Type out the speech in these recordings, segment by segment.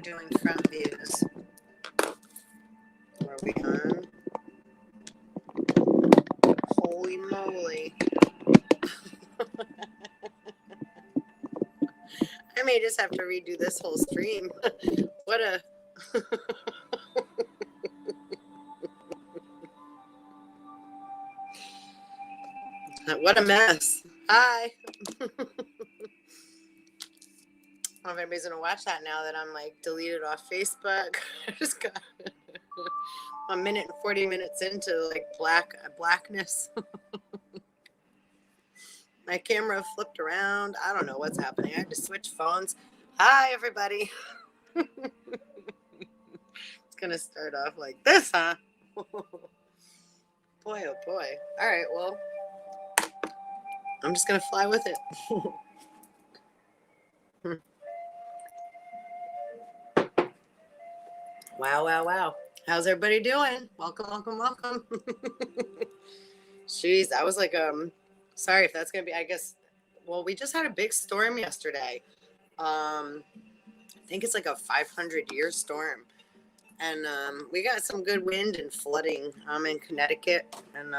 doing front views. Are we on? Holy moly. I may just have to redo this whole stream. What a... What a mess. Hi. I don't know if anybody's going to watch that now that I'm like deleted off Facebook. I just got a minute and 40 minutes into like blackness. My camera flipped around. I don't know what's happening. I had to switch phones. Hi, everybody. It's going to start off like this, huh? Boy, oh boy. All right, well, I'm just going to fly with it. Wow, wow, wow. How's everybody doing? Welcome, welcome, welcome. Jeez, I was like, sorry if that's going to be, I guess, well, we just had a big storm yesterday. I think it's like a 500-year storm. And we got some good wind and flooding. I'm in Connecticut. And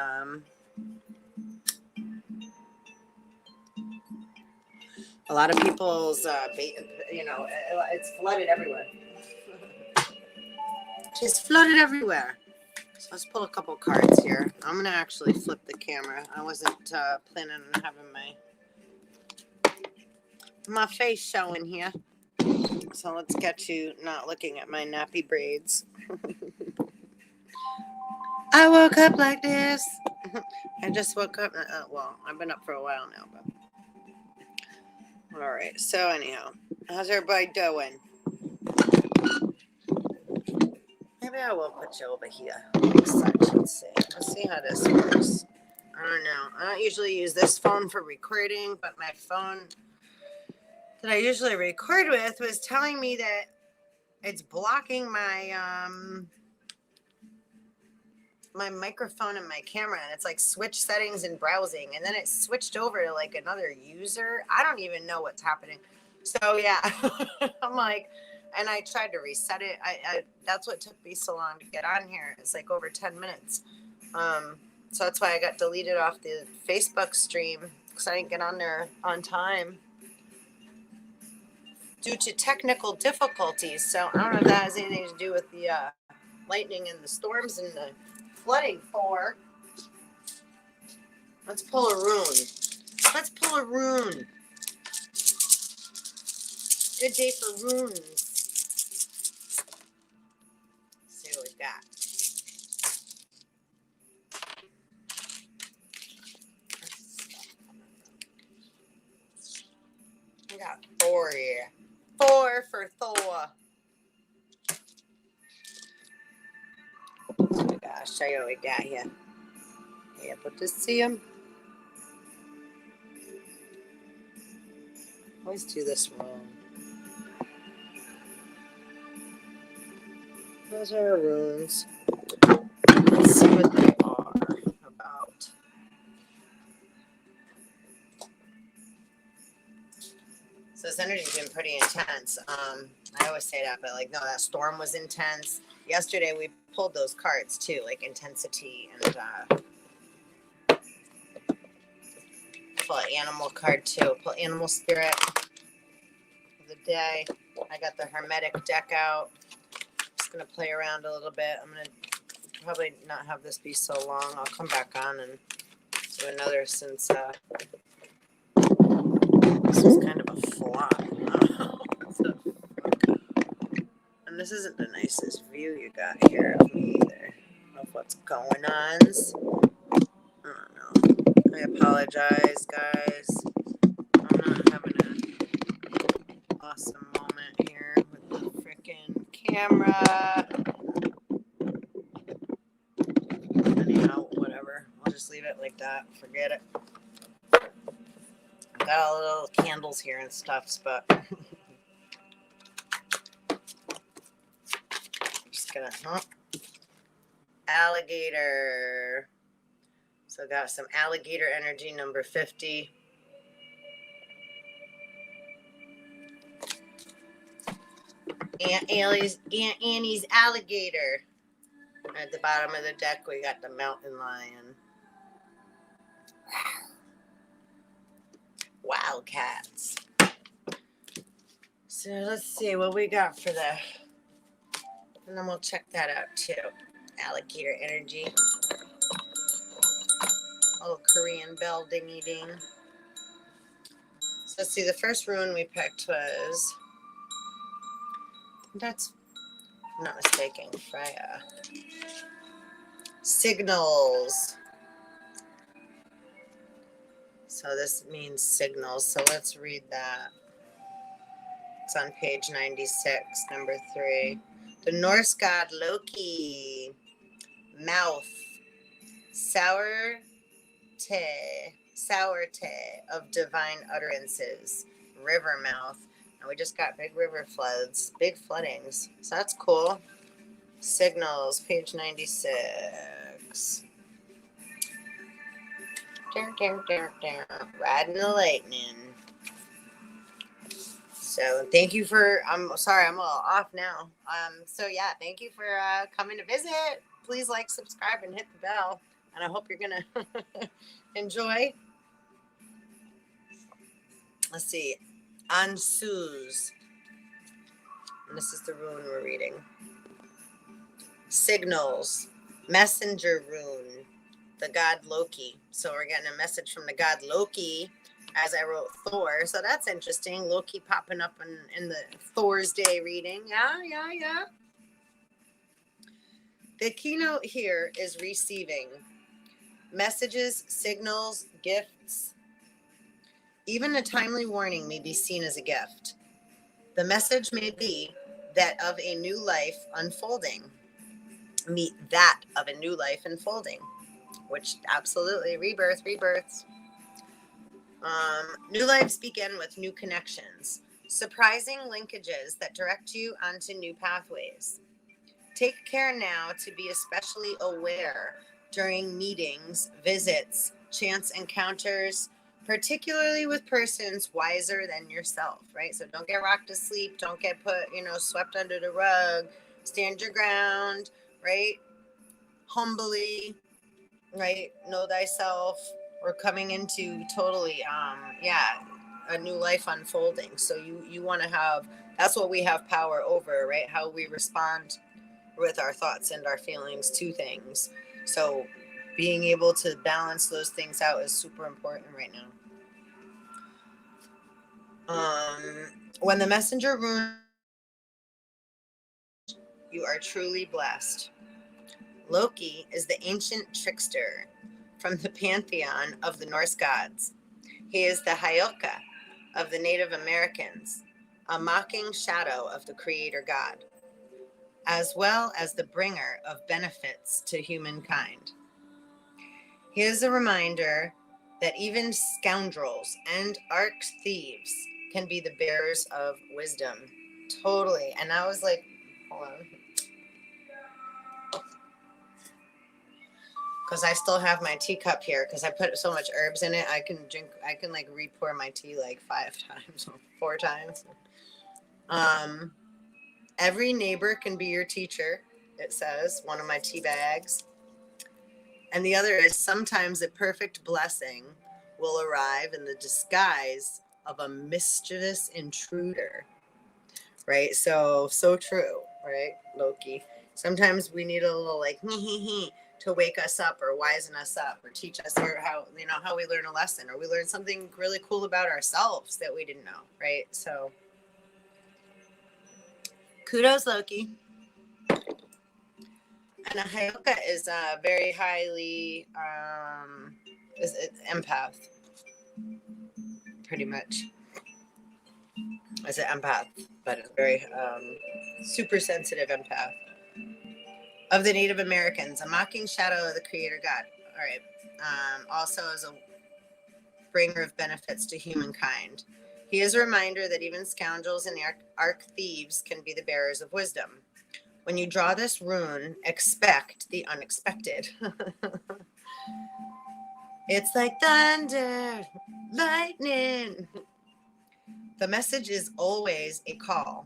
a lot of people's, it's flooded everywhere. Just flooded everywhere. So let's pull a couple cards here. I'm going to actually flip the camera. I wasn't planning on having my face showing here. So let's get you not looking at my nappy braids. I woke up like this. I just woke up. Well, I've been up for a while now. But all right. So anyhow, how's everybody doing? Maybe I will put you over here. Let's see how this works. I don't know. I don't usually use this phone for recording, but my phone that I usually record with was telling me that it's blocking my my microphone and my camera, and it's like switch settings and browsing, and then it switched over to like another user. I don't even know what's happening. So yeah, I'm like, and I tried to reset it. I that's what took me so long to get on here. It's like over 10 minutes. So that's why I got deleted off the Facebook stream, because I didn't get on there on time due to technical difficulties. So I don't know if that has anything to do with the lightning and the storms and the flooding for. Let's pull a rune. Let's pull a rune. Good day for runes. Let's see what we got. We got Thor here. Thor for Thor. So we gotta show you what we got here. Are you able to see him? Always do this wrong. Those are our runes. Let's see what they are about. So this energy's been pretty intense. I always say that, but like, no, that storm was intense. Yesterday we pulled those cards too, like intensity and pull an animal card too. Pull animal spirit of the day. I got the hermetic deck out. Just gonna play around a little bit. I'm gonna probably not have this be so long. I'll come back on and do another since this was kind of a flop. And this isn't the nicest view you got here of me either. I don't know what's going on. I don't know. I apologize, guys. I'm not having an awesome moment here with the freaking camera. Anyhow, whatever. I'll just leave it like that. Forget it. I've got all the little candles here and stuff, but gonna alligator. So got some alligator energy, number 50. Aunt Annie's alligator. At the bottom of the deck, we got the mountain lion. Wildcats. So let's see what we got for the, and then we'll check that out too. Alligator energy. A little Korean bell dingy ding. So let's see, the first rune we picked was, that's, I'm not mistaken, Freya. Signals. So this means signals. So let's read that. It's on page 96, number 3. The Norse god Loki. Mouth. Sour of divine utterances. River mouth. And we just got big river floods, big floodings. So that's cool. Signals, page 96. Riding the lightning. So thank you for, I'm sorry, I'm a little off now. So yeah, thank you for coming to visit. Please like, subscribe, and hit the bell. And I hope you're going to enjoy. Let's see. Ansuz. And this is the rune we're reading. Signals. Messenger rune. The god Loki. So we're getting a message from the god Loki as I wrote Thor. So that's interesting. Loki popping up in the Thorsday reading. Yeah. The keynote here is receiving messages, signals, gifts. Even a timely warning may be seen as a gift. The message may be that of a new life unfolding. Meet that of a new life unfolding, which absolutely rebirths. New lives begin with new connections, surprising linkages that direct you onto new pathways. Take care now to be especially aware during meetings, visits, chance encounters, particularly with persons wiser than yourself, right? So don't get rocked to sleep. Don't get put, swept under the rug. Stand your ground, right? Humbly, right? Know thyself. We're coming into totally, a new life unfolding. So you want to have, that's what we have power over, right? How we respond with our thoughts and our feelings to things. So being able to balance those things out is super important right now. When the messenger rune, you are truly blessed. Loki is the ancient trickster from the pantheon of the Norse gods. He is the Hayoka of the Native Americans, a mocking shadow of the creator god, as well as the bringer of benefits to humankind. He is a reminder that even scoundrels and arch thieves can be the bearers of wisdom. Totally. And I was like, hold on. Because I still have my teacup here because I put so much herbs in it. I can like re-pour my tea like 5 times, 4 times. Every neighbor can be your teacher, it says, one of my tea bags. And the other is sometimes a perfect blessing will arrive in the disguise of a mischievous intruder, right? So true, right, Loki? Sometimes we need a little like to wake us up or wisen us up or teach us how we learn a lesson or we learn something really cool about ourselves that we didn't know, right? So kudos, Loki. And a Hayoka is very highly it's empath, pretty much. As an empath, but a very super sensitive empath. Of the Native Americans, a mocking shadow of the creator god. All right. Also as a bringer of benefits to humankind. He is a reminder that even scoundrels and arch thieves can be the bearers of wisdom. When you draw this rune, expect the unexpected. It's like thunder, lightning. The message is always a call,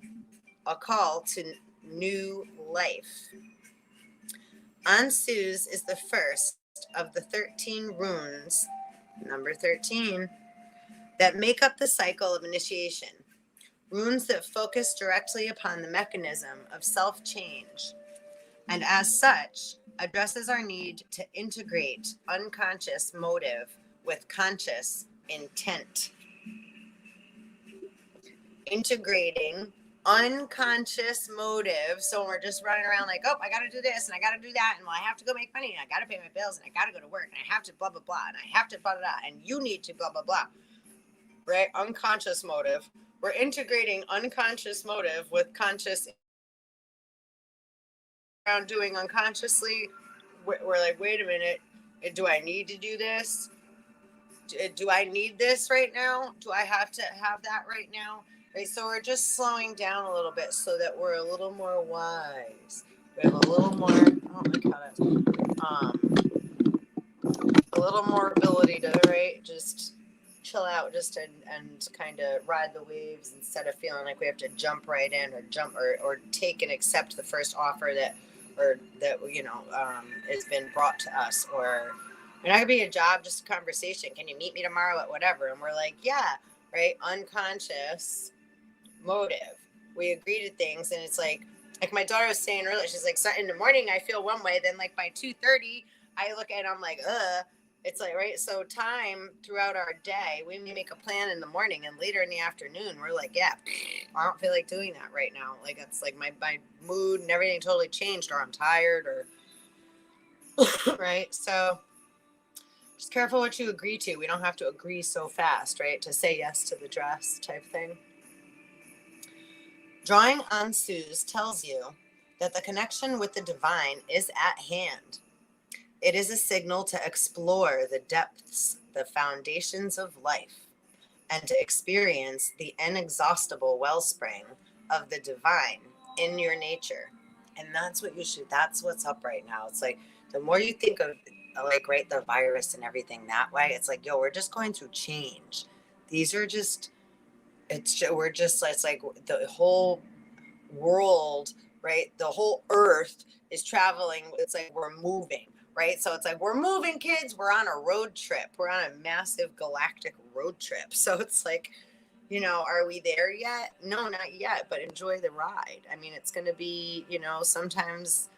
a call to new life. Ansuz is the first of the 13 runes, number 13, that make up the cycle of initiation. Runes that focus directly upon the mechanism of self-change, and as such, addresses our need to integrate unconscious motive with conscious intent. Integrating unconscious motive. So we're just running around like, oh, I got to do this and I got to do that. And well, I have to go make money and I got to pay my bills and I got to go to work and I have to blah, blah, blah. And I have to blah, blah, blah. And you need to blah, blah, blah. Right? Unconscious motive. We're integrating unconscious motive with conscious around doing unconsciously. We're like, wait a minute. Do I need to do this? Do I need this right now? Do I have to have that right now? Right, so we're just slowing down a little bit so that we're a little more wise. We have a little more, oh my God, a little more ability to, right, just chill out, just and kind of ride the waves instead of feeling like we have to jump right in or take and accept the first offer that it's been brought to us. Or it could be a job, just a conversation. Can you meet me tomorrow at whatever? And we're like, yeah, right, unconscious motive. We agree to things, and it's like my daughter was saying earlier, she's like, so in the morning I feel one way, then like by 2:30 I look at it, I'm like, it's like, right, so time throughout our day, we may make a plan in the morning and later in the afternoon we're like, yeah, I don't feel like doing that right now. Like it's like my mood and everything totally changed, or I'm tired, or right. So just careful what you agree to. We don't have to agree so fast, right, to say yes to the dress type thing. Drawing Ansuz tells you that the connection with the divine is at hand. It is a signal to explore the depths, the foundations of life, and to experience the inexhaustible wellspring of the divine in your nature. And that's what that's what's up right now. It's like the more you think of like, right, the virus and everything that way, it's like, yo, we're just going through change. These are just, it's like the whole world, right? The whole earth is traveling. It's like we're moving, right? So it's like we're moving, kids. We're on a road trip. We're on a massive galactic road trip. So it's like, are we there yet? No, not yet, but enjoy the ride. I mean, it's going to be, sometimes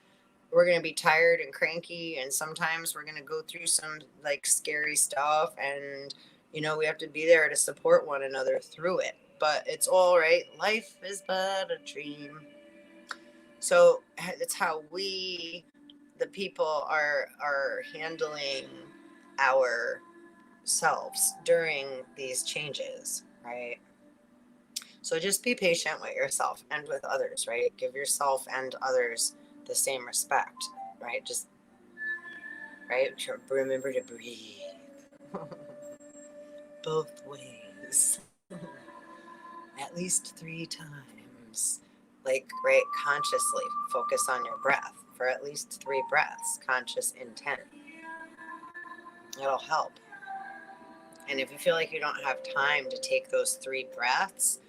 we're going to be tired and cranky, and sometimes we're going to go through some like scary stuff, and we have to be there to support one another through it. But it's all right. Life is but a dream. So it's how we, the people, are handling ourselves during these changes, right? So just be patient with yourself and with others, right? Give yourself and others the same respect, right? Just, right? Remember to breathe both ways. At least 3 times. Like, right, consciously focus on your breath for at least 3 breaths, conscious intent. It'll help. And if you feel like you don't have time to take those 3 breaths,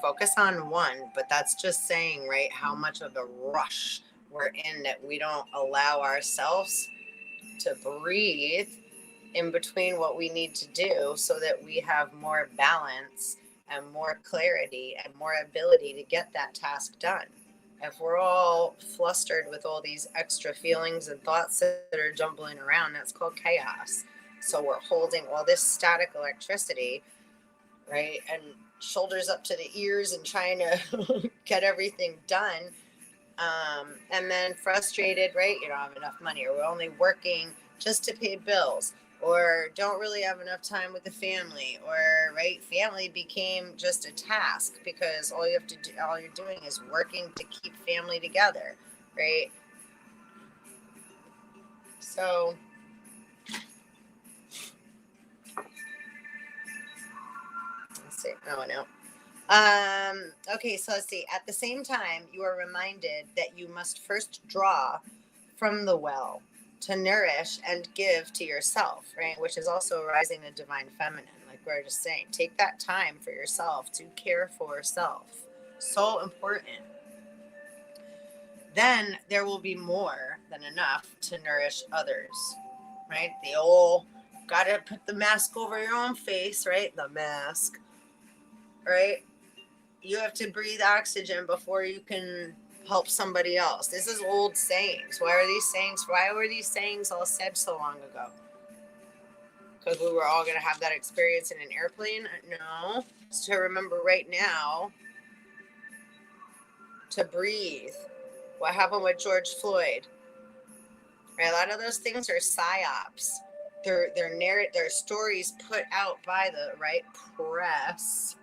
focus on one, but that's just saying, right, how much of a rush we're in that we don't allow ourselves to breathe in between what we need to do so that we have more balance and more clarity and more ability to get that task done. If we're all flustered with all these extra feelings and thoughts that are jumbling around, that's called chaos. So we're holding all this static electricity, right, and shoulders up to the ears and trying to get everything done. And then frustrated, right? You don't have enough money, or we're only working just to pay bills, or don't really have enough time with the family, or, right, family became just a task because all you're doing is working to keep family together, right? So let's see. Oh, no. Okay, so let's see. At the same time, you are reminded that you must first draw from the well to nourish and give to yourself, right? Which is also rising the divine feminine. Like like we're just saying, take that time for yourself to care for self. So important. Then there will be more than enough to nourish others, right? The old, gotta put the mask over your own face, right? The mask, right? You have to breathe oxygen before you can help somebody else. This is old sayings. Why were these sayings all said so long ago? Because we were all going to have that experience in an airplane? No. It's to remember right now to breathe. What happened with George Floyd? Right? A lot of those things are psyops. They're stories put out by the right press,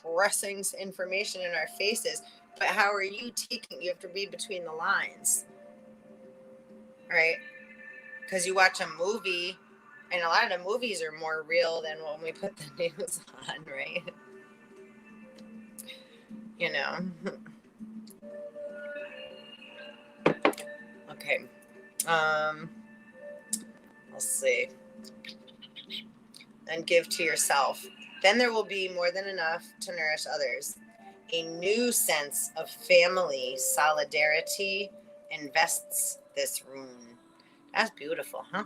pressing information in our faces. But how are you taking? You have to read between the lines, right? Because you watch a movie, and a lot of the movies are more real than when we put the news on, right? You know. Okay. Let's see. And give to yourself. Then there will be more than enough to nourish others. A new sense of family solidarity invests this room. That's beautiful, huh?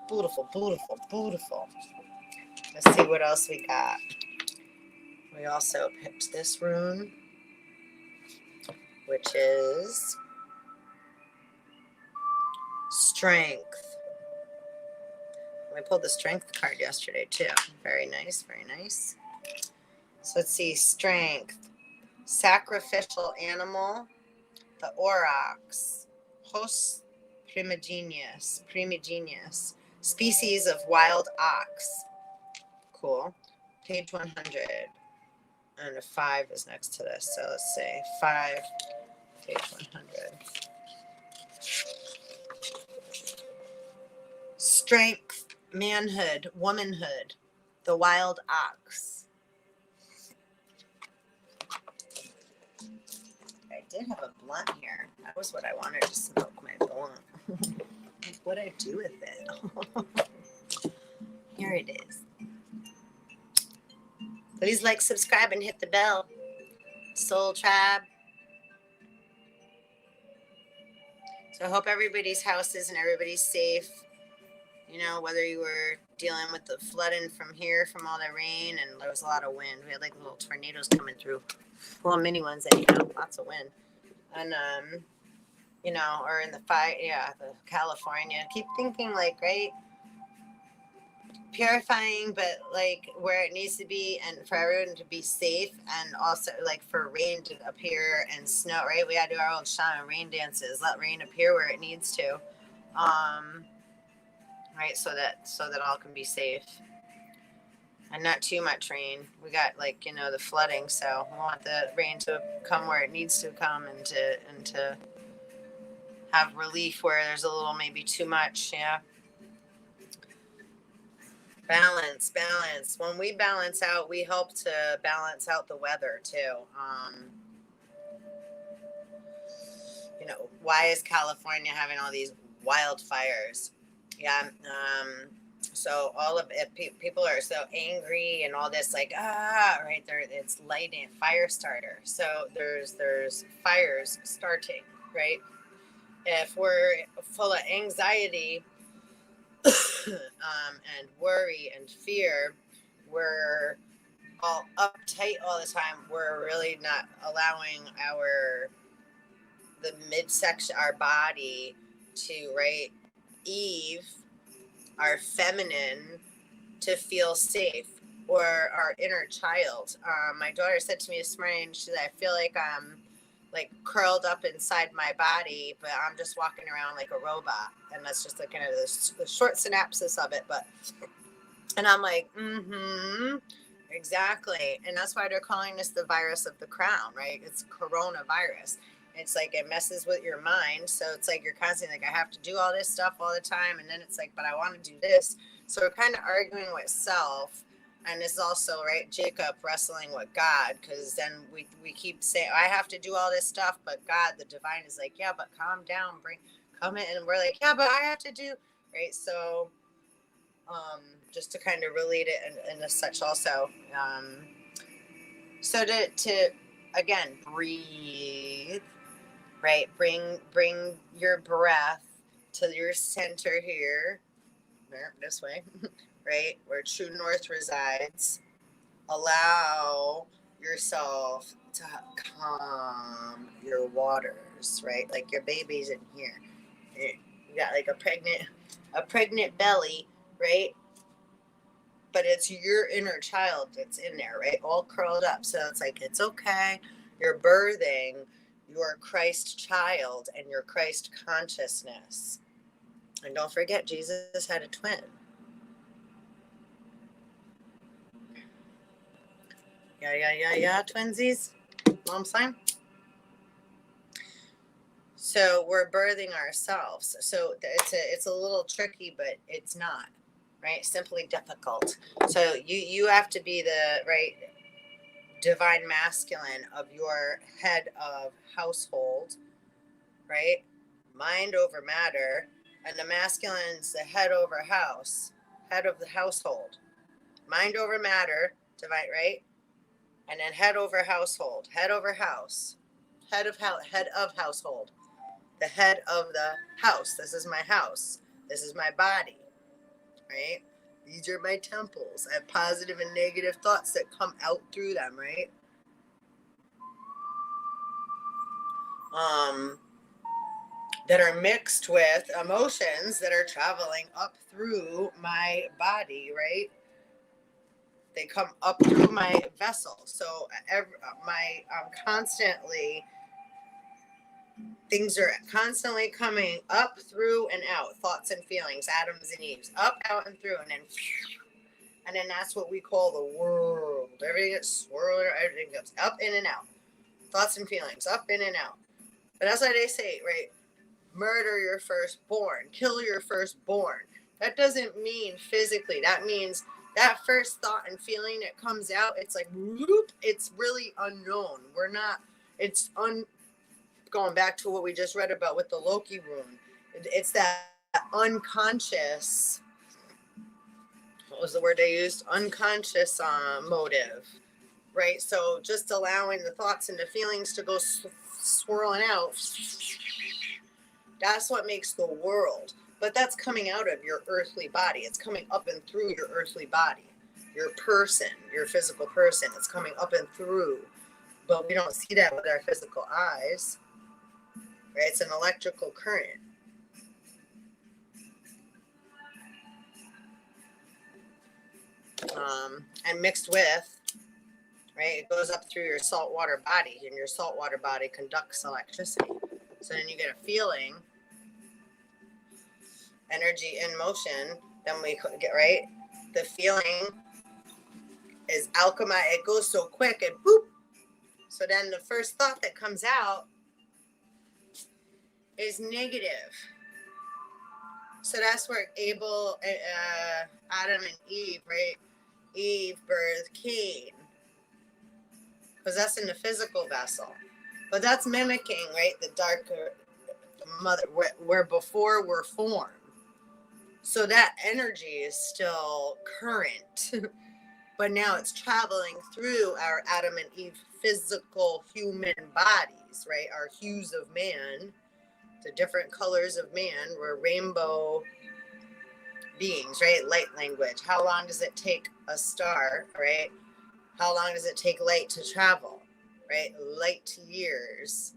Beautiful, beautiful, beautiful. Let's see what else we got. We also picked this rune, which is strength. We pulled the strength card yesterday too. Very nice, very nice. So let's see, strength, sacrificial animal, the aurochs, host primigenius, species of wild ox. Cool. Page 100. And a 5 is next to this. So let's say 5, page 100. Strength, manhood, womanhood, the wild ox. I did have a blunt here. That was what I wanted to smoke, my blunt. What'd I do with it? Here it is. Please like, subscribe, and hit the bell. Soul Tribe. So I hope everybody's houses and everybody's safe. You know, whether you were dealing with the flooding from here, from all the rain, and there was a lot of wind. We had like little tornadoes coming through. Well, mini ones anyhow, lots of wind. And, you know, or in the the California. Keep thinking like, right? Purifying, but like where it needs to be, and for everyone to be safe, and also like for rain to appear and snow, right? We gotta do our old shaman rain dances, let rain appear where it needs to, right? So that all can be safe and not too much rain. We got like, you know, the flooding, so we want the rain to come where it needs to come, and to have relief where there's a little maybe too much. Yeah. Balance. When we balance out, we help to balance out the weather too. You know, why is California having all these wildfires? Yeah. So all of it, people are so angry and all this, like, right there, it's lighting, fire starter. So there's fires starting, right? If we're full of anxiety, and worry and fear, we're all uptight all the time. We're really not allowing the midsection, our body to, right, Eve, our feminine, to feel safe, or our inner child. My daughter said to me this morning, she said, I feel like I'm like curled up inside my body, but I'm just walking around like a robot. And that's just like kind of the short synopsis of it. And I'm like, exactly. And that's why they're calling this the virus of the crown, right? It's coronavirus. It's like it messes with your mind. So it's like you're constantly like, I have to do all this stuff all the time. And then it's like, but I want to do this. So we're kind of arguing with self. And this is also, right, Jacob wrestling with God, because then we keep saying, I have to do all this stuff, but God, the divine, is like, yeah, but calm down, come in. And we're like, yeah, but I have to do, right? So just to kind of relate it in as such also. So to again, breathe, right? Bring your breath to your center here, this way, right? Where true north resides. Allow yourself to calm your waters, right? Like your baby's in here. You got like a pregnant belly, right? But it's your inner child that's in there, right? All curled up. So it's like, it's okay. You're birthing your Christ child and your Christ consciousness. And don't forget, Jesus had a twin. Yeah, twinsies. Know what I'm saying? So we're birthing ourselves. So it's a little tricky, but it's not, right? Simply difficult. So you have to be the right divine masculine of your head of household, right? Mind over matter, and the masculine's the head over house, head of the household. Mind over matter, divine, right? And then head over household, head over house, head of household, the head of the house. This is my house. This is my body, right? These are my temples. I have positive and negative thoughts that come out through them, right? That are mixed with emotions that are traveling up through my body, right? They come up through my vessel. So things are constantly coming up, through, and out. Thoughts and feelings, Adams and Eves, up, out, and through, and then that's what we call the world. Everything gets swirled, everything goes up, in, and out. Thoughts and feelings, up, in, and out. But that's why they say, right? Murder your firstborn, kill your firstborn. That doesn't mean physically. That means that first thought and feeling that comes out, it's like, whoop, it's really unknown. Going back to what we just read about with the Loki rune. It's that unconscious, what was the word they used? Unconscious motive, right? So just allowing the thoughts and the feelings to go swirling out. That's what makes the world. But that's coming out of your earthly body. It's coming up and through your earthly body. Your person, your physical person. It's coming up and through. But we don't see that with our physical eyes. Right? It's an electrical current. And mixed with, right? It goes up through your saltwater body, and your saltwater body conducts electricity. So then you get a feeling, energy in motion. Then we get, right? The feeling is alchemy. It goes so quick and boop. So then the first thought that comes out is negative. So that's where Adam and Eve, right? Eve birthed Cain, because that's in the physical vessel. But that's mimicking, right? The darker mother, where before we're formed. So that energy is still current, but now it's traveling through our Adam and Eve physical human bodies, right? Our hues of man, the different colors of man. We're rainbow beings, right? Light language. How long does it take a star, right? How long does it take light to travel, right? Light years.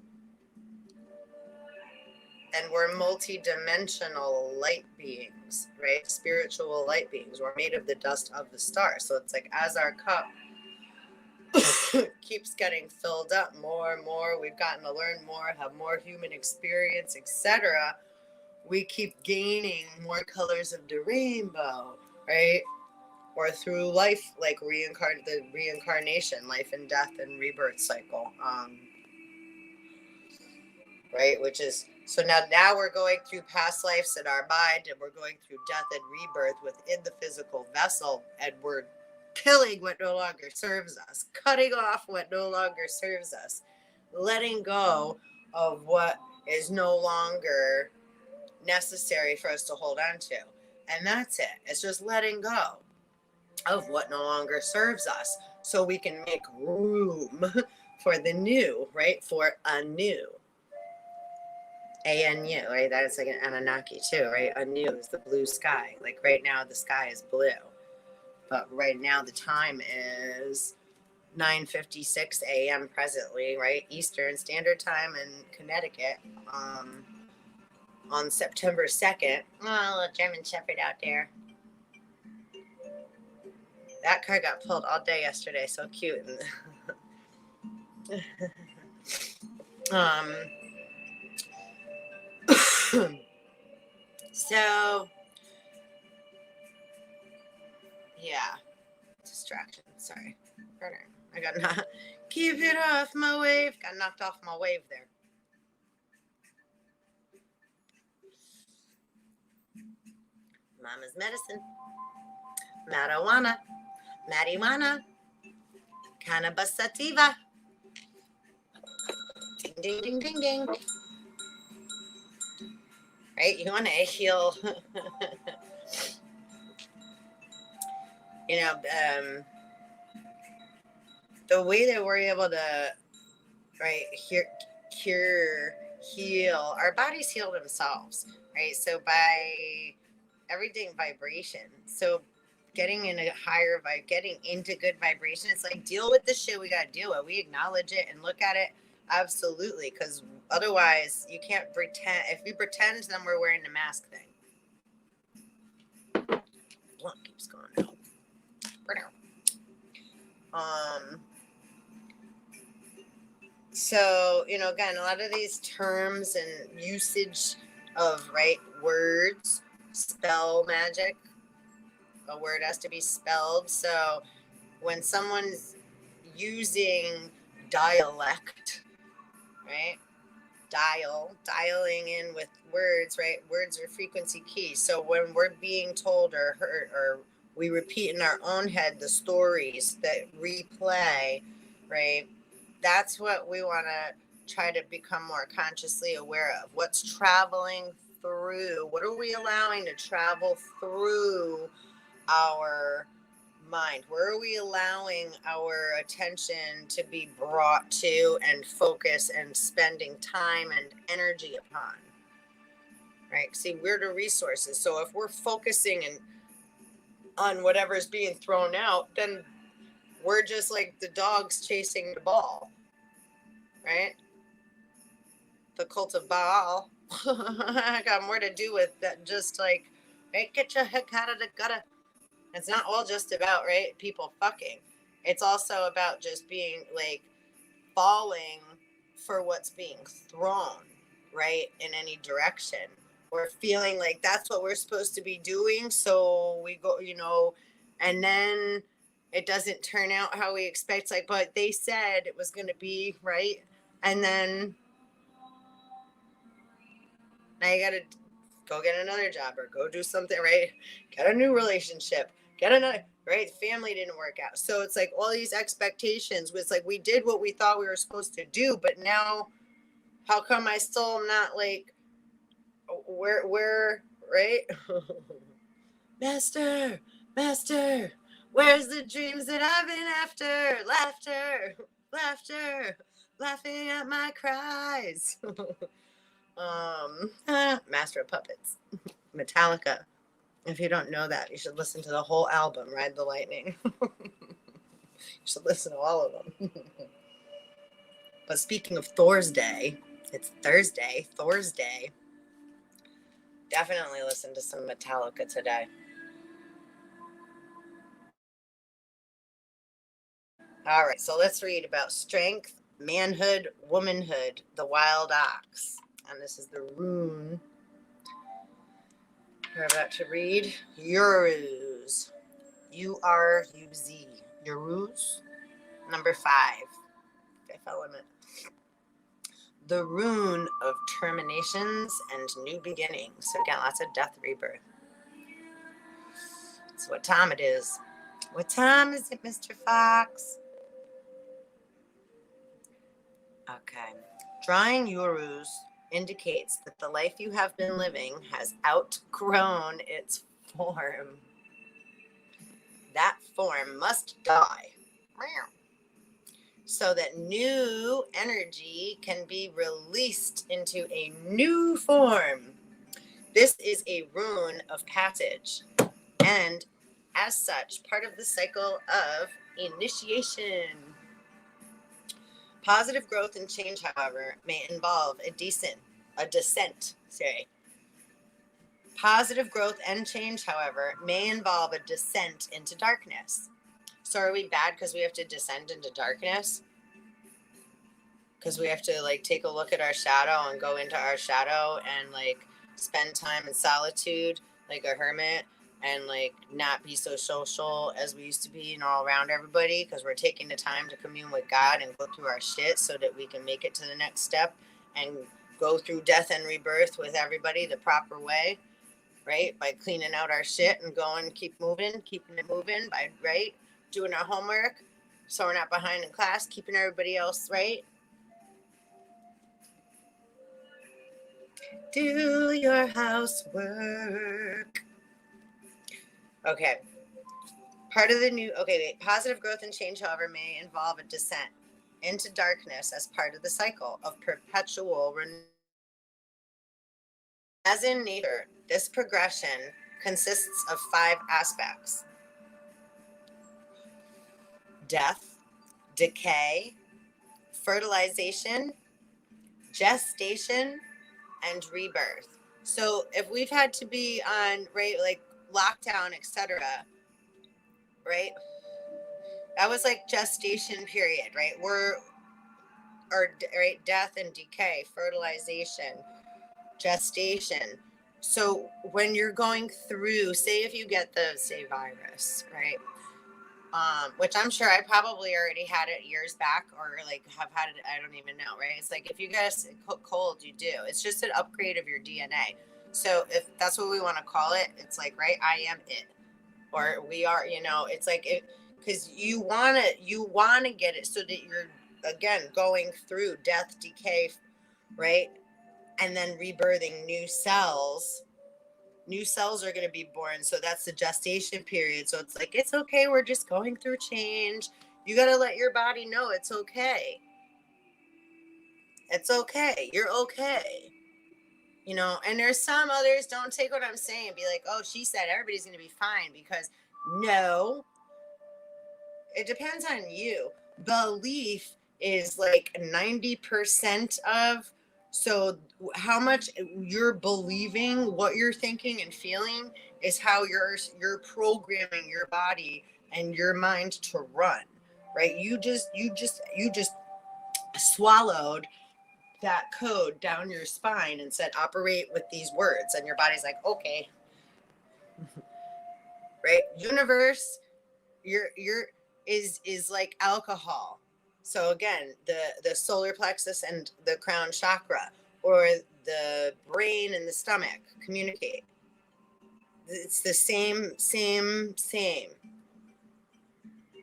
And we're multi-dimensional light beings, right? Spiritual light beings. We're made of the dust of the stars. So it's like as our cup keeps getting filled up more and more, we've gotten to learn more, have more human experience, etc. We keep gaining more colors of the rainbow, right? Or through life, like the reincarnation, life and death and rebirth cycle, right? Which is, so now we're going through past lives in our mind, and we're going through death and rebirth within the physical vessel, and we're killing what no longer serves us, cutting off what no longer serves us, letting go of what is no longer necessary for us to hold on to. And that's it. It's just letting go of what no longer serves us so we can make room for the new, right? For a new. ANU, right? That is like an Anunnaki too, right? Anu is the blue sky. Like right now, the sky is blue. But right now, the time is 9:56 a.m. presently, right? Eastern Standard Time in Connecticut. On September 2nd. Oh, little German Shepherd out there. That card got pulled all day yesterday. So cute. So, yeah. Distraction. Sorry. I got not. Keep it off my wave. Got knocked off my wave there. Mama's medicine. Marijuana. Cannabis sativa. Ding, ding, ding, ding, ding. Right? You want to heal. The way that we're able to, right, heal, our bodies heal themselves, right? So by everything vibration. So getting in a higher vibe, getting into good vibration, it's like deal with the shit we got to deal with. We acknowledge it and look at it. Absolutely. Because otherwise you can't pretend. If we pretend, then we're wearing the mask thing. Blunt keeps going out. So, again, a lot of these terms and usage of, right, words, spell magic, a word has to be spelled. So when someone's using dialect, right, dialing in with words, right, words are frequency keys. So when we're being told or heard, or we repeat in our own head the stories that replay, right, that's what we want to try to become more consciously aware of. What's traveling through? What are we allowing to travel through our mind? Where are we allowing our attention to be brought to and focus and spending time and energy upon? Right? See, we're the resources. So if we're focusing on whatever's being thrown out, then we're just like the dogs chasing the ball. Right? The cult of Baal. I got more to do with that. Just like, right, get your heck out of the gutter. It's not all just about, right, people fucking. It's also about just being like falling for what's being thrown, right, in any direction. Or feeling like that's what we're supposed to be doing. So we go, and then it doesn't turn out how we expect. Like, but they said it was going to be, right? And then now you got to go get another job or go do something, right? Get a new relationship, get another, right? Family didn't work out. So it's like all these expectations. It's like we did what we thought we were supposed to do, but now how come I still am not like, where, right? Master, where's the dreams that I've been after? Laughter, laughing at my cries. Master of Puppets, Metallica. If you don't know that, you should listen to the whole album, Ride the Lightning. You should listen to all of them. But speaking of Thorsday, it's Thursday, Thorsday. Definitely listen to some Metallica today. All right, so let's read about strength, manhood, womanhood, the wild ox. And this is the rune we're about to read. Uruz. U-R-U-Z. Uruz. Number 5. Fifth element. The rune of terminations and new beginnings. So again, lots of death, rebirth. That's what time it is. What time is it, Mr. Fox? Okay. Drawing Uruz indicates that the life you have been living has outgrown its form must die so that new energy can be released into a new form. This is a rune of passage, and as such, part of the cycle of initiation. Positive growth and change, however, may involve a descent. Positive growth and change, however, may involve a descent into darkness. So are we bad because we have to descend into darkness? Because we have to like take a look at our shadow and go into our shadow and like spend time in solitude like a hermit and like not be so social as we used to be, you know, around everybody, because we're taking the time to commune with God and go through our shit so that we can make it to the next step and go through death and rebirth with everybody the proper way, right? By cleaning out our shit and going, keeping it moving by, right? Doing our homework so we're not behind in class, keeping everybody else, right? Do your housework. Okay. Positive growth and change, however, may involve a descent into darkness as part of the cycle of perpetual renewal. As in nature, this progression consists of 5 aspects: death, decay, fertilization, gestation, and rebirth. So if we've had to be on, right, like lockdown, etc., right, that was like gestation period, right? Death and decay, fertilization, gestation. So when you're going through, say if you get the virus, right, which I'm sure I probably already had it years back, or like have had it, I don't even know, right? It's like if you get a cold, you do. It's just an upgrade of your DNA. So if that's what we want to call it, it's like, right, I am it, or we are, you know, it's like it, because you want to get it so that you're again going through death, decay, right, and then rebirthing new cells. New cells are going to be born. So that's the gestation period. So it's like, it's okay. We're just going through change. You got to let your body know it's okay. It's okay. You're okay. You know, and there's some others, don't take what I'm saying. Be like, oh, she said everybody's going to be fine, because no, it depends on you. Belief is like 90% of, so how much you're believing, what you're thinking and feeling is how you're programming your body and your mind to run, right? You just swallowed that code down your spine and said operate with these words, and your body's like, okay. Right? Universe, you're is like alcohol. So again, the solar plexus and the crown chakra, or the brain and the stomach communicate. It's the same.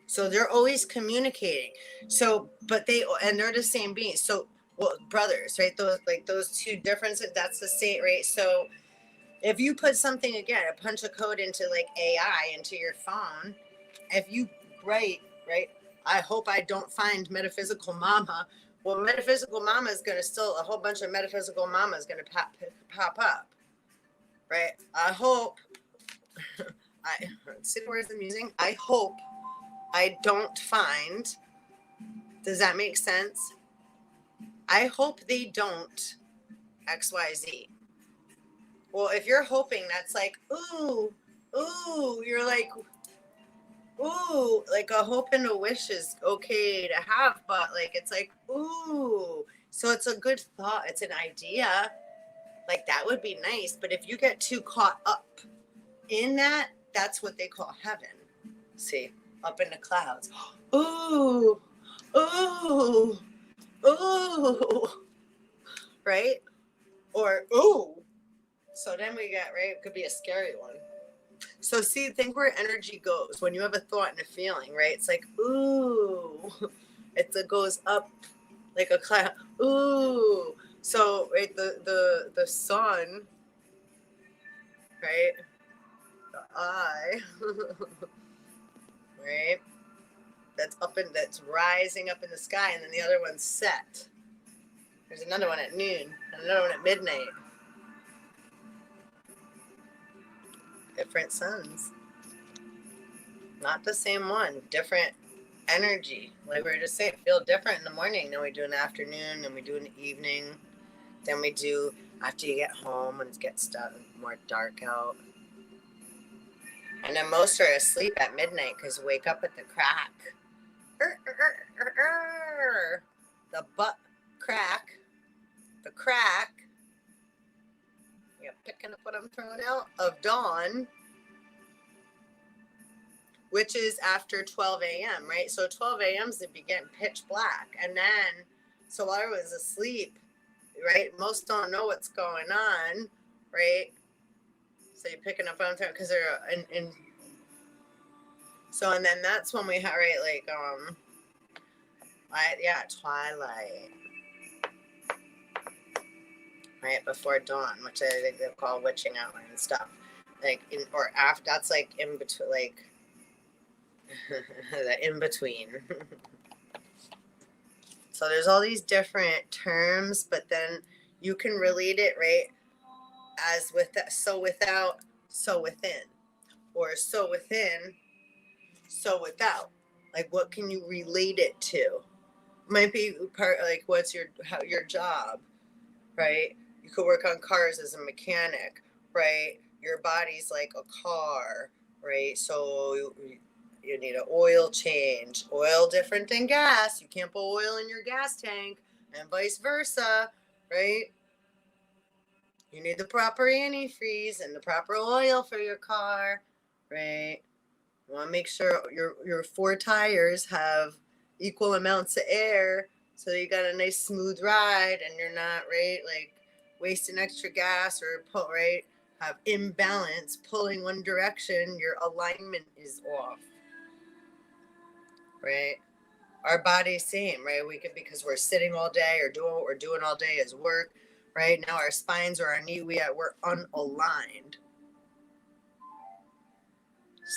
So they're always communicating. So, but they're the same beings. So, well, brothers, right? Those two differences, that's the same, right? So if you put something, again, a punch a code into like AI into your phone, if you write, right, I hope I don't find Metaphysical Mamma. Well, Metaphysical Mamma is going to still, a whole bunch of Metaphysical Mamma is going to pop up, right? I hope, see the words I'm using? I hope I don't find, does that make sense? I hope they don't XYZ. Well, if you're hoping, that's like, ooh, you're like, ooh, like a hope and a wish is okay to have, but like, it's like, ooh. So it's a good thought. It's an idea. Like, that would be nice. But if you get too caught up in that, that's what they call heaven. See, up in the clouds. Ooh, ooh, ooh. Right? Or, ooh. So then we get, right? It could be a scary one. So see, think where energy goes when you have a thought and a feeling, right? It's like, ooh, it goes up like a cloud. Ooh. So, right, the sun, right? the eye, right? That's rising up in the sky, and then the other one's set. There's another one at noon, and another one at midnight. Different suns. Not the same one. Different energy. Like we were just saying, feel different in the morning. Then we do an afternoon, then we do an evening. Then we do after you get home when it gets more dark out. And then most are asleep at midnight because wake up at the crack. The butt crack. The crack. You're picking up what I'm throwing out? Of dawn. Which is after 12 a.m., right? So 12 a.m. is the begin pitch black. And then, so while I was asleep, right? Most don't know what's going on, right? So you're picking up on time because they're in. So, and then that's when we have, right, like, twilight. Right before dawn, which I think they call witching hour and stuff. Like, or after, that's like in between, like, the in between. So there's all these different terms, but then you can relate it, right, as with so without, so within, or so within, so without. Like, what can you relate it to? Might be part like what's your job, right? You could work on cars as a mechanic, right? Your body's like a car, right? So you need an oil change. Oil different than gas. You can't put oil in your gas tank, and vice versa, right? You need the proper antifreeze and the proper oil for your car, right? You want to make sure your 4 tires have equal amounts of air so that you got a nice smooth ride and you're not, right, like wasting extra gas or right, have imbalance pulling one direction, your alignment is off. Right? Our body's same, right? We could, because we're sitting all day or doing what we're doing all day is work, right? Now our spines or our knee, we're unaligned.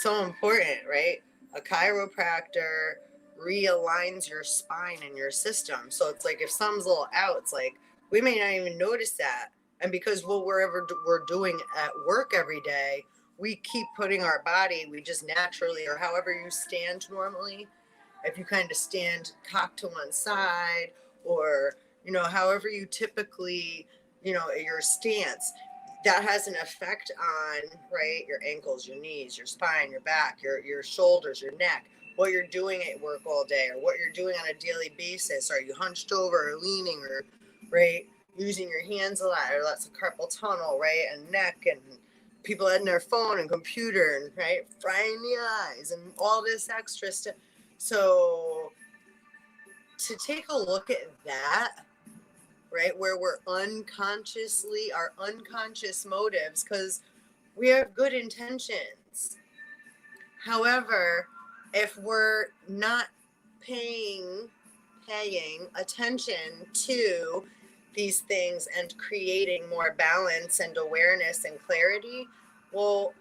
So important, right? A chiropractor realigns your spine and your system. So it's like if something's a little out, it's like we may not even notice that. And because we're doing at work every day, we keep putting our body, we just naturally, or however you stand normally, if you kind of stand cocked to one side, or, however you typically, your stance, that has an effect on, right, your ankles, your knees, your spine, your back, your shoulders, your neck, what you're doing at work all day, or what you're doing on a daily basis. Are you hunched over or leaning, or, right, using your hands a lot, or lots of carpal tunnel, right, and neck, and people on their phone and computer, and, right, frying the eyes and all this extra stuff. So to take a look at that, right, where we're unconsciously, our unconscious motives, because we have good intentions. However, if we're not paying attention to these things and creating more balance and awareness and clarity, well,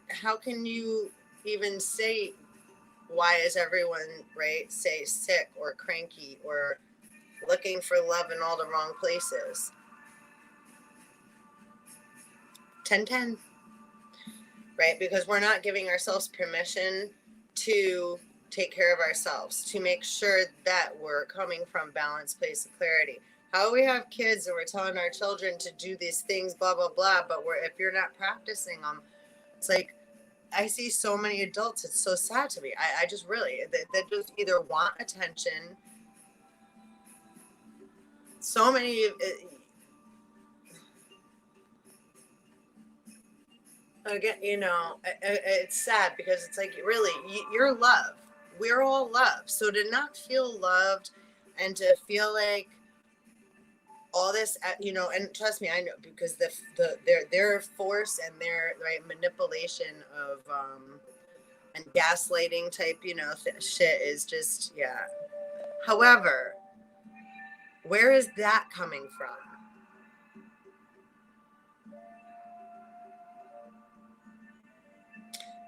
how can you even say, why is everyone, right, say sick or cranky or looking for love in all the wrong places? 10-10, right? Because we're not giving ourselves permission to take care of ourselves, to make sure that we're coming from balanced place of clarity. How we have kids and we're telling our children to do these things, blah, blah, blah, but if you're not practicing them, it's like, I see so many adults, it's so sad to me. I just really, they just either want attention. So many, again, it's sad because it's like, really, you're love. We're all love. So to not feel loved and to feel like all this, and trust me, I know, because their force and their, right, manipulation of, and gaslighting type, shit is just, yeah. However, where is that coming from?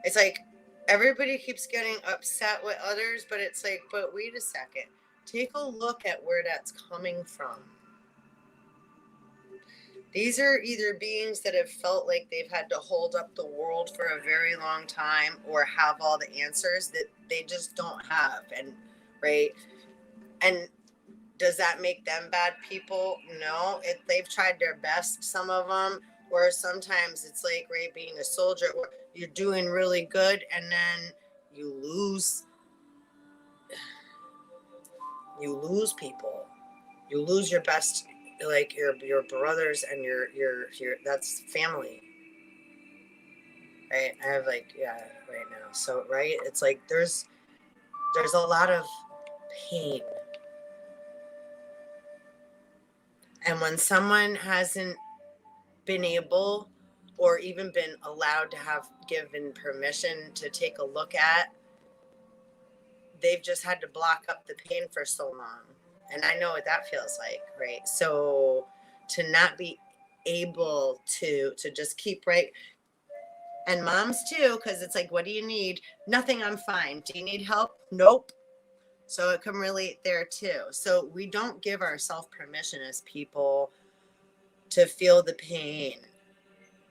It's like everybody keeps getting upset with others, but it's like, but wait a second. Take a look at where that's coming from. These are either beings that have felt like they've had to hold up the world for a very long time or have all the answers that they just don't have. And right. And does that make them bad people? No. They've tried their best, some of them. Or sometimes it's like, right, being a soldier, or you're doing really good and then you lose people. You lose your best, like your brothers and your that's family. Right? I have like, yeah, right now. So right, it's like there's a lot of pain. And when someone hasn't been able or even been allowed to have given permission to take a look at, they've just had to block up the pain for so long. And I know what that feels like, right? So to not be able to just keep, right, and moms too, because it's like, what do you need? Nothing, I'm fine. Do you need help? Nope. So it can relate there too. So we don't give ourselves permission as people to feel the pain,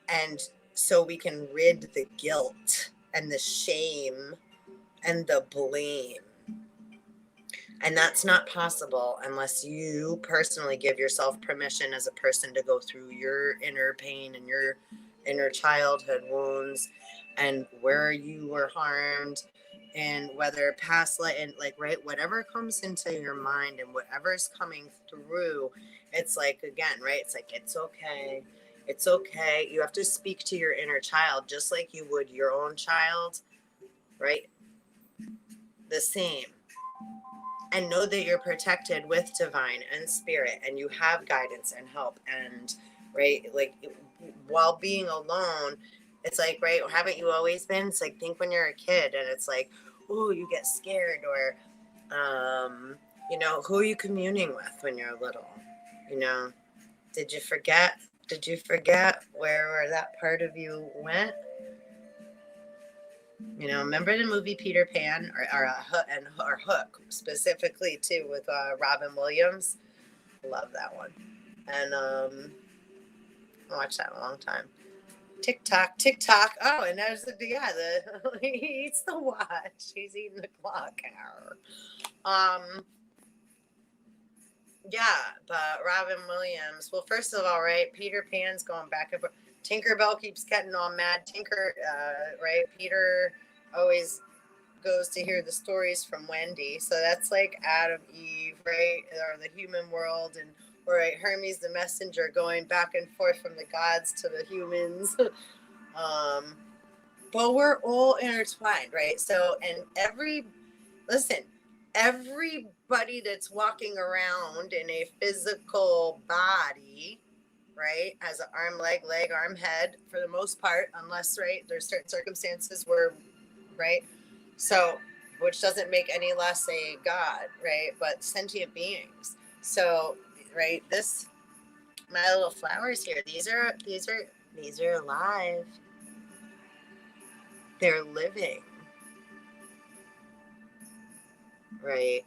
and so we can rid the guilt and the shame and the blame. And that's not possible unless you personally give yourself permission as a person to go through your inner pain and your inner childhood wounds and where you were harmed, and whether past life and like, right, whatever comes into your mind and whatever's coming through, it's like, again, right, it's like, it's okay. It's okay. You have to speak to your inner child just like you would your own child, right? The same. And know that you're protected with divine and spirit, and you have guidance and help. And right, like while being alone, it's like, right, haven't you always been? It's like, think when you're a kid and it's like, oh, you get scared, or you know, who are you communing with when you're little? You know, did you forget where that part of you went? You know, remember the movie Peter Pan, or Hook specifically too, with Robin Williams? Love that one. And I watched that in a long time. Tick tock. Oh, and there's he eats the watch. He's eating the clock. Yeah, but Robin Williams. Well, first of all, right, Peter Pan's going back and forth. Tinkerbell keeps getting all mad. Right? Peter always goes to hear the stories from Wendy. So that's like Adam, Eve, right? Or the human world. And right, Hermes the messenger going back and forth from the gods to the humans. But we're all intertwined, right? So, and everybody that's walking around in a physical body, right, has an arm, leg, arm, head, for the most part, unless, right, there's certain circumstances where, right, so, which doesn't make any less a god, right, but sentient beings. So, right, my little flowers here, these are alive. They're living, right?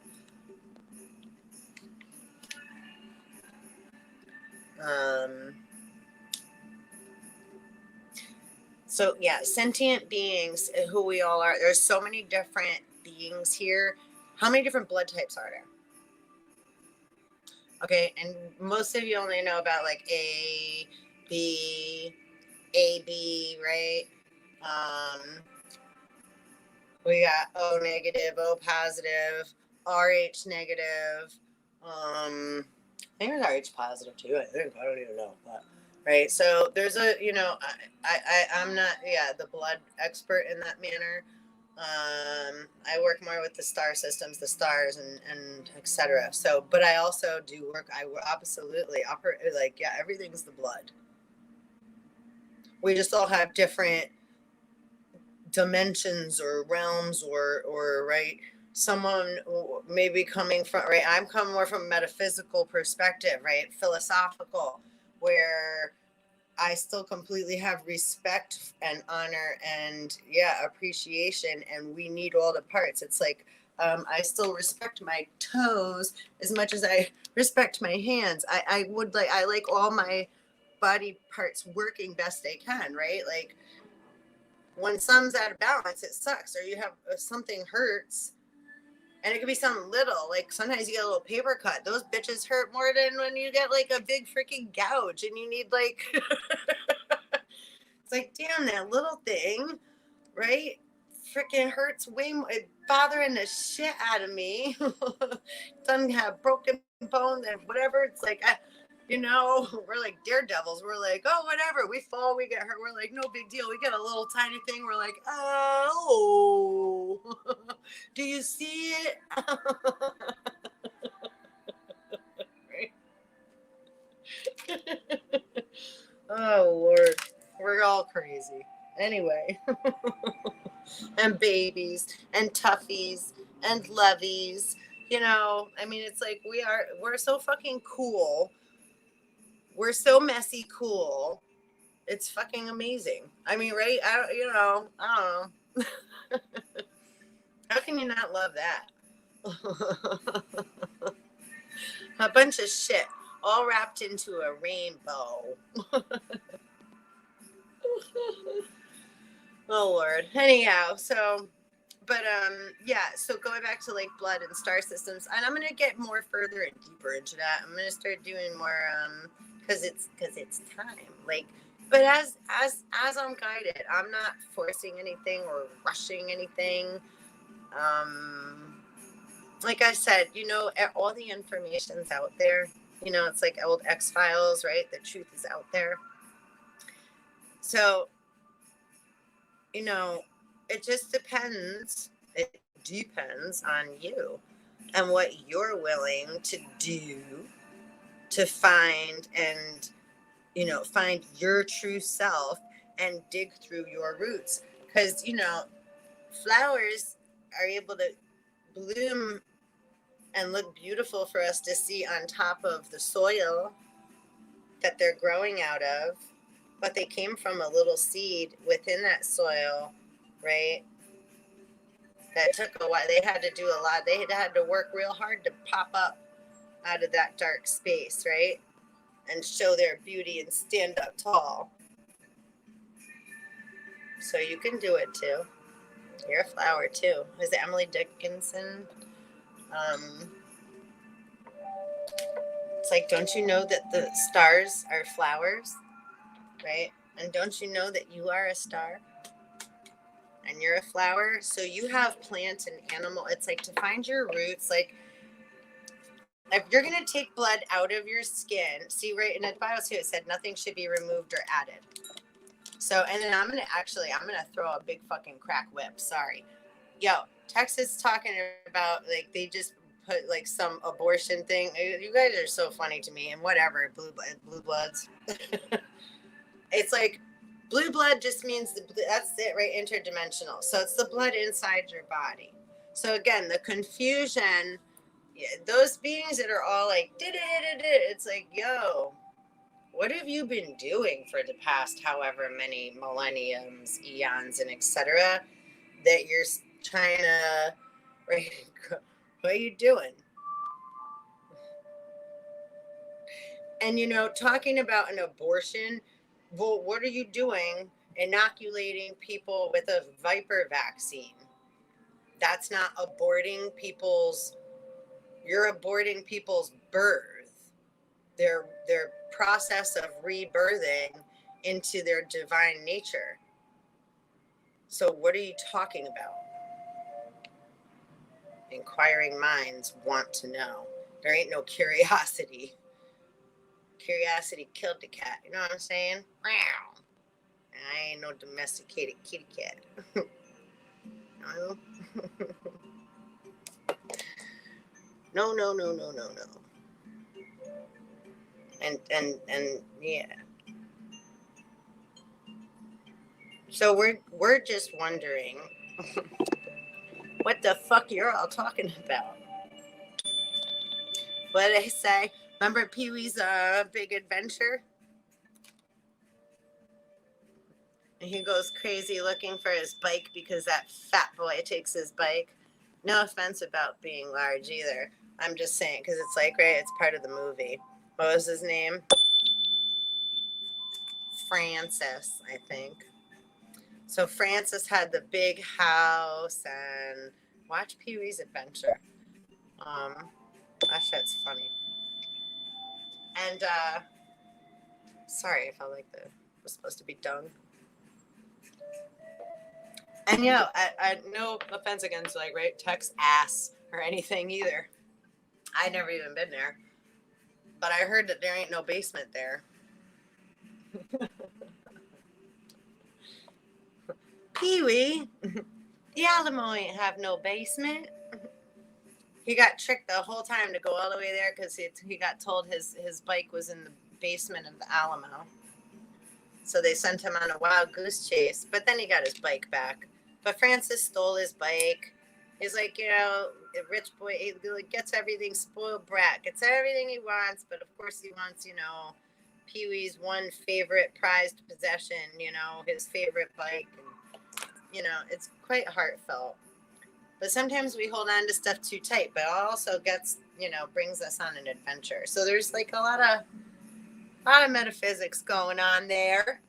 So yeah, sentient beings, who we all are. There's so many different beings here. How many different blood types are there? Okay, and most of you only know about like A, B, AB, right? We got O negative, O positive, RH negative. I think there's RH positive too. I don't even know, but right. So there's I'm not the blood expert in that manner. I work more with the star systems, the stars, and etc. So, but I also do work. Absolutely everything's the blood. We just all have different dimensions or realms or right. Someone maybe coming from, right, I'm coming more from a metaphysical perspective, right, philosophical, where I still completely have respect and honor and appreciation, and we need all the parts. It's like I still respect my toes as much as I respect my hands. I like all my body parts working best they can, right? Like when some's out of balance, it sucks. Or you have something hurts, and it could be something little. Like sometimes you get a little paper cut. Those bitches hurt more than when you get like a big freaking gouge and you need like it's like, damn, that little thing, right? Freaking hurts way more, bothering the shit out of me. Doesn't have broken bones and whatever. It's like, we're like daredevils. We're like, oh, whatever. We fall, we get hurt. We're like, no big deal. We get a little tiny thing. We're like, oh, do you see it? Oh, Lord. We're all crazy. Anyway. And babies and toughies and lovies. I mean, it's like we're so fucking cool. We're so messy cool. It's fucking amazing. I mean, right? I don't know. How can you not love that? A bunch of shit all wrapped into a rainbow. Oh, Lord. Anyhow, so going back to like blood and star systems, and I'm gonna get more further and deeper into that. I'm gonna start doing more because it's time. Like, but as I'm guided, I'm not forcing anything or rushing anything. Like I said, all the information's out there. It's like old X-Files, right? The truth is out there. So, it just depends. It depends on you and what you're willing to do to find and, find your true self and dig through your roots. Because, flowers are able to bloom and look beautiful for us to see on top of the soil that they're growing out of. But they came from a little seed within that soil, right? That took a while. They had to do a lot. They had to work real hard to pop up out of that dark space, right? And show their beauty and stand up tall. So you can do it too. You're a flower too. Is it Emily Dickinson? It's like, don't you know that the stars are flowers? Right? And don't you know that you are a star and you're a flower? So you have plant and animal. It's like to find your roots. Like if you're going to take blood out of your skin, see right in the bio too, it said nothing should be removed or added. So, and then I'm going to throw a big fucking crack whip. Sorry. Yo, Texas talking about like, they just put like some abortion thing. You guys are so funny to me and whatever. Blue bloods. It's like blue blood just means that's it, right? Interdimensional. So it's the blood inside your body. So again, the confusion, those beings that are all like, it's like, yo, what have you been doing for the past however many millenniums, eons, and etc. that you're trying to, right? What are you doing? And, talking about an abortion, well, what are you doing inoculating people with a viper vaccine? That's not aborting you're aborting people's birth, their process of rebirthing into their divine nature. So what are you talking about? Inquiring minds want to know. There ain't no curiosity. Curiosity killed the cat. You know what I'm saying? I ain't no domesticated kitty cat. No. No. And yeah. So we're just wondering what the fuck you're all talking about. What did I say? Remember Pee-wee's Big Adventure? And he goes crazy looking for his bike because that fat boy takes his bike. No offense about being large either. I'm just saying, because it's like, right, it's part of the movie. What was his name? Francis, I think. So Francis had the big house, and watch Pee-wee's Adventure. That shit's funny. And sorry if I like the was supposed to be dung. And I no offense against like right Tex ass or anything either. I'd never even been there, but I heard that there ain't no basement there. Pee-wee, the Alamo ain't have no basement. He got tricked the whole time to go all the way there because he got told his bike was in the basement of the Alamo. So they sent him on a wild goose chase, but then he got his bike back. But Francis stole his bike. He's like, a rich boy, he gets everything, spoiled brat, gets everything he wants, but of course he wants, Pee-wee's one favorite prized possession, his favorite bike. And, it's quite heartfelt. But sometimes we hold on to stuff too tight, but it also gets, brings us on an adventure. So there's like a lot of metaphysics going on there.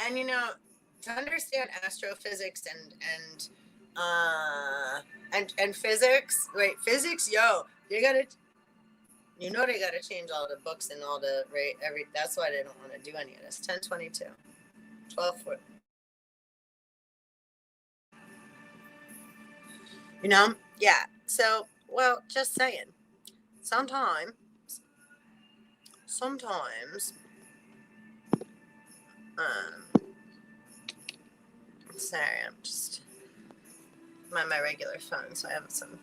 And to understand astrophysics and physics, right? Physics, they gotta change all the books and all the that's why they don't want to do any of this. 1022. 12 foot. Yeah. So, well, just saying. Sometimes sorry, I'm on my regular phone, so I have some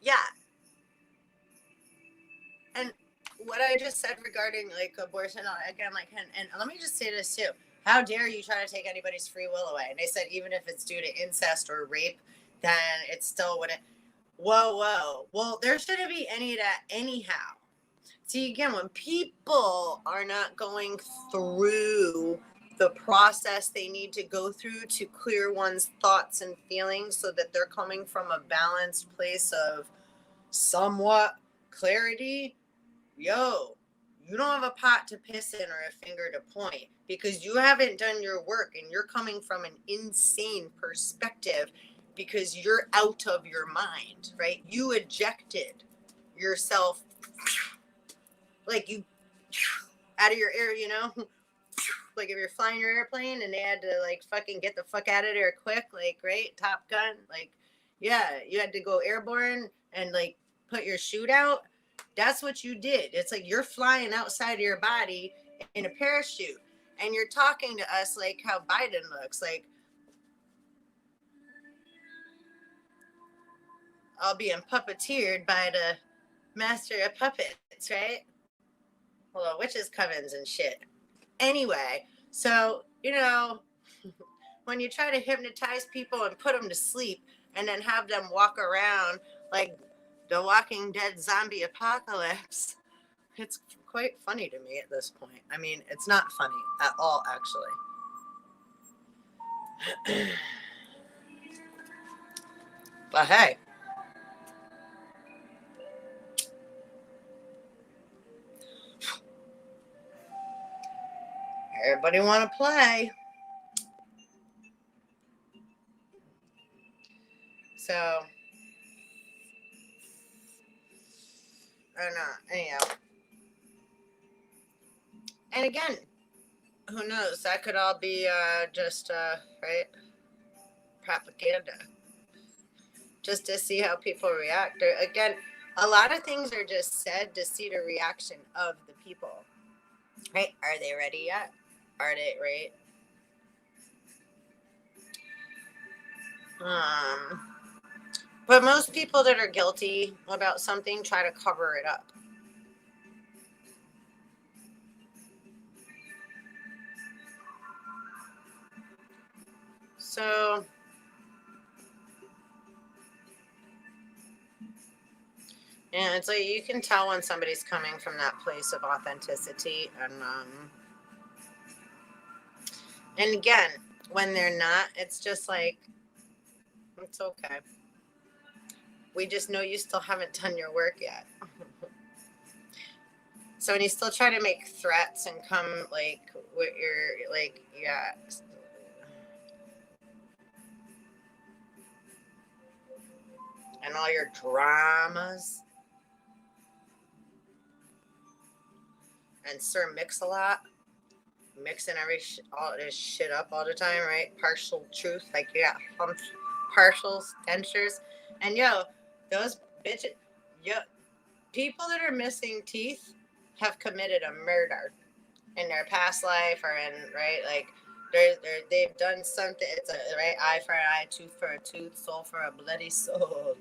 yeah. And what I just said regarding like abortion, again, like, and let me just say this too. How dare you try to take anybody's free will away? And they said even if it's due to incest or rape, then it still wouldn't. Whoa. Well, there shouldn't be any of that anyhow. See, again, when people are not going through the process they need to go through to clear one's thoughts and feelings so that they're coming from a balanced place of somewhat clarity, you don't have a pot to piss in or a finger to point because you haven't done your work and you're coming from an insane perspective because you're out of your mind, right? You ejected yourself like you out of your air, like if you're flying your airplane and they had to like fucking get the fuck out of there quick, like, right? Top Gun, like, yeah, you had to go airborne and like put your chute out. That's what you did. It's like you're flying outside of your body in a parachute and you're talking to us like how Biden looks like. All being puppeteered by the master of puppets, right? Well, witches, covens, and shit. Anyway, so, when you try to hypnotize people and put them to sleep and then have them walk around like the Walking Dead zombie apocalypse, it's quite funny to me at this point. I mean, it's not funny at all, actually. But hey. Everybody want to play. So, I don't know. Anyhow. And again, who knows? That could all be just, right? Propaganda. Just to see how people react. Or, again, a lot of things are just said to see the reaction of the people. Right? Are they ready yet? Are they, right? But most people that are guilty about something try to cover it up. So And it's like you can tell when somebody's coming from that place of authenticity, and again, when they're not, it's just like it's okay. We just know you still haven't done your work yet. So when you still try to make threats and come like with your like, yeah, and all your dramas, and Sir Mix-a-Lot mixing all this shit up all the time, right? Partial truth, like you got partial dentures, and yo, those bitches, yo, people that are missing teeth have committed a murder in their past life or in right like they've done something. It's a right eye for an eye, tooth for a tooth, soul for a bloody soul.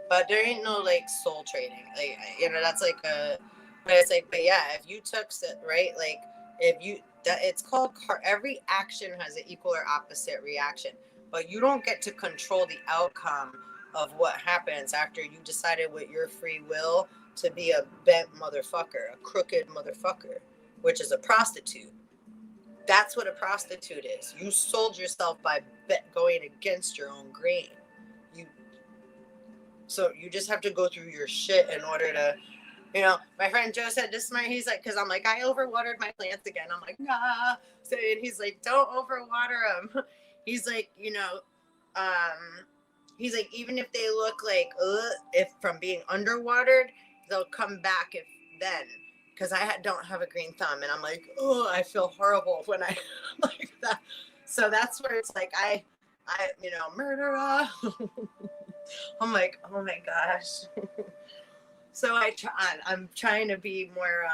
But there ain't no like soul trading, like that's like a. But it's like, but yeah, if you took right, like if you that it's called every action has an equal or opposite reaction, but you don't get to control the outcome of what happens after you decided with your free will to be a bent motherfucker, a crooked motherfucker, which is a prostitute. That's what a prostitute is. You sold yourself by going against your own grain. You So you just have to go through your shit in order to, my friend Joe said this morning, he's like, because I'm like, I overwatered my plants again. I'm like, nah. So, and he's like, don't overwater them. He's like, he's like, even if they look like, if from being underwatered, they'll come back if then. Because don't have a green thumb. And I'm like, oh, I feel horrible when I like that. So that's where it's like, murderer. I'm like, oh my gosh. So I'm trying to be more,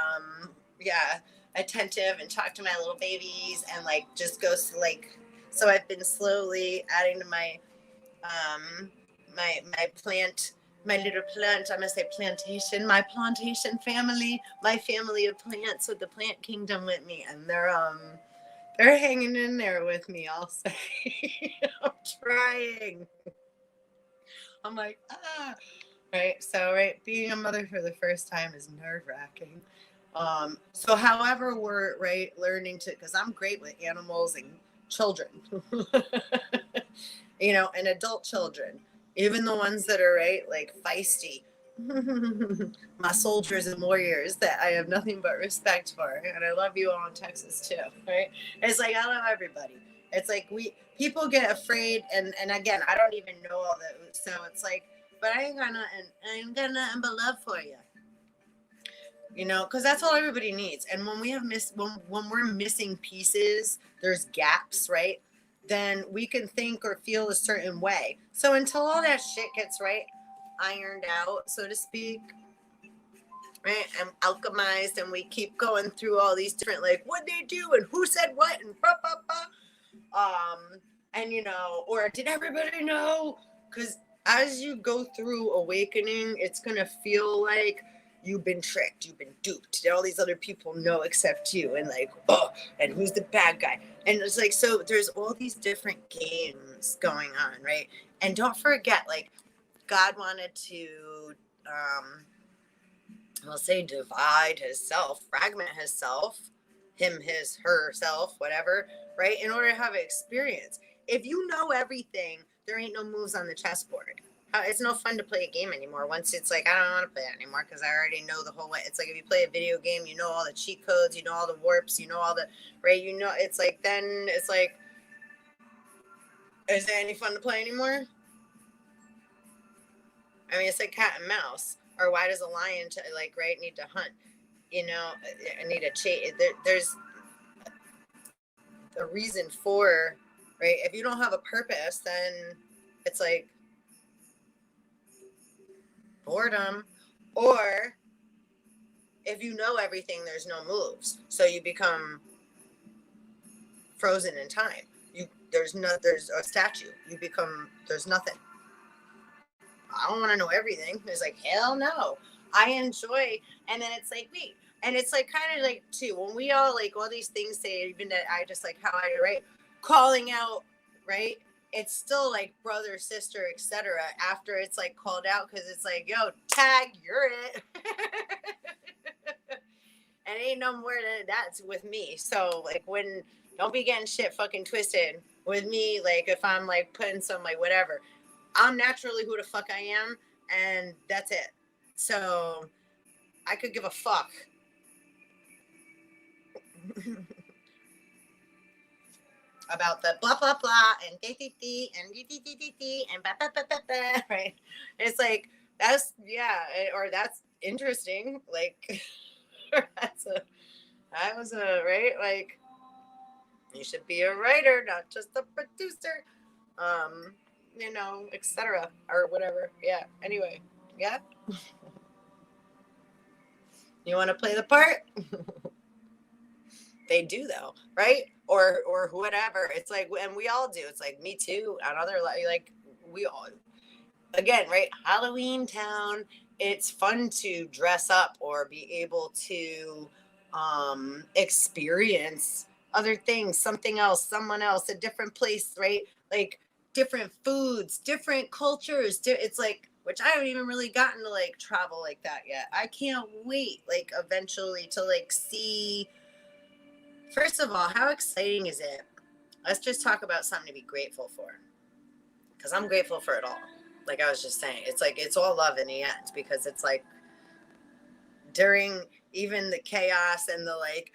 attentive and talk to my little babies and like just go like. So I've been slowly adding to my, my plant, my little plant. I'm gonna say plantation, my plantation family, my family of plants with the plant kingdom with me, and they're hanging in there with me. I'll say, I'm trying. I'm like, right. So, right, being a mother for the first time is nerve-wracking. So however we're right learning to, because I'm great with animals and children, and adult children, even the ones that are right like feisty. My soldiers and warriors that I have nothing but respect for, and I love you all in Texas too, right? It's like I love everybody. It's like people get afraid, and again, I don't even know all that, so it's like, but I ain't got nothing but love for you, because that's all everybody needs. And when we have when we're missing pieces, there's gaps, right? Then we can think or feel a certain way. So until all that shit gets right ironed out, so to speak, right, and alchemized, and we keep going through all these different like what they do and who said what and blah blah blah, and or did everybody know? Because as you go through awakening, it's gonna feel like you've been tricked, you've been duped, all these other people know except you, and like, oh, and who's the bad guy? And it's like, so there's all these different games going on, right? And don't forget, like, God wanted to I'll say divide himself, fragment himself, him, his, herself, whatever, right? In order to have an experience. If you know everything, there ain't no moves on the chessboard. It's no fun to play a game anymore. Once it's like, I don't want to play it anymore because I already know the whole way. It's like if you play a video game, you know all the cheat codes, you know all the warps, you know all the, right? It's like, then it's like, is there any fun to play anymore? I mean, it's like cat and mouse. Or why does a lion, need to hunt? I need to chase. There's a reason for, right? If you don't have a purpose, then it's like boredom. Or if you know everything, there's no moves, so you become frozen in time. There's a statue. There's nothing. I don't want to know everything. It's like, hell no. I enjoy, and then it's like, wait, and it's like kind of like too when we all like all these things say, even that I just like how I write, calling out, right? it's still like brother, sister, etc. after it's like called out, because it's like, yo, tag, you're it. And ain't no more than that's with me. So like, when, don't be getting shit fucking twisted with me. Like if I'm like putting some like whatever, I'm naturally who the fuck I am, and that's it. So I could give a fuck. About the blah blah blah and d and d and blah, blah, blah, blah, blah, right? It's like, that's, yeah, or that's interesting. Like that was a right. Like, you should be a writer, not just a producer, you know, etc. or whatever. Yeah. Anyway, yeah. You want to play the part? They do though, right? Or whatever. It's like, and we all do. It's like me too. Another, like we all, again, right? Halloween town. It's fun to dress up or be able to experience other things, something else, someone else, a different place, right? Like different foods, different cultures. It's like, which I haven't even really gotten to like travel like that yet. I can't wait, like eventually, to like see. First of all, how exciting is it? Let's just talk about something to be grateful for. Because I'm grateful for it all. Like I was just saying, it's like, it's all love in the end, because it's like, during even the chaos and the like,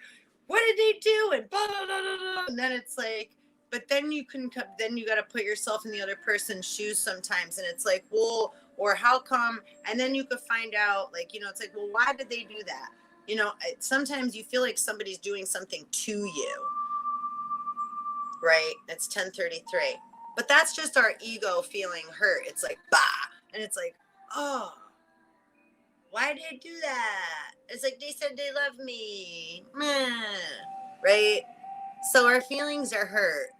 what did they do? And blah, blah, blah, blah, and then it's like, but then you got to put yourself in the other person's shoes sometimes. And it's like, well, or how come? And then you could find out, like, you know, it's like, well, why did they do that? You know, sometimes you feel like somebody's doing something to you, right? It's 10:33, but that's just our ego feeling hurt. It's like, bah, and it's like, oh, why did they do that? It's like, they said they love me, right? So our feelings are hurt,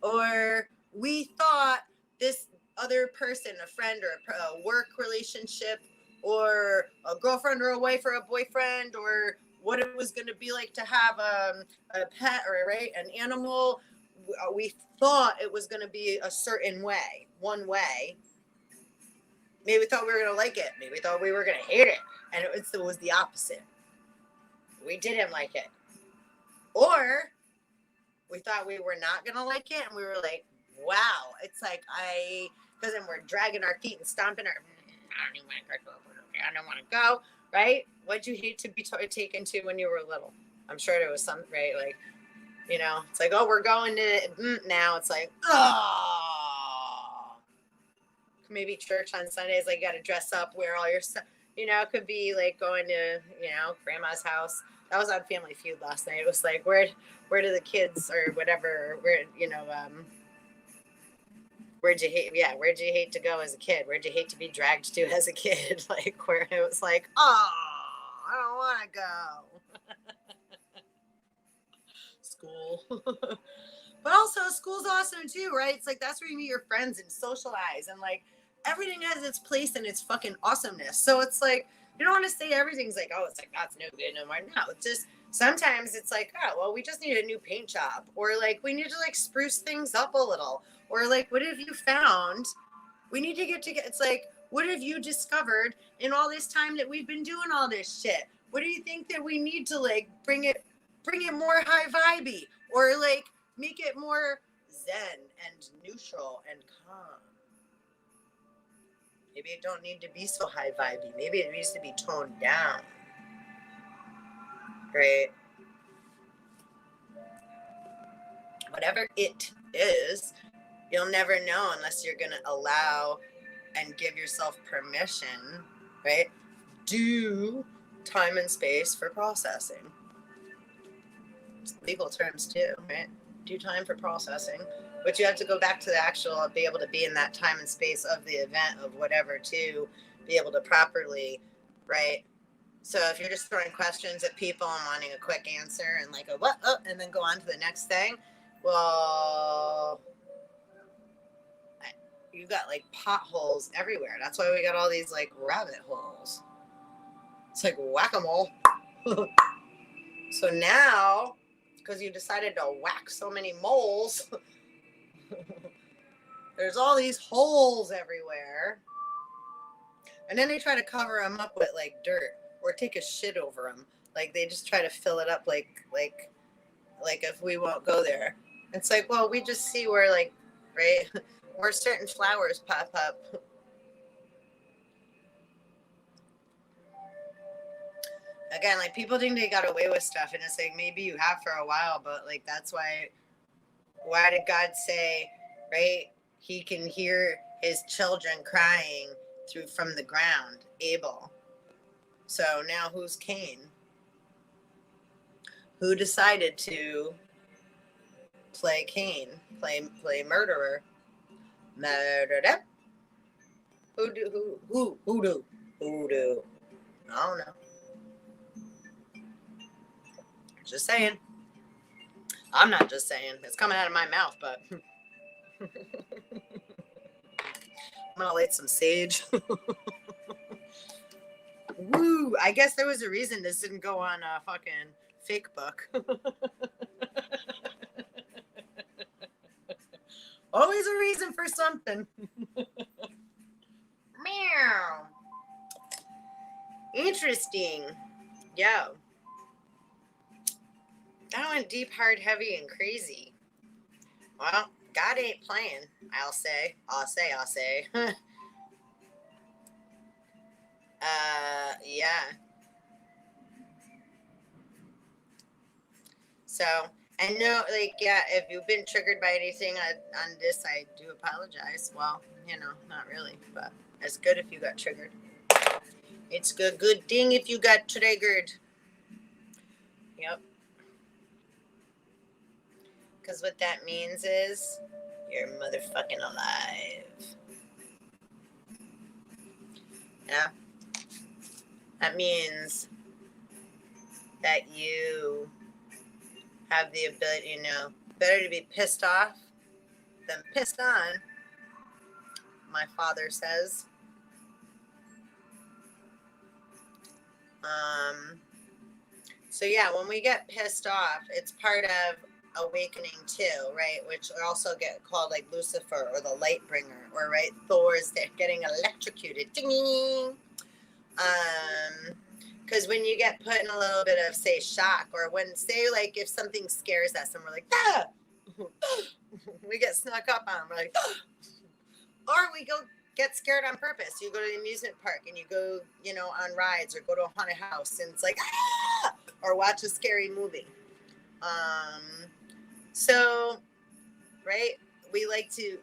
or we thought this other person, a friend or a work relationship, or a girlfriend or a wife or a boyfriend, or what it was going to be like to have a pet, or right, an animal. We thought it was going to be a certain way, one way. Maybe we thought we were going to like it. Maybe we thought we were going to hate it. And it was the opposite. We didn't like it. Or we thought we were not going to like it. And we were like, wow. It's like, because then we're dragging our feet and stomping our, I don't even want to go. I don't want to go. Right? What'd you hate to be taken to when you were little? I'm sure there was some, right? Like, you know, it's like, oh, we're going to now. It's like, oh, maybe church on Sundays, like, you got to dress up, wear all your stuff. You know, it could be like going to, you know, grandma's house. That was on Family Feud last night. It was like, where do the kids or whatever, where, you know, where'd you hate to go as a kid? Where'd you hate to be dragged to as a kid? Like, where it was like, oh, I don't want to go. School. But also, school's awesome too, right? It's like, that's where you meet your friends and socialize, and like, everything has its place and its fucking awesomeness. So it's like, you don't want to say everything's like, oh, it's like, that's no good no more. No, it's just, sometimes it's like, oh, well, we just need a new paint job, or like, we need to like spruce things up a little, or like, what have you found? We need to get together. It's like, what have you discovered in all this time that we've been doing all this shit? What do you think that we need to like bring it more high vibey, or like make it more zen and neutral and calm? Maybe it don't need to be so high vibey. Maybe it needs to be toned down. Right? Whatever it is, you'll never know unless you're going to allow and give yourself permission, right? Due time and space for processing. It's legal terms too, right? Due time for processing. But you have to go back to the actual, be able to be in that time and space of the event of whatever to be able to properly, right? So if you're just throwing questions at people and wanting a quick answer and like a what, and then go on to the next thing, well, you got like potholes everywhere. That's why we got all these like rabbit holes. It's like whack-a-mole. So now, because you decided to whack so many moles, There's all these holes everywhere. And then they try to cover them up with like dirt or take a shit over them. Like they just try to fill it up like if we won't go there. It's like, well, we just see where like, right, where certain flowers pop up. Again, like people think they got away with stuff, and it's like maybe you have for a while, but like that's why did God say, right? He can hear his children crying from the ground, Abel. So now who's Cain? Who decided to play Cain, play murderer? Murderer. Who do? I don't know. Just saying. I'm not just saying. It's coming out of my mouth, but I'm gonna light some sage. Woo! I guess there was a reason this didn't go on a fucking fake book. Always a reason for something. Meow. Interesting. Yeah. That went deep, hard, heavy, and crazy. Well, God ain't playing, I'll say. Yeah. So, and no, like, yeah, if you've been triggered by anything on this, I do apologize. Well, not really, but it's good if you got triggered. It's a good thing if you got triggered. Yep. Because what that means is you're motherfucking alive. Yeah. That means that you have the ability, better to be pissed off than pissed on, my father says. So yeah, when we get pissed off, it's part of awakening too, right? Which also get called like Lucifer or the light bringer, or right, Thorsday, getting electrocuted. Ding! Because when you get put in a little bit of, say, shock, or when, say, like, if something scares us and we're like, ah! We get snuck up on, we're like, ah! Or we go get scared on purpose. You go to the amusement park and you go, on rides, or go to a haunted house and it's like, ah! Or watch a scary movie. So, right, we like to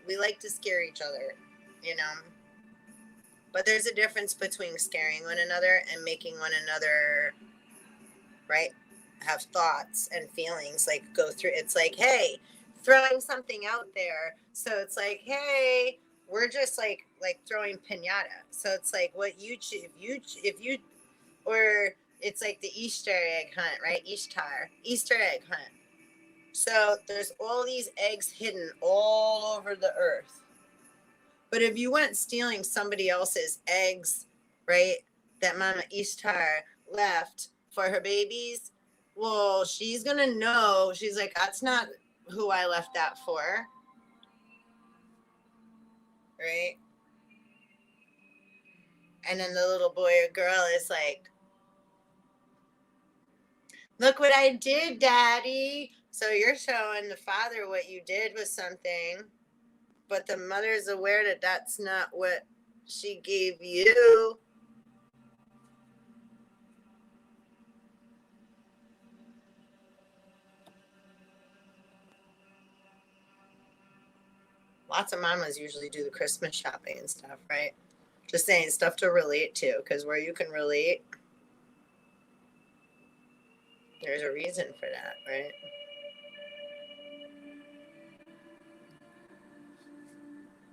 scare each other, But there's a difference between scaring one another and making one another, right, have thoughts and feelings, like go through. It's like, hey, throwing something out there. So it's like, hey, we're just like throwing piñata. So it's like what you choose. If you, or it's like the Easter egg hunt, right? Easter egg hunt. So there's all these eggs hidden all over the earth. But if you went stealing somebody else's eggs, right, that Mama Ishtar left for her babies, well, she's going to know. She's like, that's not who I left that for. Right? And then the little boy or girl is like, look what I did, Daddy. So you're showing the father what you did with something. But the mother's aware that that's not what she gave you. Lots of mamas usually do the Christmas shopping and stuff, right? Just saying, stuff to relate to, because where you can relate, there's a reason for that, right?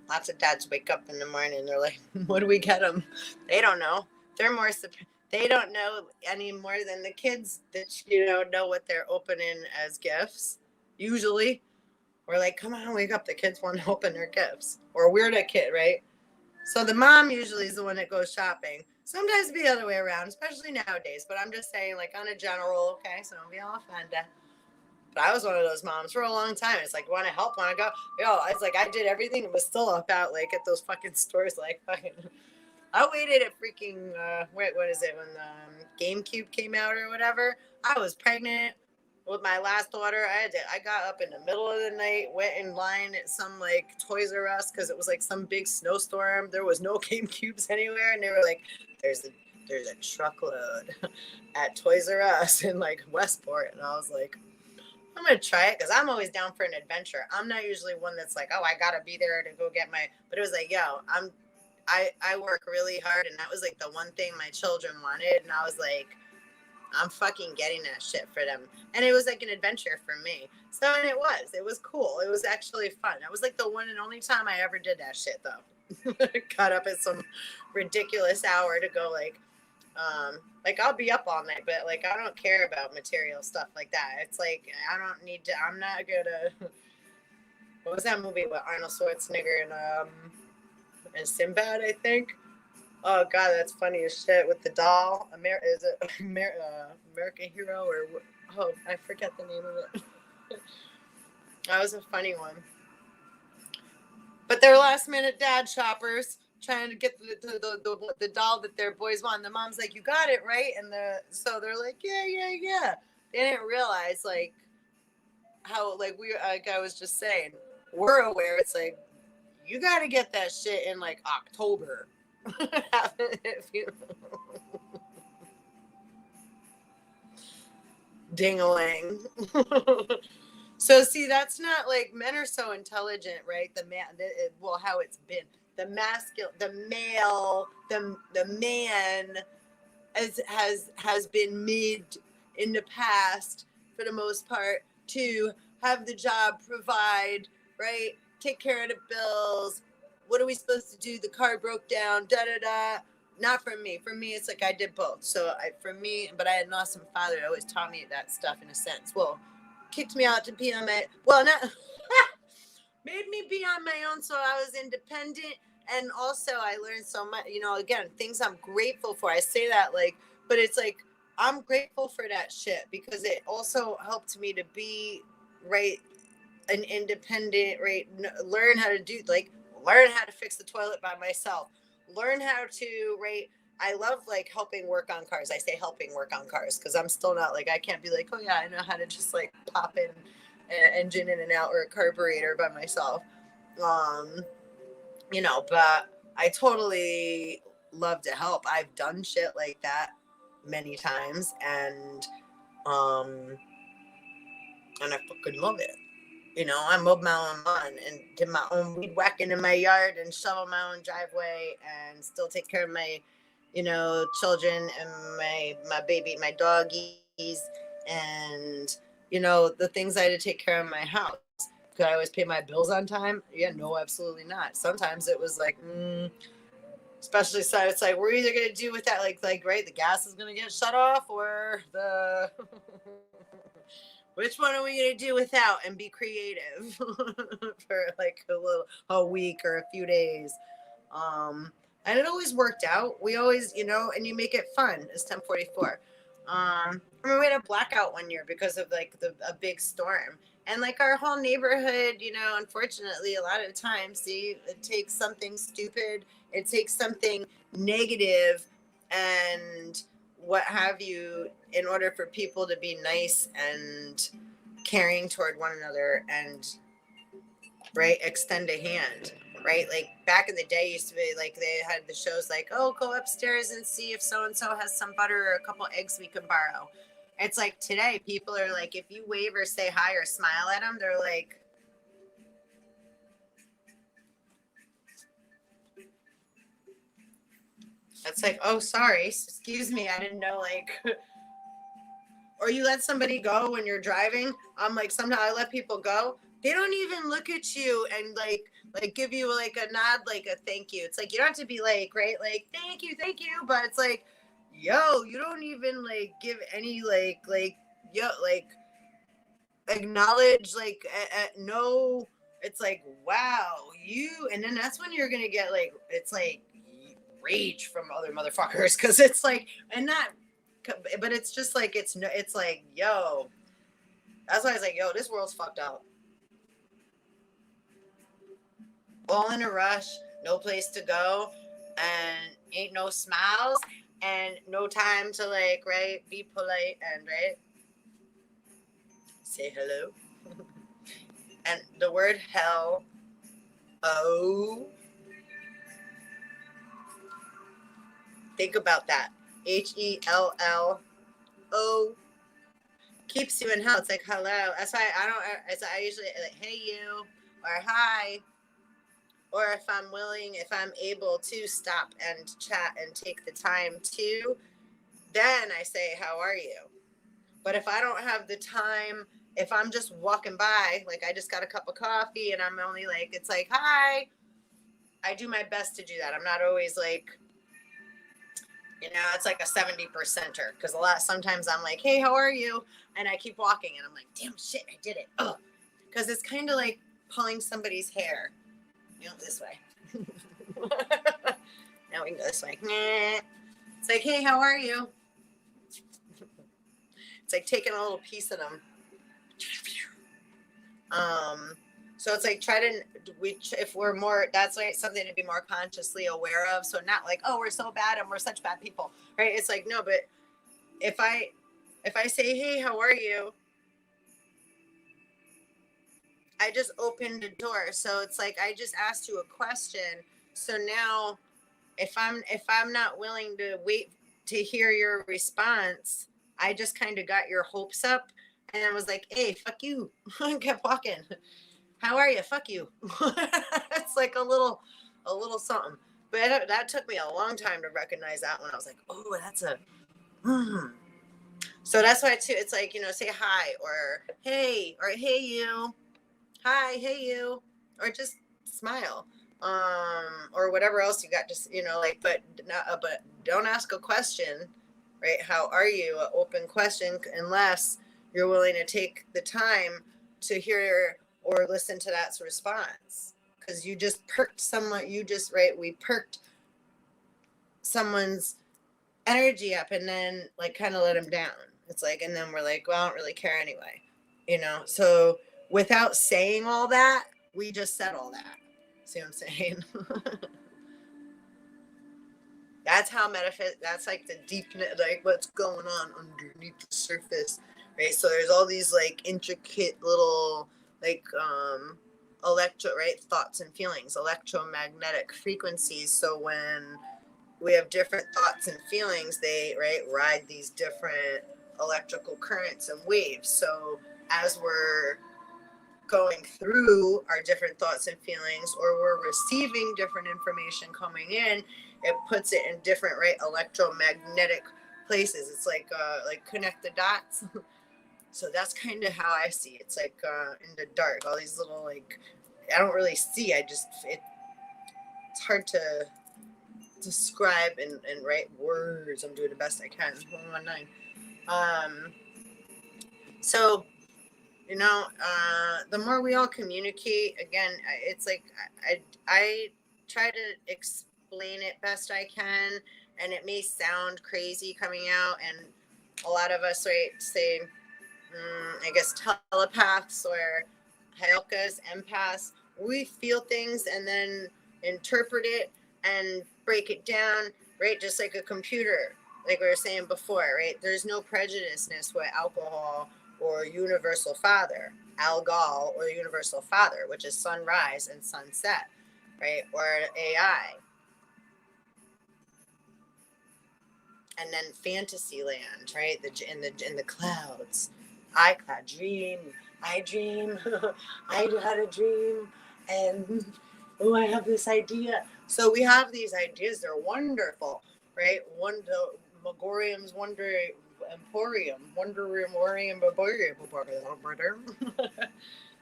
Lots of dads wake up in the morning and they're like, what do we get them? They don't know. They're more, they don't know any more than the kids that, know what they're opening as gifts. Usually, we're like, come on, wake up. The kids want to open their gifts. Or we're the kid, right? So the mom usually is the one that goes shopping. Sometimes it'd be the other way around, especially nowadays. But I'm just saying, like, on a general, okay, so don't be all offended. But I was one of those moms for a long time. It's like, want to help, want to go. Yo, it's like I did everything and was still up out like at those fucking stores. Like fucking, I waited at freaking what is it when the GameCube came out or whatever. I was pregnant with my last daughter. I got up in the middle of the night, went in line at some like Toys R Us because it was like some big snowstorm. There was no GameCubes anywhere, and they were like, there's a truckload at Toys R Us in like Westport, and I was like, I'm gonna try it because I'm always down for an adventure. I'm not usually one that's like, oh, I gotta be there to go get my. But it was like, yo, I work really hard, and that was like the one thing my children wanted, and I was like, I'm fucking getting that shit for them. And it was like an adventure for me. So, and it was cool. It was actually fun. That was like the one and only time I ever did that shit though. Got up at some ridiculous hour to go like I'll be up all night, but like I don't care about material stuff like that. It's like I don't need to. I'm not gonna. What was that movie with Arnold Schwarzenegger and Sinbad? I think. Oh God, that's funny as shit with the doll. Is it American Hero or oh I forget the name of it. That was a funny one. But they're last minute dad shoppers trying to get the doll that their boys want. And the mom's like, you got it, right? And so they're like, yeah. They didn't realize like how like I was just saying, we're aware. It's like you got to get that shit in like October. Ding-a-ling. So see, that's not like men are so intelligent, right? The man, how it's been. The masculine, the male, the man has been made in the past for the most part to have the job, provide, right? Take care of the bills. What are we supposed to do? The car broke down, Not for me. For me, it's like I did both. So but I had an awesome father that always taught me that stuff in a sense. Well, kicked me out to be on my, not, made me be on my own so I was independent. And also I learned so much, again, things I'm grateful for. I say that like, but it's like, I'm grateful for that shit because it also helped me to be, right, an independent, right, learn how to fix the toilet by myself, learn how to, right, I love like helping work on cars. I say helping work on cars because I'm still not like, I can't be like, oh yeah, I know how to just like pop in an engine in and out or a carburetor by myself. But I totally love to help. I've done shit like that many times and I fucking love it. I mowed my own lawn and did my own weed whacking in my yard and shovel my own driveway and still take care of my, children and my baby, my doggies and, the things I had to take care of in my house. Could I always pay my bills on time? Yeah, no, absolutely not. Sometimes it was like, especially so it's like, we're either going to do with that, like, right, the gas is going to get shut off or the... Which one are we going to do without and be creative for like a week or a few days? And it always worked out. We always, and you make it fun. It's 10:44. We had a blackout one year because of like a big storm. And like our whole neighborhood, unfortunately, a lot of times, it takes something stupid. It takes something negative and what have you in order for people to be nice and caring toward one another and right extend a hand, right? Like back in the day used to be like they had the shows like, oh, go upstairs and see if so and so has some butter or a couple eggs we can borrow. It's like today people are like, if you wave or say hi or smile at them, they're like, it's like, oh, sorry, excuse me, I didn't know, like, or you let somebody go when you're driving. I'm like, somehow I let people go. They don't even look at you and like give you like a nod, like a thank you. It's like, you don't have to be like, right, like, thank you. But it's like, yo, you don't even like give any yo, like acknowledge, like, no. It's like, wow, and then that's when you're going to get like, it's like rage from other motherfuckers. Cause it's like, and not, but it's just like, it's like, yo, That's why I was like, yo, this world's fucked up. All in a rush, no place to go, and ain't no smiles, and no time to like, right, be polite and right, say hello. And the word hell, oh, think about that. HELLO keeps you in hell. It's like hello. That's why I usually like hey you or hi. Or if I'm willing, if I'm able to stop and chat and take the time to, then I say, how are you? But if I don't have the time, if I'm just walking by, like I just got a cup of coffee and I'm only like, it's like, hi, I do my best to do that. I'm not always like, it's like a 70%er because sometimes I'm like, hey, how are you? And I keep walking and I'm like, damn shit, I did it. Oh, because it's kind of like pulling somebody's hair. This way. Now we can go this way. It's like, hey, how are you? It's like taking a little piece of them. So it's like if we're more, that's like something to be more consciously aware of. So not like, oh, we're so bad and we're such bad people, right? It's like, no, but if I say, hey, how are you? I just opened a door. So it's like I just asked you a question. So now if I'm not willing to wait to hear your response, I just kind of got your hopes up and I was like, hey, fuck you. I kept walking. How are you? Fuck you. It's like a little something. But that took me a long time to recognize that when I was like, oh, that's a So that's why too, it's like, say hi or hey you. Hi, hey you, or just smile, or whatever else you got. Just but don't ask a question, right? How are you? An open question, unless you're willing to take the time to hear or listen to that response, because you just perked someone. We perked someone's energy up, and then like kind of let them down. It's like, and then we're like, well, I don't really care anyway, so. Without saying all that, we just said all that. See what I'm saying? That's how that's like the deep, like what's going on underneath the surface, right? So there's all these like intricate little like thoughts and feelings, electromagnetic frequencies. So when we have different thoughts and feelings, they ride these different electrical currents and waves. So as we're going through our different thoughts and feelings, or we're receiving different information coming in, it puts it in different electromagnetic places. It's like connect the dots. So that's kind of how I see it. It's like in the dark, all these little I don't really see. It's hard to describe and write words. I'm doing the best I can. 119. So the more we all communicate, again, it's like I try to explain it best I can, and it may sound crazy coming out, and a lot of us say I guess telepaths or Hyalkas, empaths, we feel things and then interpret it and break it down, right? Just like a computer, like we were saying before, right? There's no prejudiceness with alcohol or universal father, alcohol or universal father, which is sunrise and sunset, right? Or AI. And then fantasy land, right? In the clouds. I dream. I had a dream, and I have this idea. So we have these ideas. They're wonderful, right? Megorium's Wonder Emporium,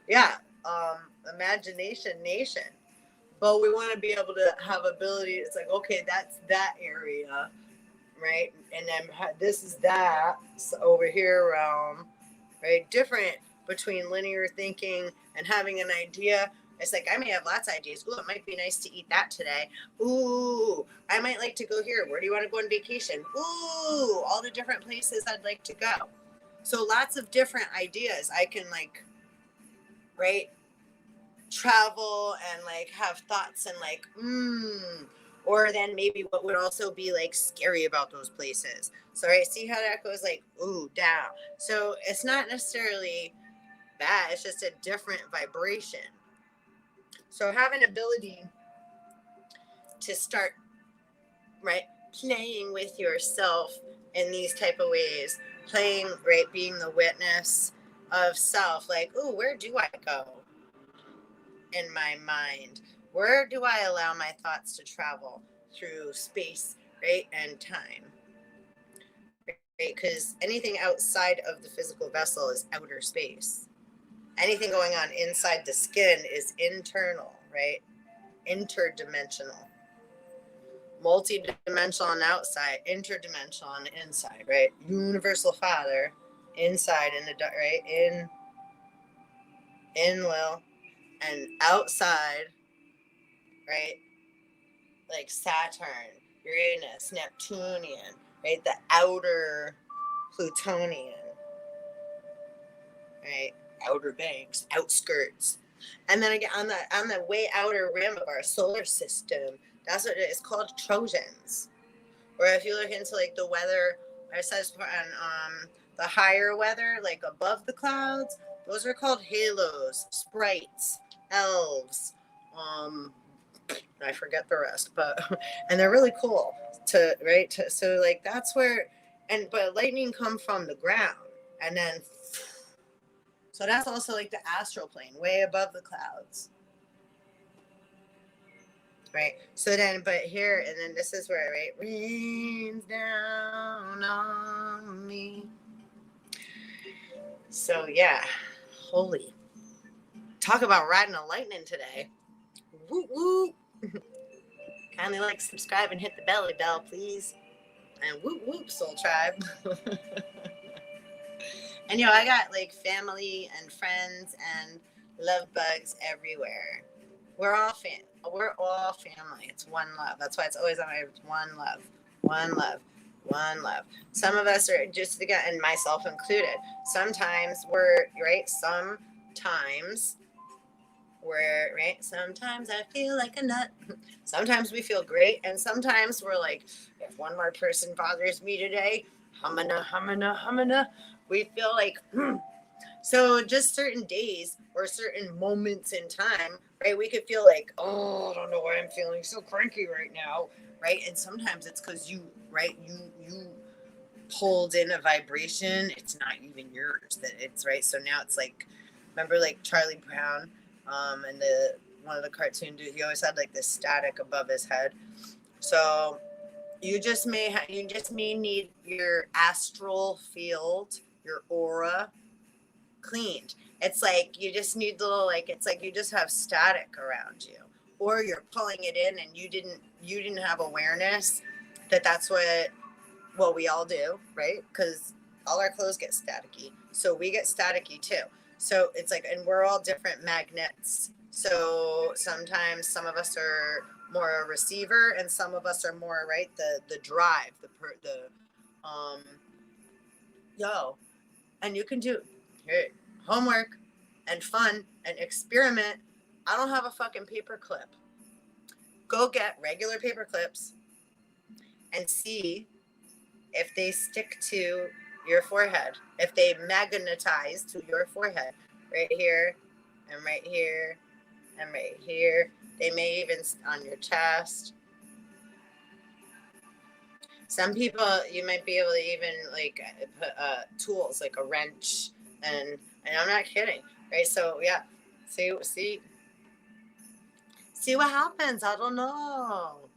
yeah, Imagination Nation. But we want to be able to have ability. It's like, okay, that's that area, right? And then this is that over here realm, right? Different between linear thinking and having an idea. It's like, I may have lots of ideas. Ooh, it might be nice to eat that today. Ooh, I might like to go here. Where do you want to go on vacation? Ooh, all the different places I'd like to go. So lots of different ideas. I can like, right, travel and like have thoughts and like, or then maybe what would also be like scary about those places. So right, see how that goes like, ooh, down. So it's not necessarily bad, it's just a different vibration. So have an ability to start, right, playing with yourself in these type of ways, playing, right, being the witness of self, like, ooh, where do I go in my mind? Where do I allow my thoughts to travel through space, right, and time? Right? Because anything outside of the physical vessel is outer space. Anything going on inside the skin is internal, right? Interdimensional. Multi-dimensional on the outside, interdimensional on the inside, right? Universal Father, inside in the dark, right? In Lil, and outside, right? Like Saturn, Uranus, Neptunian, right? The outer Plutonian, right? Outer banks, outskirts. And then again, on the way outer rim of our solar system, that's what it is called, Trojans. Or if you look into like the weather, I said on the higher weather, like above the clouds, those are called halos, sprites, elves. I forget the rest, but and they're really cool to right. So like that's where, but lightning come from the ground, and then so that's also like the astral plane, way above the clouds. Right. So then, but here, and then this is where, right, rains down on me. So yeah, holy. Talk about riding a lightning today. Woo woo. Kindly like, subscribe, and hit the belly bell, please. And whoop whoop, Soul Tribe. And I got like family and friends and love bugs everywhere. We're all family. It's one love. That's why it's always on my one love, one love, one love. Some of us are just again, and myself included. Sometimes we're right. Sometimes we're right. Sometimes I feel like a nut. Sometimes we feel great, and sometimes we're like, if one more person bothers me today, humana. We feel like. So just certain days or certain moments in time, right? We could feel like, oh, I don't know why I'm feeling so cranky right now, right? And sometimes it's because you, right, you pulled in a vibration. It's not even yours. That it's right. So now it's like, remember like Charlie Brown, and one of the cartoon dudes. He always had like this static above his head. So you just may need your astral field, your aura cleaned. It's like you just need little, like it's like you just have static around you, or you're pulling it in and you didn't have awareness that that's what we all do, right? Because all our clothes get staticky, so we get staticky too. So it's like, and we're all different magnets. So sometimes some of us are more a receiver, and some of us are more, right, the drive, and you can do homework and fun and experiment. I don't have a fucking paper clip. Go get regular paper clips and see if they stick to your forehead, if they magnetize to your forehead, right here and right here and right here. They may even on your chest. Some people, you might be able to even like put tools like a wrench, and I'm not kidding, right? So yeah, see what happens. I don't know.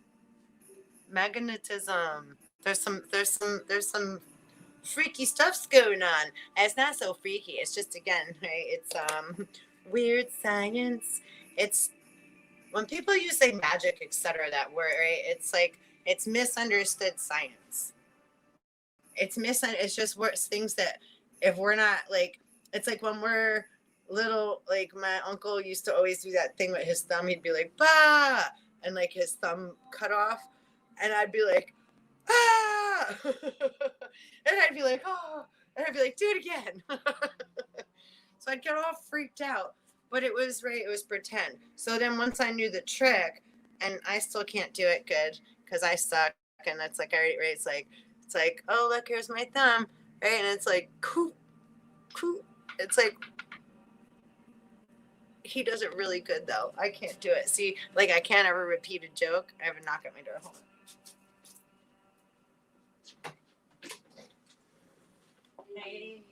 Magnetism. There's some freaky stuff's going on. And it's not so freaky. It's just, again, right? It's weird science. It's when people use like magic, etc. That word, right? It's like it's misunderstood science. It's just things that if we're not like, it's like when we're little, like my uncle used to always do that thing with his thumb. He'd be like, bah, and like his thumb cut off, and I'd be like, ah, and I'd be like, oh, And I'd be like, do it again. So I'd get all freaked out. But it was right, it was pretend. So then once I knew the trick, and I still can't do it good because I suck, and it's like I already right, it's like, oh look, here's my thumb, right? And it's like coop, coop. It's like he does it really good though. I can't do it. See, like I can't ever repeat a joke. I have a knock at my door. Hold on. Hey.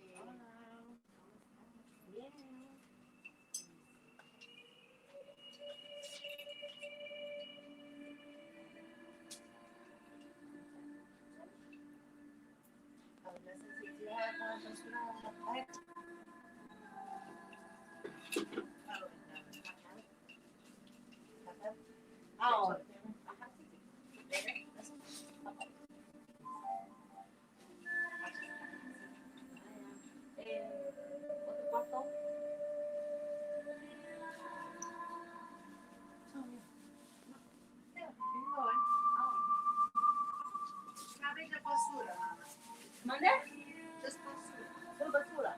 Yeah. Oh. ¿Mande? Puro basura.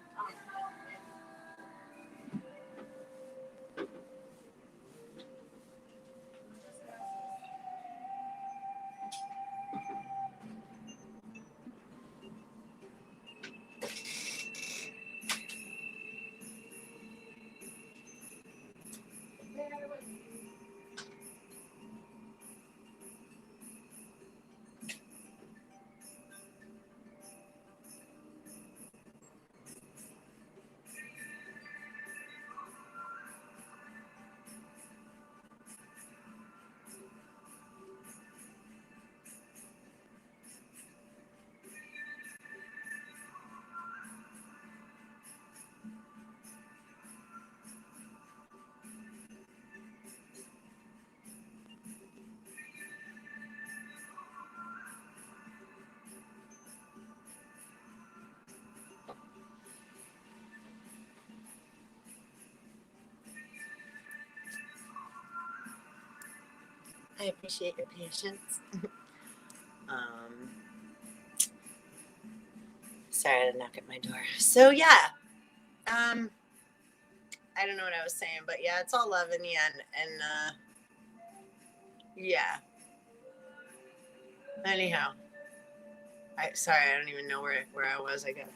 I appreciate your patience. Sorry to knock at my door. So yeah, I don't know what I was saying, but yeah, it's all love in the end, and yeah. Anyhow, sorry, I don't even know where I was. I got.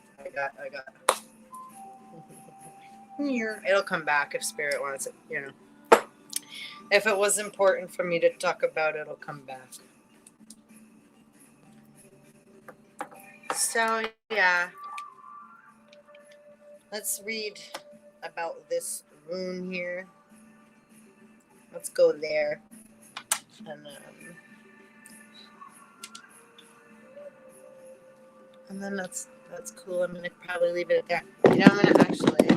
Here, it'll come back if spirit wants it. You know, if it was important for me to talk about, it'll come back. So yeah, let's read about this rune here. Let's go there, and then that's cool. I'm gonna probably leave it there. You know, I'm gonna actually,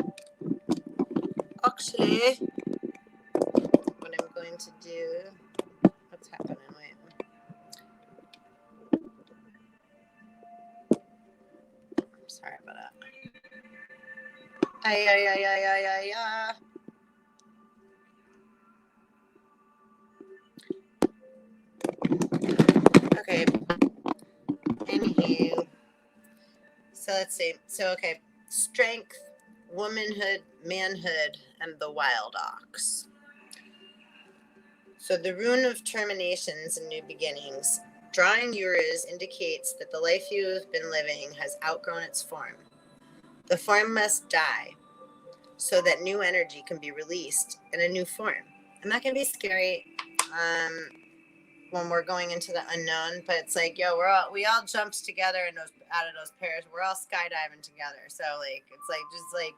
what I'm going to do. What's happening? Wait. Sorry about that. Okay. Anywho. So let's see. So, okay. Strength, womanhood, manhood, and the wild ox. So the rune of terminations and new beginnings. Drawing yours indicates that the life you have been living has outgrown its form. The form must die so that new energy can be released in a new form. And that can be scary when we're going into the unknown, but it's like, yo, we all jumped together in out of those pairs. We're all skydiving together. So like, it's like, just like,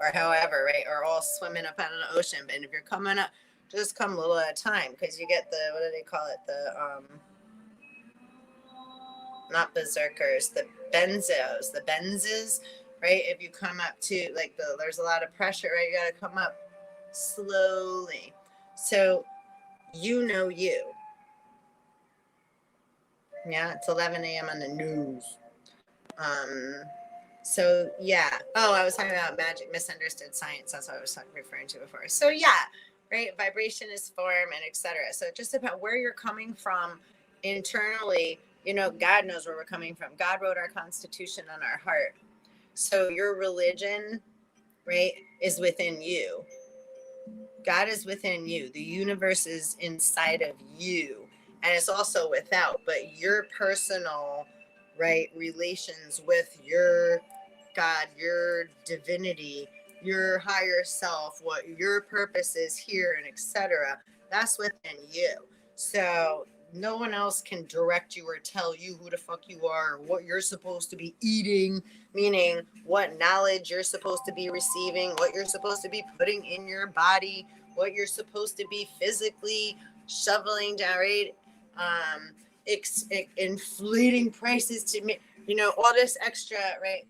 or however, right? Or all swimming up out of the ocean. But if you're coming up, just come a little at a time, because you get the, what do they call it? The, not berserkers, the benzes, right? If you come up to like there's a lot of pressure, right? You got to come up slowly. So, you know you. Yeah, it's 11 a.m. on the news. So yeah. Oh, I was talking about magic, misunderstood science. That's what I was referring to before. So yeah, right. Vibration is form and etc. So just about where you're coming from internally You know, God knows where we're coming from. God wrote our Constitution on our heart. So your religion, right, is within you. God is within you. The universe is inside of you. And it's also without. But your personal, right, relations with your God, your divinity, your higher self, what your purpose is here, and etc., that's within you. So no one else can direct you or tell you who the fuck you are, or what you're supposed to be eating, meaning what knowledge you're supposed to be receiving, what you're supposed to be putting in your body, what you're supposed to be physically shoveling down, right? Inflating prices to me, you know, all this extra, right?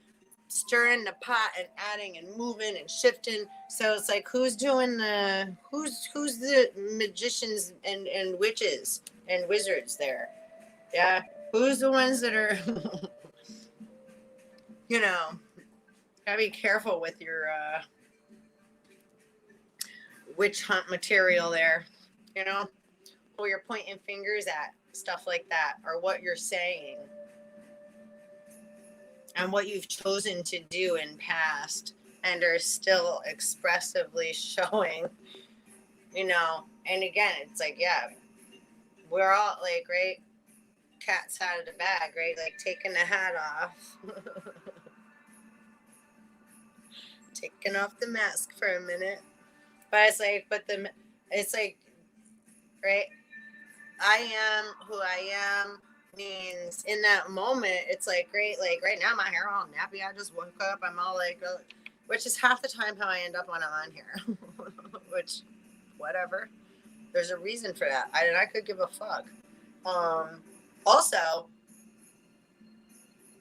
Stirring the pot and adding and moving and shifting. So it's like, who's doing the who's the magicians and witches and wizards there? Yeah, who's the ones that are you know, gotta be careful with your witch hunt material there, you know, who you're pointing fingers at, stuff like that, or what you're saying and what you've chosen to do in past and are still expressively showing, you know. And again, it's like, yeah, we're all like, right, cat's out of the bag, right, like taking the hat off. Taking off the mask for a minute. But it's like, it's like, right, I am who I am means in that moment, it's like, great, like right now my hair all nappy, I just woke up, I'm all like, which is half the time how I end up when I'm on here. Which, whatever, there's a reason for that. I could give a fuck. Also,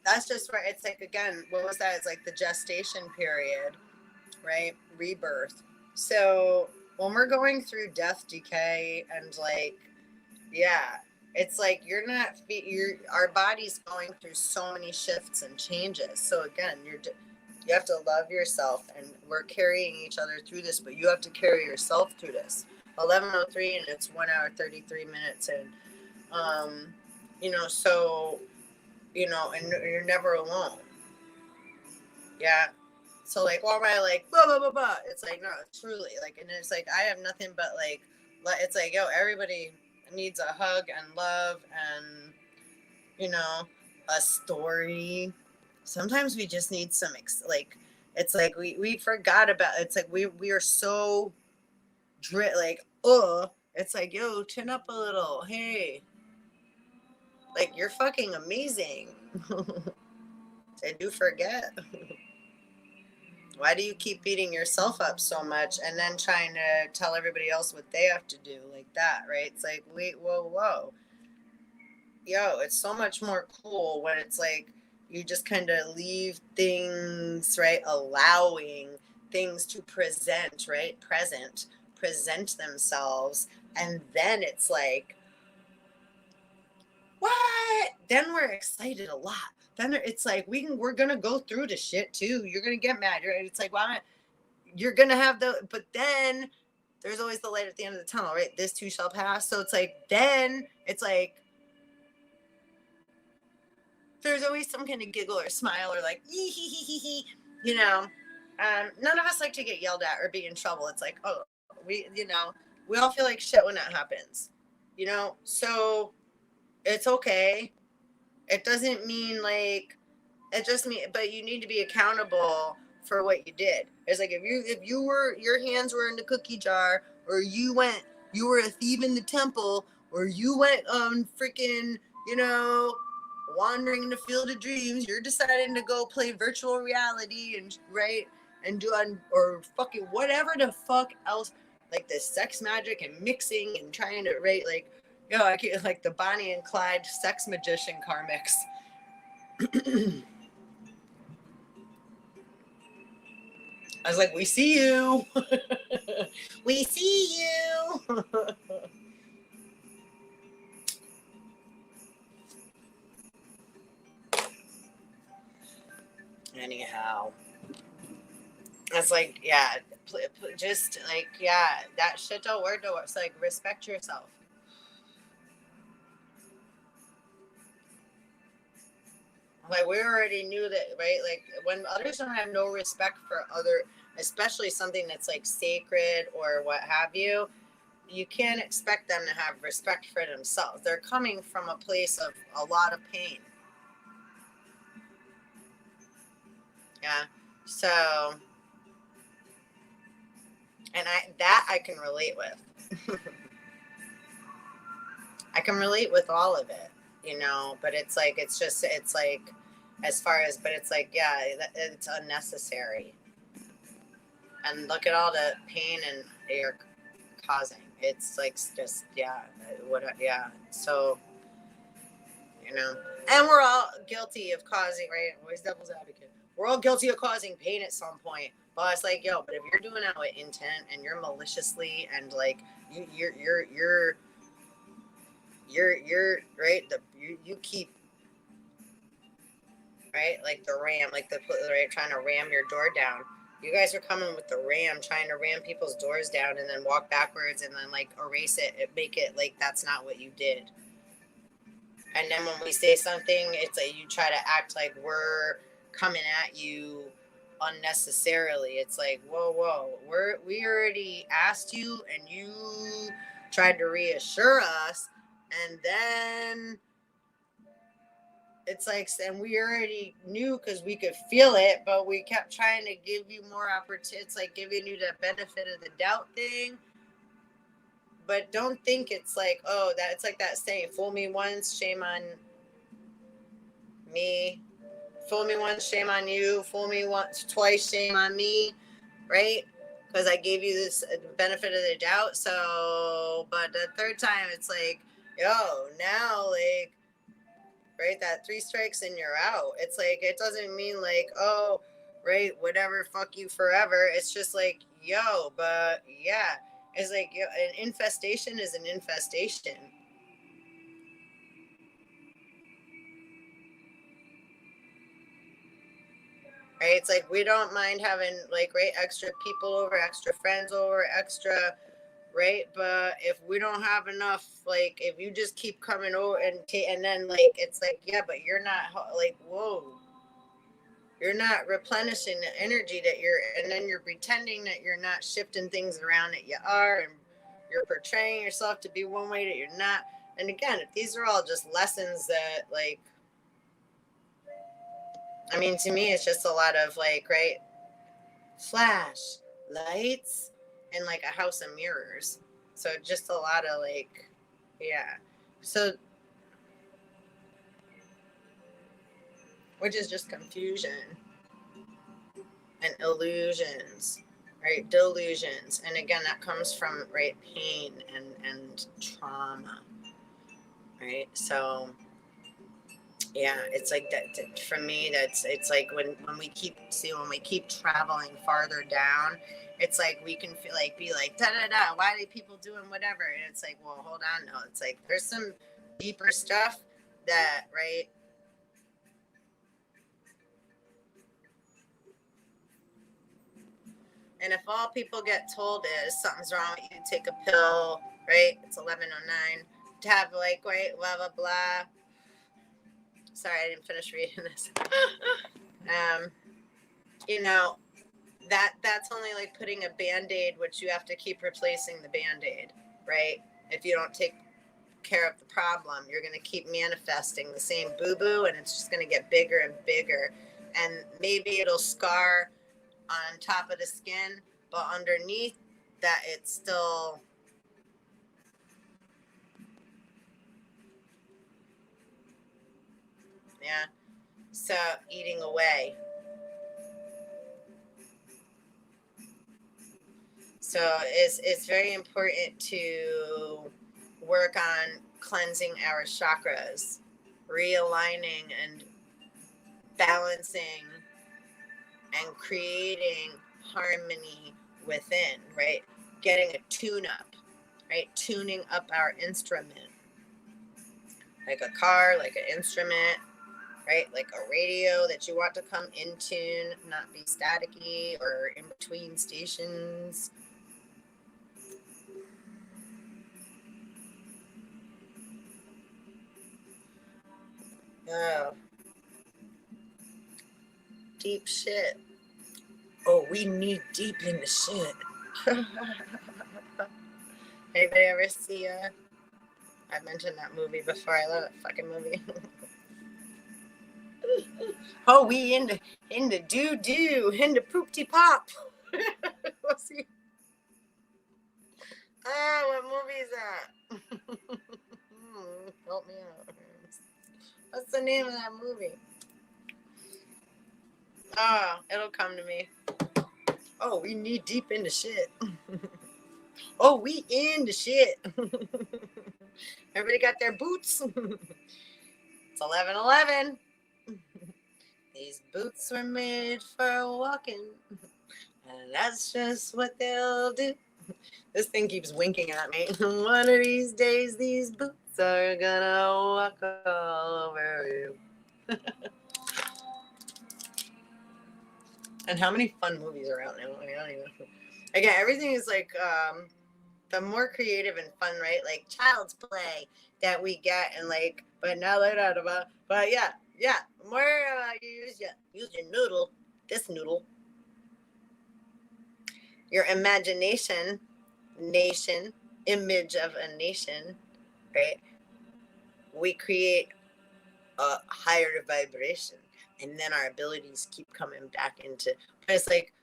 that's just where it's like, again, what was that? It's like the gestation period, right? Rebirth. So when we're going through death, decay, and like, yeah, it's like our body's going through so many shifts and changes. So again, you have to love yourself, and we're carrying each other through this, but you have to carry yourself through this. 11:03, and it's 1 hour 33 minutes, and you know, so you know, and you're never alone. Yeah. So like, all right, like blah blah blah blah. It's like, no, truly, like, and it's like I have nothing but like, it's like, yo, everybody needs a hug and love and, you know, a story. Sometimes we just need some like, it's like we forgot about. It's like we are so like, it's like, yo, chin up a little. Hey, like, you're fucking amazing. I do forget. Why do you keep beating yourself up so much and then trying to tell everybody else what they have to do like that, right? It's like, wait, whoa. Yo, it's so much more cool when it's like you just kind of leave things, right? Allowing things to present, right? Present themselves. And then it's like, what? Then we're excited a lot. Then it's like, we're going to go through the shit too. You're going to get mad. It's like, why? You're gonna have but then there's always the light at the end of the tunnel, right? This too shall pass. So it's like, then it's like there's always some kind of giggle or smile or like you know. None of us like to get yelled at or be in trouble. It's like, oh, we all feel like shit when that happens, you know. So it's okay. It doesn't mean like, it just means, but you need to be accountable for what you did. It's like, if your hands were in the cookie jar, or you were a thief in the temple, or you went freaking, you know, wandering in the field of dreams, you're deciding to go play virtual reality and right and do or fucking whatever the fuck else, like this sex magic and mixing and trying to like, yo, I can't, like the Bonnie and Clyde sex magician karmics. I was like, we see you. We see you. Anyhow, it's like, yeah, just like, yeah, that shit don't work. It's like, respect yourself. Like we already knew that, right? Like when others don't have no respect for other, especially something that's like sacred or what have you, you can't expect them to have respect for themselves. They're coming from a place of a lot of pain. Yeah. So, and I can relate with. I can relate with all of it, but it's like, it's like, as far as, but it's like, yeah, it's unnecessary. And look at all the pain and you're causing. It's like, just, yeah, yeah. So, and we're all guilty of causing, right? Always devil's advocate. We're all guilty of causing pain at some point. But it's like, yo, but if you're doing it with intent and you're maliciously and like you're right, you keep, right, like the ram, like the right, trying to ram your door down. You guys are coming with the ram, trying to ram people's doors down and then walk backwards and then like erase it, make it like that's not what you did. And then when we say something, it's like you try to act like we're coming at you unnecessarily. It's like, whoa, we already asked you and you tried to reassure us, and then it's like, and we already knew because we could feel it, but we kept trying to give you more opportunity. It's like giving you the benefit of the doubt thing. But don't think it's like, oh, that it's like that saying, fool me once, shame on me. Fool me once, shame on you. Fool me once, twice, shame on me. Right? Because I gave you this benefit of the doubt. So, but the third time, it's like, yo, now, like, right, that 3 strikes and you're out. It's like, it doesn't mean like, oh, right, whatever, fuck you forever. It's just like, yo, but yeah. It's like, yo, an infestation is an infestation. Right? It's like we don't mind having like, right, extra people over, extra friends over, extra, right? But if we don't have enough, like if you just keep coming over and then like it's like, yeah, but you're not like, whoa, you're not replenishing the energy that you're, and then you're pretending that you're not shifting things around that you are, and you're portraying yourself to be one way that you're not. And again, these are all just lessons that like, I mean, to me, it's just a lot of like, right, flash lights and like a house of mirrors. So just a lot of like, yeah. So, which is just confusion and illusions, right? Delusions. And again, that comes from, right, pain and trauma, right? So, yeah, it's like that for me. It's like when we keep traveling farther down, it's like we can feel like be like da da da. Why are people doing whatever? And it's like, well, hold on, no. It's like there's some deeper stuff that, right. And if all people get told is something's wrong with you, take a pill, right? It's 11:09. To have like, right, blah blah blah. Sorry, I didn't finish reading this. You know, that's only like putting a band-aid, which you have to keep replacing the band-aid, right? If you don't take care of the problem, you're going to keep manifesting the same boo-boo, and it's just going to get bigger and bigger, and maybe it'll scar on top of the skin, but underneath that it's still, yeah, so eating away. So it's very important to work on cleansing our chakras, realigning and balancing and creating harmony within, right? Getting a tune up, right? Tuning up our instrument, like a car, like an instrument, right? Like a radio that you want to come in tune, not be staticky or in between stations. Oh, Deep shit. Oh, we knee deep in the shit. Anybody ever see I mentioned that movie before. I love that fucking movie. Oh, we in the doo in the poopty pop. What's he? Oh, what movie is that? Help me out. What's the name of that movie? Oh, it'll come to me. Oh, we knee deep in the shit. Oh, we in the shit. Everybody got their boots. It's 11:11. These boots were made for walking, and that's just what they'll do. This thing keeps winking at me. One of these days, these boots are gonna walk all over you. And how many fun movies are out now? I don't even know. Again, everything is like the more creative and fun, right? Like Child's Play that we get, and like, but now they're not about. But yeah, more you use your noodle, this noodle, your imagination, nation, image of a nation, right? We create a higher vibration, and then our abilities keep coming back into. But it's like,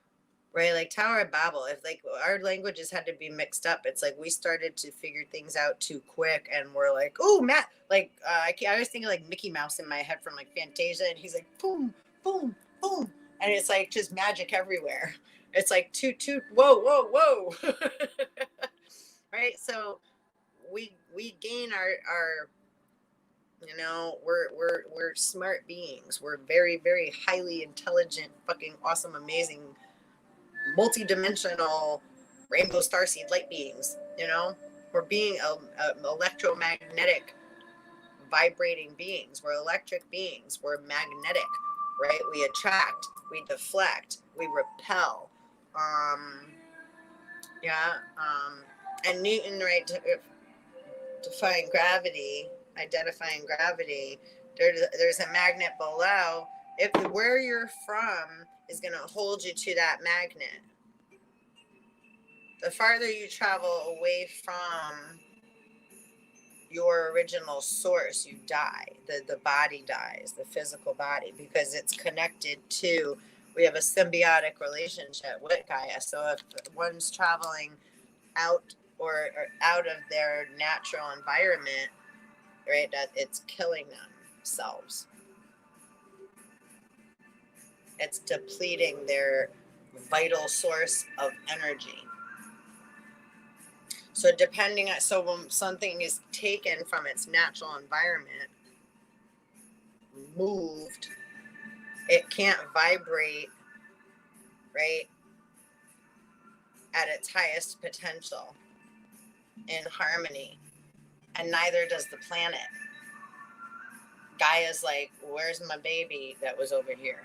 right, like Tower of Babel, if like our languages had to be mixed up, it's like we started to figure things out too quick, and we're like, oh, Matt, like I was thinking like Mickey Mouse in my head from like Fantasia, and he's like boom, boom, boom, and it's like just magic everywhere. It's like toot toot, whoa, whoa, whoa. Right? So we gain our you know, we're smart beings. We're very, very highly intelligent, fucking awesome, amazing, multi-dimensional rainbow starseed light beings. You know, we're being electromagnetic vibrating beings. We're electric beings. We're magnetic, right? We attract, we deflect, we repel. And Newton, right, define gravity, identifying gravity. There's a magnet below. If where you're from is going to hold you to that magnet. The farther you travel away from your original source, you die. The body dies, the physical body, because it's connected to, we have a symbiotic relationship with Gaia. So if one's traveling out or out of their natural environment, right, that it's killing themselves. It's depleting their vital source of energy. So depending on, so when something is taken from its natural environment, moved, it can't vibrate, right, at its highest potential in harmony, and neither does the planet. Gaia's like, where's my baby that was over here?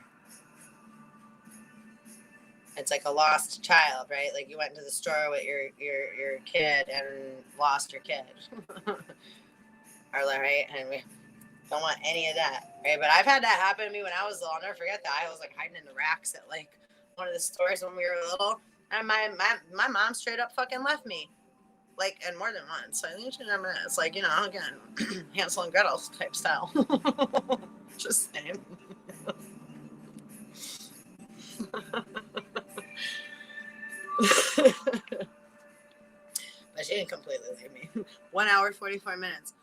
It's like a lost child, right? Like you went to the store with your kid and lost your kid. Or right, and we don't want any of that, right? But I've had that happen to me when I was little. I'll never forget that. I was like hiding in the racks at like one of the stores when we were little, and my mom straight up fucking left me, like, and more than once. So I think it's like, you know, again, Hansel and Gretel type style. Just saying. But she didn't completely leave me. 1 hour 44 minutes,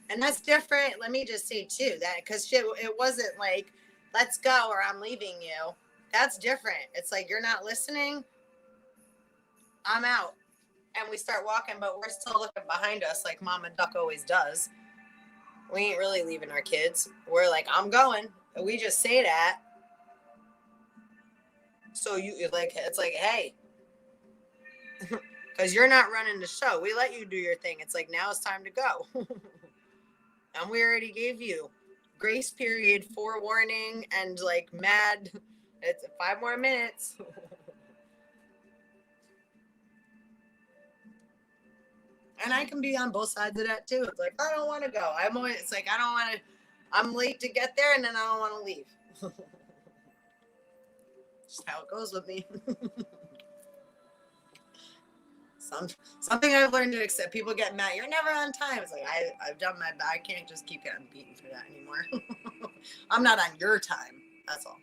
and that's different. Let me just say too that because shit, it wasn't like let's go or I'm leaving you. That's different. It's like you're not listening, I'm out, and we start walking, but we're still looking behind us like Mama Duck always does. We ain't really leaving our kids. We're like, I'm going. We just say that. So you like, it's like, hey, because you're not running the show. We let you do your thing. It's like, now it's time to go. And we already gave you grace period, forewarning, and like mad. It's 5 more minutes. And I can be on both sides of that too. It's like, I don't want to go. I'm always, it's like, I don't want to, I'm late to get there and then I don't want to leave. Just how it goes with me. Something I've learned to accept. People get mad. You're never on time. It's like, I've done my best. I can't just keep getting beaten for that anymore. I'm not on your time. That's all.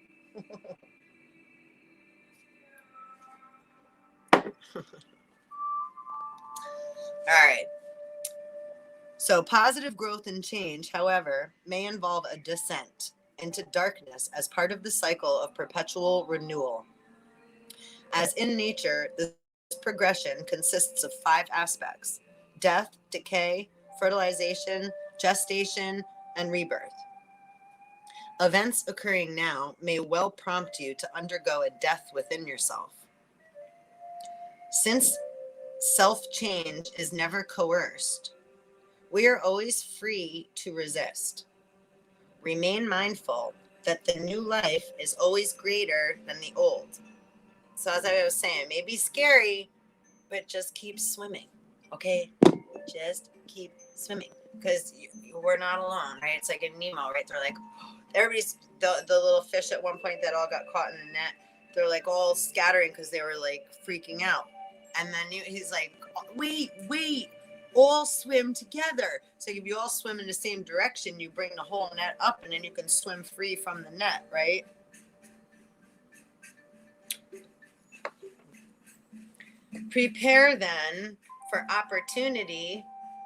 All right. So positive growth and change, however, may involve a descent into darkness as part of the cycle of perpetual renewal. As in nature, this progression consists of 5 aspects: death, decay, fertilization, gestation, and rebirth. Events occurring now may well prompt you to undergo a death within yourself. Since self-change is never coerced, we are always free to resist. Remain mindful that the new life is always greater than the old. So as I was saying, it may be scary, but just keep swimming, okay? Just keep swimming, because we're not alone, right? It's like in Nemo, right? They're like, everybody's, the little fish at one point that all got caught in the net, they're like all scattering because they were like freaking out. And then he's like, wait, all swim together. So if you all swim in the same direction, you bring the whole net up and then you can swim free from the net, right? Prepare then for opportunity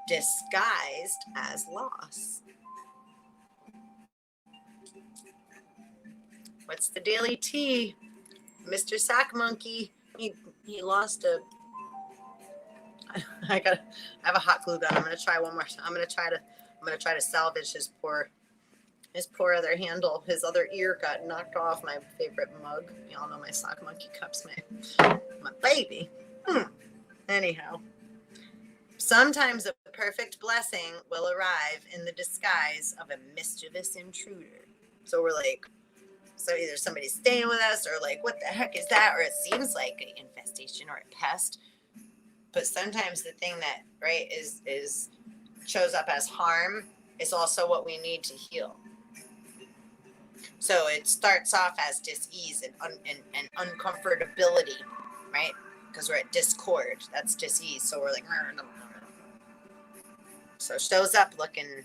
disguised as loss. What's the daily tea? Mr. Sack Monkey, he lost a... I have a hot glue gun. I'm gonna try one more. I'm gonna try to salvage his poor other handle. His other ear got knocked off my favorite mug. Y'all know my Sock Monkey cups, my baby. Anyhow, sometimes a perfect blessing will arrive in the disguise of a mischievous intruder. So we're like, so either somebody's staying with us, or like, what the heck is that? Or it seems like an infestation or a pest. But sometimes the thing that, right, is shows up as harm is also what we need to heal. So it starts off as dis-ease and uncomfortability, right? Because we're at discord. That's dis-ease. So we're like, so shows up looking,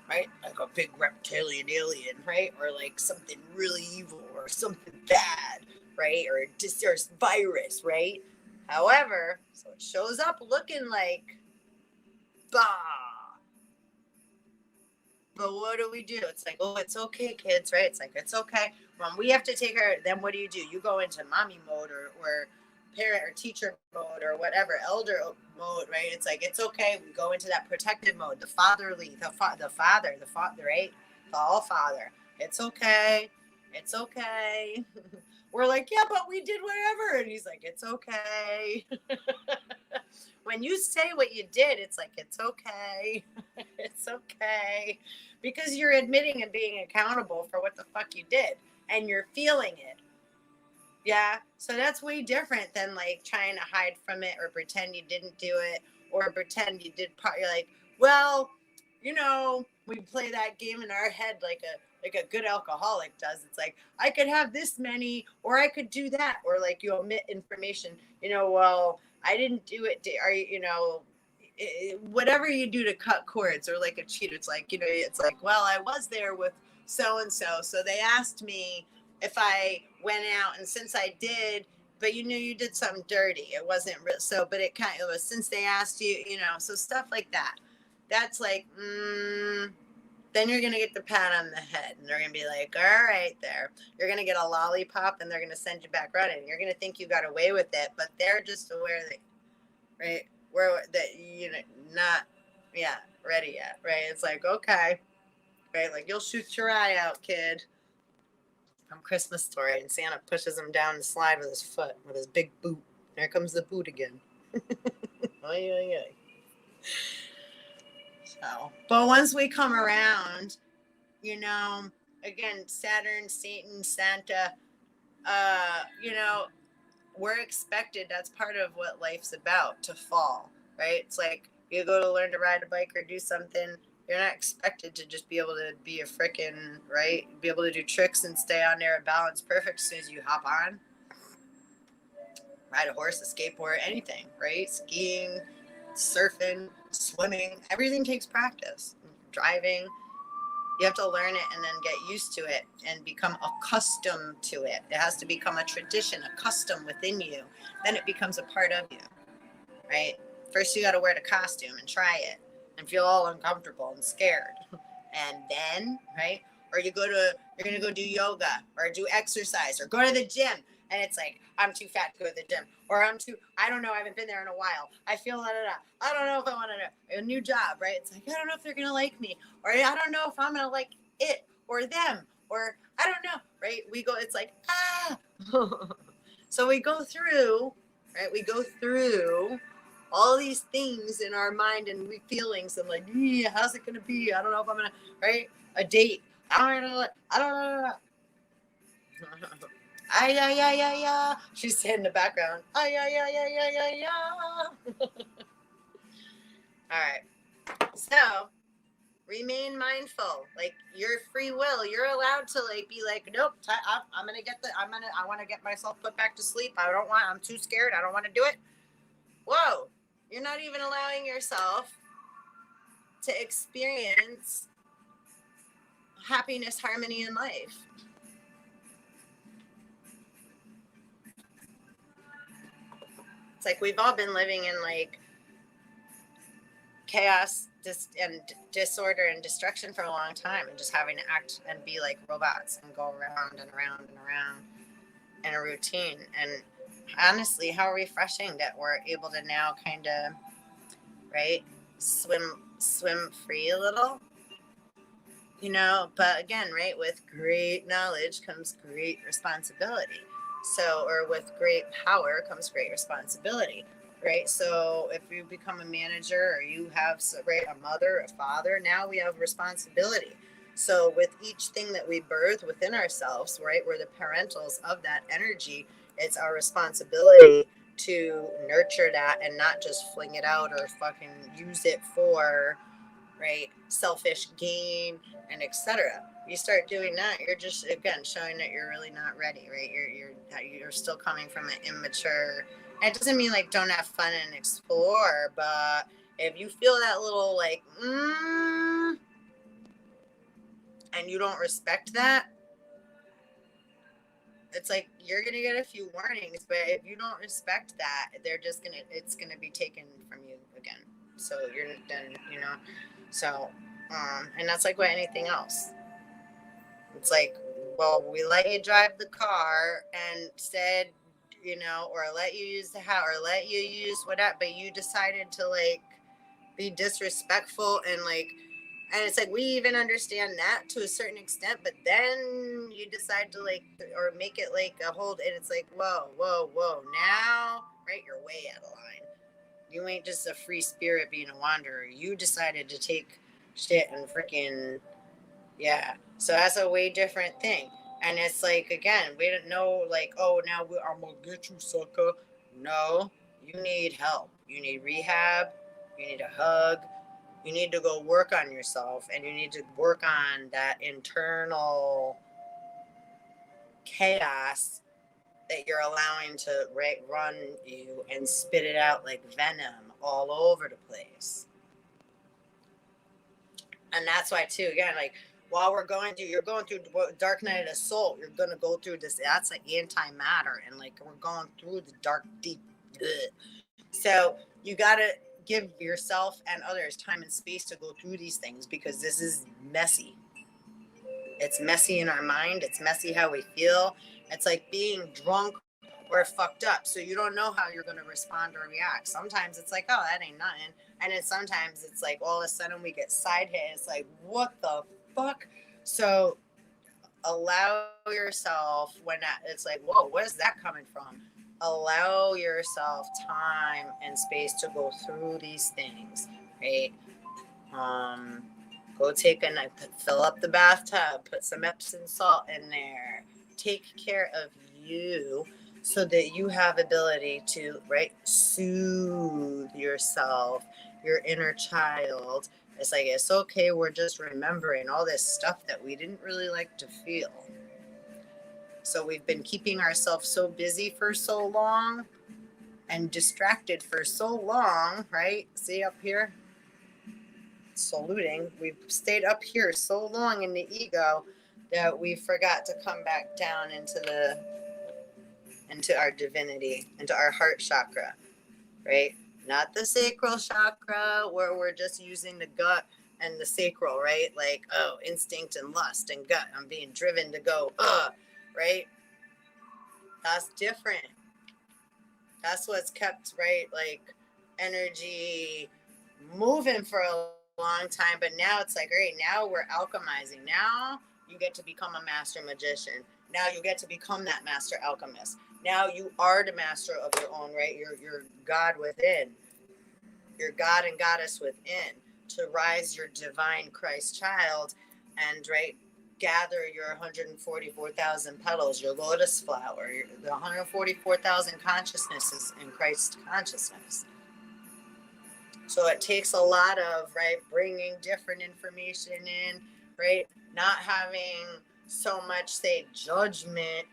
right? Like a big reptilian alien, right? Or like something really evil or something bad, right? Or a virus, right? However, so it shows up looking like, bah. But what do we do? It's like, oh, it's okay, kids, right? It's like, it's okay. When we have to take her, then what do? You go into mommy mode or parent or teacher mode or whatever, elder mode, right? It's like, it's okay. We go into that protective mode, the fatherly, the father, right? The all father. It's okay. It's okay. We're like, yeah, but we did whatever. And he's like, it's okay. When you say what you did, it's like, it's okay. It's okay. Because you're admitting and being accountable for what the fuck you did. And you're feeling it. Yeah. So that's way different than like trying to hide from it or pretend you didn't do it or pretend you did part. You're like, well, you know, we play that game in our head like a good alcoholic does. It's like, I could have this many, or I could do that, or like you omit information, you know, well, I didn't do it. Are you know, whatever you do to cut cords, or like a cheat, it's like, you know, it's like, well, I was there with so-and-so. So they asked me if I went out, and since I did, but you knew you did something dirty. It wasn't real. So, but it was, since they asked you, you know, so stuff like that. That's like, then you're going to get the pat on the head and they're going to be like, all right, there, you're going to get a lollipop and they're going to send you back running. You're going to think you got away with it, but they're just aware that, right, where that, you know, not, yeah, ready yet, right? It's like, okay, right? Like, you'll shoot your eye out, kid. From Christmas Story, and Santa pushes him down the slide with his foot, with his big boot. There comes the boot again. Oy, oy, oy. So, but once we come around, you know, again, Saturn, Satan, Santa, you know, we're expected. That's part of what life's about, to fall, right? It's like you go to learn to ride a bike or do something, You're not expected to just be able to be a frickin', right? Be able to do tricks and stay on there and balance perfect as soon as you hop on. Ride a horse, a skateboard, anything, right? Skiing, surfing, swimming, everything takes practice. Driving, you have to learn it and then get used to it and become accustomed to it. It has to become a tradition, a custom within you. Then it becomes a part of you, right? First, you got to wear the costume and try it and feel all uncomfortable and scared. And then, right? Or you're going to go do yoga or do exercise or go to the gym. And it's like, I'm too fat to go to the gym. Or I don't know, I haven't been there in a while. I feel, I don't know if I want a new job, right? It's like, I don't know if they're going to like me. Or I don't know if I'm going to like it or them. Or I don't know, right? It's like, So we go through, right? We go through all these things in our mind and feelings and like, how's it going to be? I don't know if I'm going to, right? A date. I don't know. Yeah. She's in the background. Yeah. All right. So remain mindful. Like your free will, you're allowed to like be like, nope. I want to get myself put back to sleep. I'm too scared. I don't want to do it. Whoa. You're not even allowing yourself to experience happiness, harmony in life. It's like we've all been living in like chaos and disorder and destruction for a long time and just having to act and be like robots and go around and around and around in a routine. And honestly, how refreshing that we're able to now kind of, right, swim free a little, you know. But again, right, with great knowledge comes great responsibility. So, or with great power comes great responsibility, right? So if you become a manager or you have, right, a mother, a father, now we have responsibility. So with each thing that we birth within ourselves, right, we're the parentals of that energy. It's our responsibility to nurture that and not just fling it out or fucking use it for, right, selfish gain and etc. You start doing that, you're just again showing that you're really not ready, right? You're still coming from an immature. And it doesn't mean like don't have fun and explore, but if you feel that little like and you don't respect that, it's like you're gonna get a few warnings. But if you don't respect that, it's gonna be taken from you again. So you're then, you know. So and that's like with anything else. It's like, well, we let you drive the car and said, you know, or let you use the house or let you use whatever, but you decided to like be disrespectful and like, and it's like we even understand that to a certain extent, but then you decide to like or make it like a hold, and it's like, whoa, now, right, you're way out of line. You ain't just a free spirit being a wanderer. You decided to take shit and freaking, yeah. So that's a way different thing. And it's like, again, we don't know, like, oh, now I'm going to get you, sucker. No, you need help. You need rehab. You need a hug. You need to go work on yourself. And you need to work on that internal chaos that you're allowing to run you and spit it out like venom all over the place. And that's why, too, again, like, while you're going through dark night of the soul, you're going to go through this, that's like antimatter, and like we're going through the dark, deep, so you got to give yourself and others time and space to go through these things, because this is messy. It's messy in our mind. It's messy how we feel. It's like being drunk or fucked up. So you don't know how you're going to respond or react. Sometimes it's like, oh, that ain't nothing. And then sometimes it's like all of a sudden we get side hit. It's like, what the fuck? So allow yourself when it's like, whoa, where's that coming from? Allow yourself time and space to go through these things, right? Go take a night, fill up the bathtub, put some Epsom salt in there. Take care of you so that you have ability to, right, soothe yourself, your inner child, It's like, it's okay. We're just remembering all this stuff that we didn't really like to feel. So we've been keeping ourselves so busy for so long and distracted for so long, right? See up here? Saluting. We've stayed up here so long in the ego that we forgot to come back down into our divinity, into our heart chakra, right? Not the sacral chakra where we're just using the gut and the sacral, right? Like, oh, instinct and lust and gut. I'm being driven to go, right? That's different. That's what's kept, right? Like energy moving for a long time. But now it's like, all right, now we're alchemizing. Now you get to become a master magician. Now you get to become that master alchemist. Now you are the master of your own, right? You're God within. You're God and goddess within, to rise your divine Christ child and, right, gather your 144,000 petals, your lotus flower, the 144,000 consciousnesses in Christ consciousness. So it takes a lot of, right, bringing different information in, right, not having so much, say, judgment,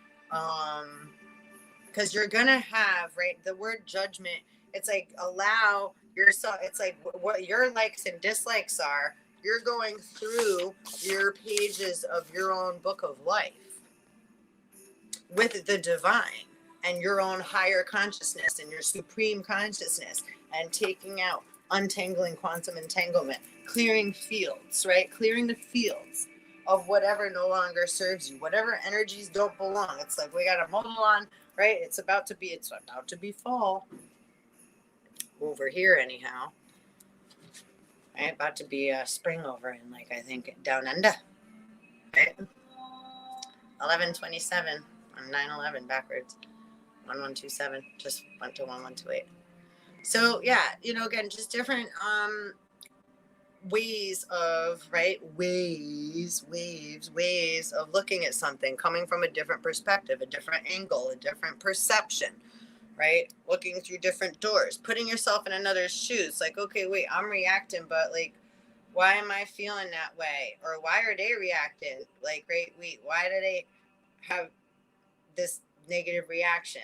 because you're gonna have, right, the word judgment, it's like allow yourself, it's like what your likes and dislikes are. You're going through your pages of your own book of life with the divine and your own higher consciousness and your supreme consciousness, and taking out, untangling quantum entanglement, clearing fields, right? Clearing the fields of whatever no longer serves you, whatever energies don't belong. It's like we got a model on, right? It's about to be fall over here anyhow. Right? About to be spring over in, like, I think down under. Right? 1127 on 9/11 backwards. 1127 just went to 1128. So yeah, again, just different ways of, right, ways of looking at something, coming from a different perspective, a different angle, a different perception, right? Looking through different doors, putting yourself in another's shoes. Like, okay, wait, I'm reacting, but like, why am I feeling that way? Or why are they reacting? Like, right, wait, why do they have this negative reaction?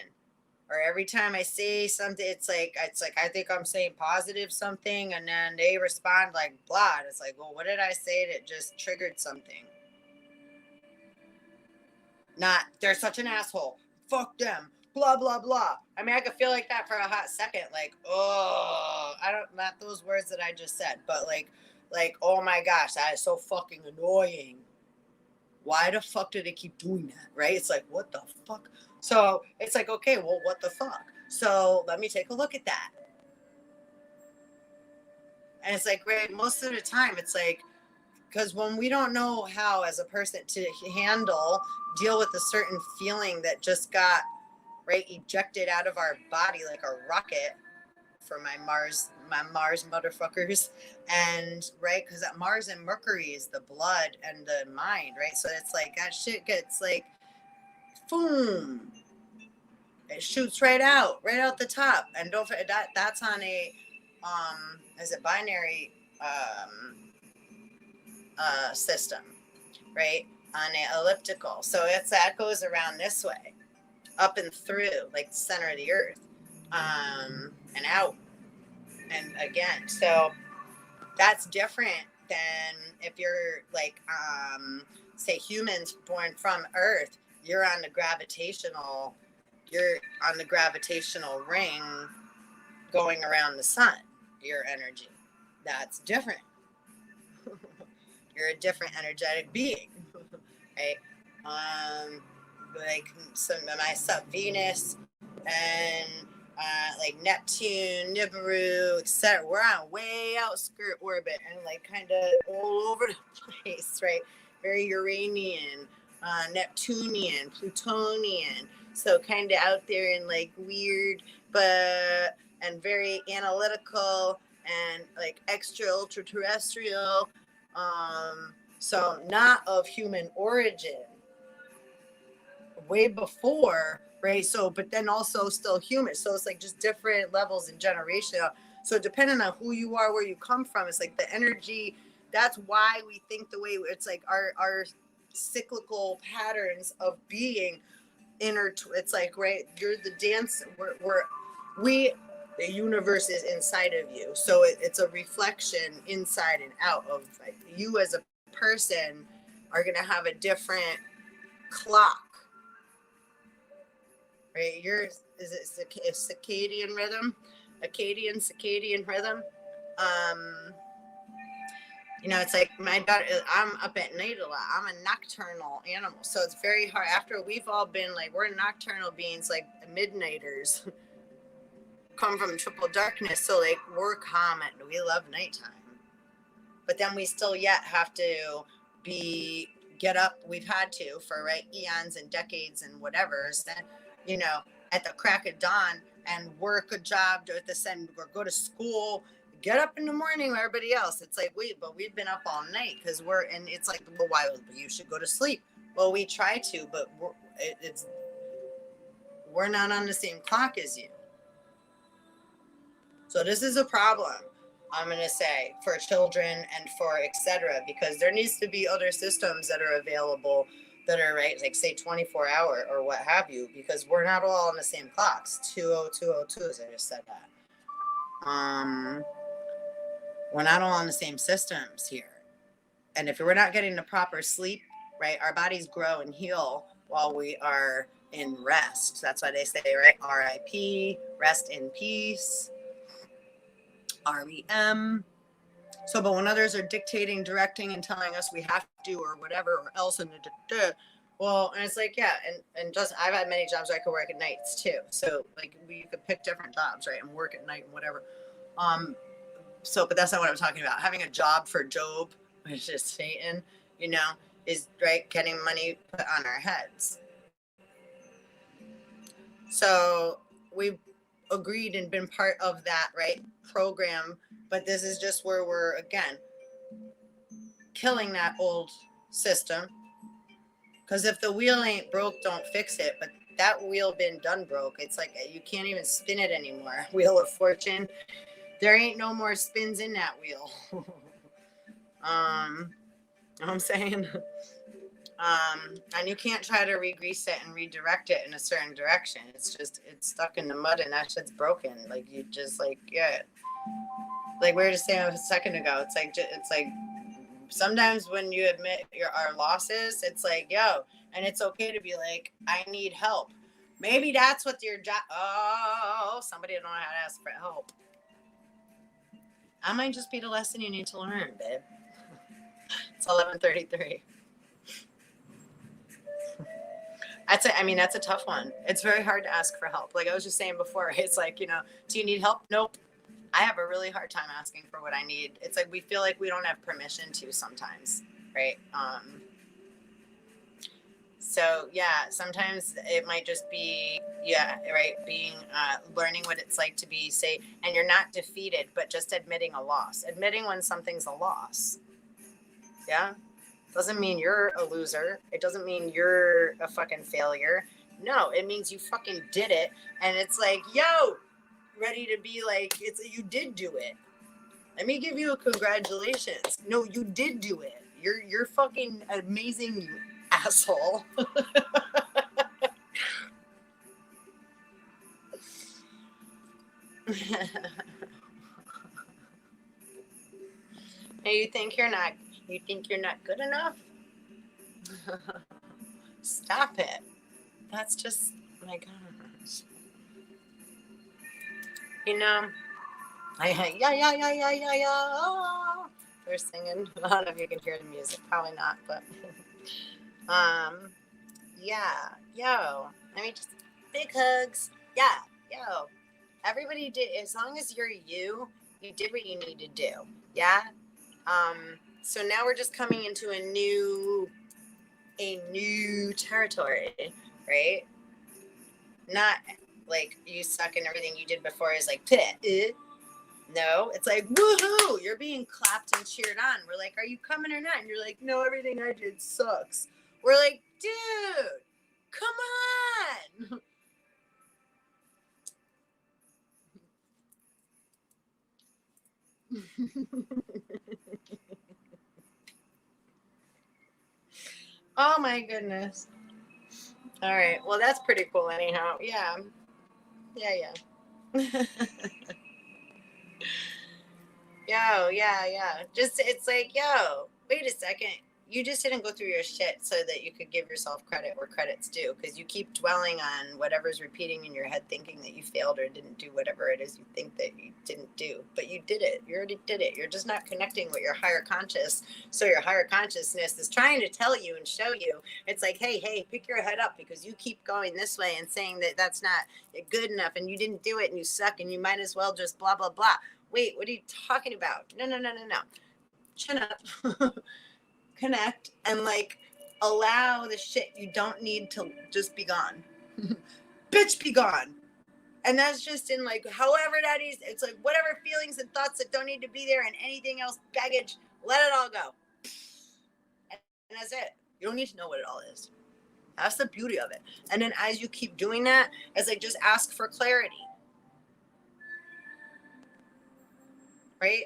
Or every time I say something, it's like I think I'm saying positive something, and then they respond like blah. And it's like, well, what did I say that just triggered something? Not, they're such an asshole. Fuck them. Blah blah blah. I mean, I could feel like that for a hot second. Like, oh, not those words that I just said, but like, oh my gosh, that is so fucking annoying. Why the fuck do they keep doing that? Right? It's like, what the fuck? So it's like, okay, well, what the fuck? So let me take a look at that. And it's like, right, most of the time, it's like, because when we don't know how as a person to deal with a certain feeling that just got, right, ejected out of our body like a rocket, for my Mars motherfuckers, and right, because that Mars and Mercury is the blood and the mind, right? So it's like that shit gets like, boom, it shoots right out the top. And don't forget that's on a as a binary system, right? On an elliptical, so that goes around this way, up and through, like the center of the earth, and out and again. So that's different than if you're like, say, humans born from Earth. You're on the gravitational ring going around the sun. Your energy, that's different. You're a different energetic being, right? Like, so myself, Venus, and like Neptune, Nibiru, etc. We're on way outskirt orbit and like kind of all over the place, right? Very Uranian, Neptunian, Plutonian. So kind of out there and like weird, but and very analytical and like ultra terrestrial. So not of human origin. Way before, right? So, but then also still human. So it's like just different levels in generation. So depending on who you are, where you come from, it's like the energy. That's why we think the way it's like our cyclical patterns of being it's like, right, you're the dance, we the universe is inside of you, so it's a reflection inside and out of, like, you as a person are going to have a different clock, right? Yours is it circadian rhythm, circadian rhythm. You know, it's like my daughter, I'm up at night a lot. I'm a nocturnal animal. So it's very hard. After we've all been like, we're nocturnal beings, like midnighters, come from triple darkness. So like we're calm and we love nighttime. But then we still yet have to get up. We've had to for, right, eons and decades and whatever. You know, at the crack of dawn and work a job, do it this end, or go to school, get up in the morning with everybody else. It's like, wait, but we've been up all night because and it's like, well, why? You should go to sleep. Well, we try to, but we're not on the same clock as you. So this is a problem, I'm going to say, for children and for etc., because there needs to be other systems that are available that are, right, like say 24 hour or what have you, because we're not all on the same clocks. 20202, as I just said that. We're not all on the same systems here. And if we're not getting the proper sleep, right, our bodies grow and heal while we are in rest. That's why they say, right, RIP, rest in peace, REM. So, but when others are dictating, directing, and telling us we have to or whatever, or else, and well, and it's like, yeah, and just, I've had many jobs where I could work at nights too. So like you could pick different jobs, right, and work at night and whatever. So, but that's not what I'm talking about. Having a job for Job, which is Satan, you know, is, right, getting money put on our heads. So we've agreed and been part of that, right, program. But this is just where we're, again, killing that old system. Because if the wheel ain't broke, don't fix it. But that wheel been done broke. It's like you can't even spin it anymore. Wheel of Fortune. There ain't no more spins in that wheel. You know what I'm saying? And you can't try to re-grease it and redirect it in a certain direction. It's just, it's stuck in the mud and that shit's broken. Like you just like, yeah. Like we were just saying a second ago, it's like sometimes when you admit our losses, it's like, yo, and it's okay to be like, I need help. Maybe that's what your job, oh, somebody don't know how to ask for help. I might just be the lesson you need to learn, babe. It's 11:33. That's a tough one. It's very hard to ask for help. Like I was just saying before, it's like, you know, do you need help? Nope. I have a really hard time asking for what I need. It's like we feel like we don't have permission to sometimes, right? So yeah, sometimes it might just be, yeah, right, being learning what it's like to be, say, and you're not defeated, but just admitting a loss, admitting when something's a loss. Yeah, doesn't mean you're a loser. It doesn't mean you're a fucking failure. No, it means you fucking did it, and it's like, yo, ready to be like, you did do it. Let me give you a congratulations. No, you did do it. You're fucking amazing, you asshole. Now you think you're not good enough? Stop it. That's just, my gosh. You know, yeah. They're singing. I don't know if you can hear the music. Probably not, but yeah, yo. I mean, just big hugs. Yeah, yo. Everybody did, as long as you're you did what you need to do. Yeah. So now we're just coming into a new territory, right? Not like you suck and everything you did before is like, no, it's like, woohoo, you're being clapped and cheered on. We're like, are you coming or not? And you're like, no, everything I did sucks. We're like, dude, come on. Oh my goodness. All right. Well, that's pretty cool anyhow. Yeah. Yeah, yeah. Yo, yeah. Just it's like, yo, wait a second. You just didn't go through your shit so that you could give yourself credit where credit's due, because you keep dwelling on whatever's repeating in your head, thinking that you failed or didn't do whatever it is you think that you didn't do. But you did it. You already did it. You're just not connecting with your higher conscious. So your higher consciousness is trying to tell you and show you. It's like, hey, pick your head up, because you keep going this way and saying that that's not good enough and you didn't do it and you suck and you might as well just blah, blah, blah. Wait, what are you talking about? No. Chin up. Connect and like allow the shit you don't need to just be gone. Bitch, be gone. And that's just in like however that is. It's like whatever feelings and thoughts that don't need to be there and anything else, baggage, let it all go. And that's it. You don't need to know what it all is. That's the beauty of it. And then as you keep doing that, it's like just ask for clarity. Right?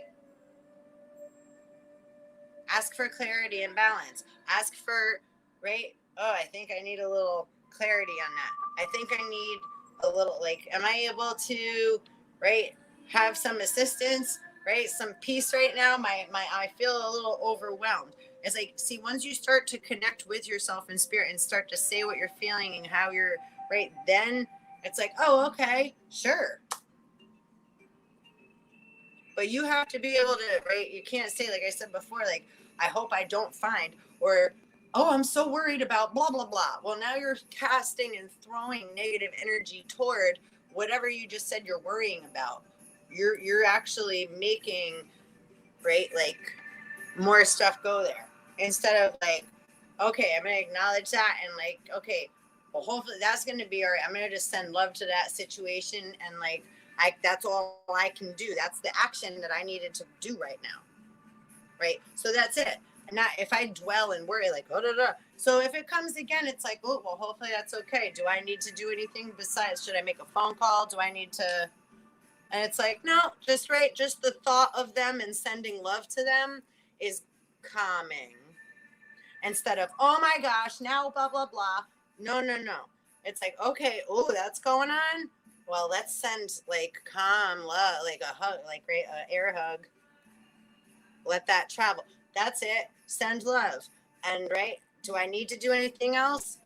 Ask for clarity and balance. Ask for, right? Oh, I think I need a little clarity on that. I think I need a little, like, am I able to, right, have some assistance, right? Some peace right now. I feel a little overwhelmed. It's like, see, once you start to connect with yourself in spirit and start to say what you're feeling and how you're, right, then it's like, oh, okay, sure. But you have to be able to, right? You can't say, like I said before, like, I hope I don't find, or, oh, I'm so worried about blah, blah, blah. Well, now you're casting and throwing negative energy toward whatever you just said you're worrying about. You're actually making, right, like more stuff go there instead of like, okay, I'm going to acknowledge that and like, okay, well, hopefully that's going to be all right. I'm going to just send love to that situation and like, that's all I can do. That's the action that I needed to do right now. Right. So that's it. And not if I dwell and worry like, oh, so if it comes again, it's like, oh, well, hopefully that's okay. Do I need to do anything besides, should I make a phone call? Do I need to? And it's like, no, just right. Just the thought of them and sending love to them is calming instead of, oh my gosh, now blah, blah, blah. No. It's like, okay, oh, that's going on. Well, let's send like calm love, like a hug, like right, air hug. Let that travel. That's it. Send love. And right, do I need to do anything else?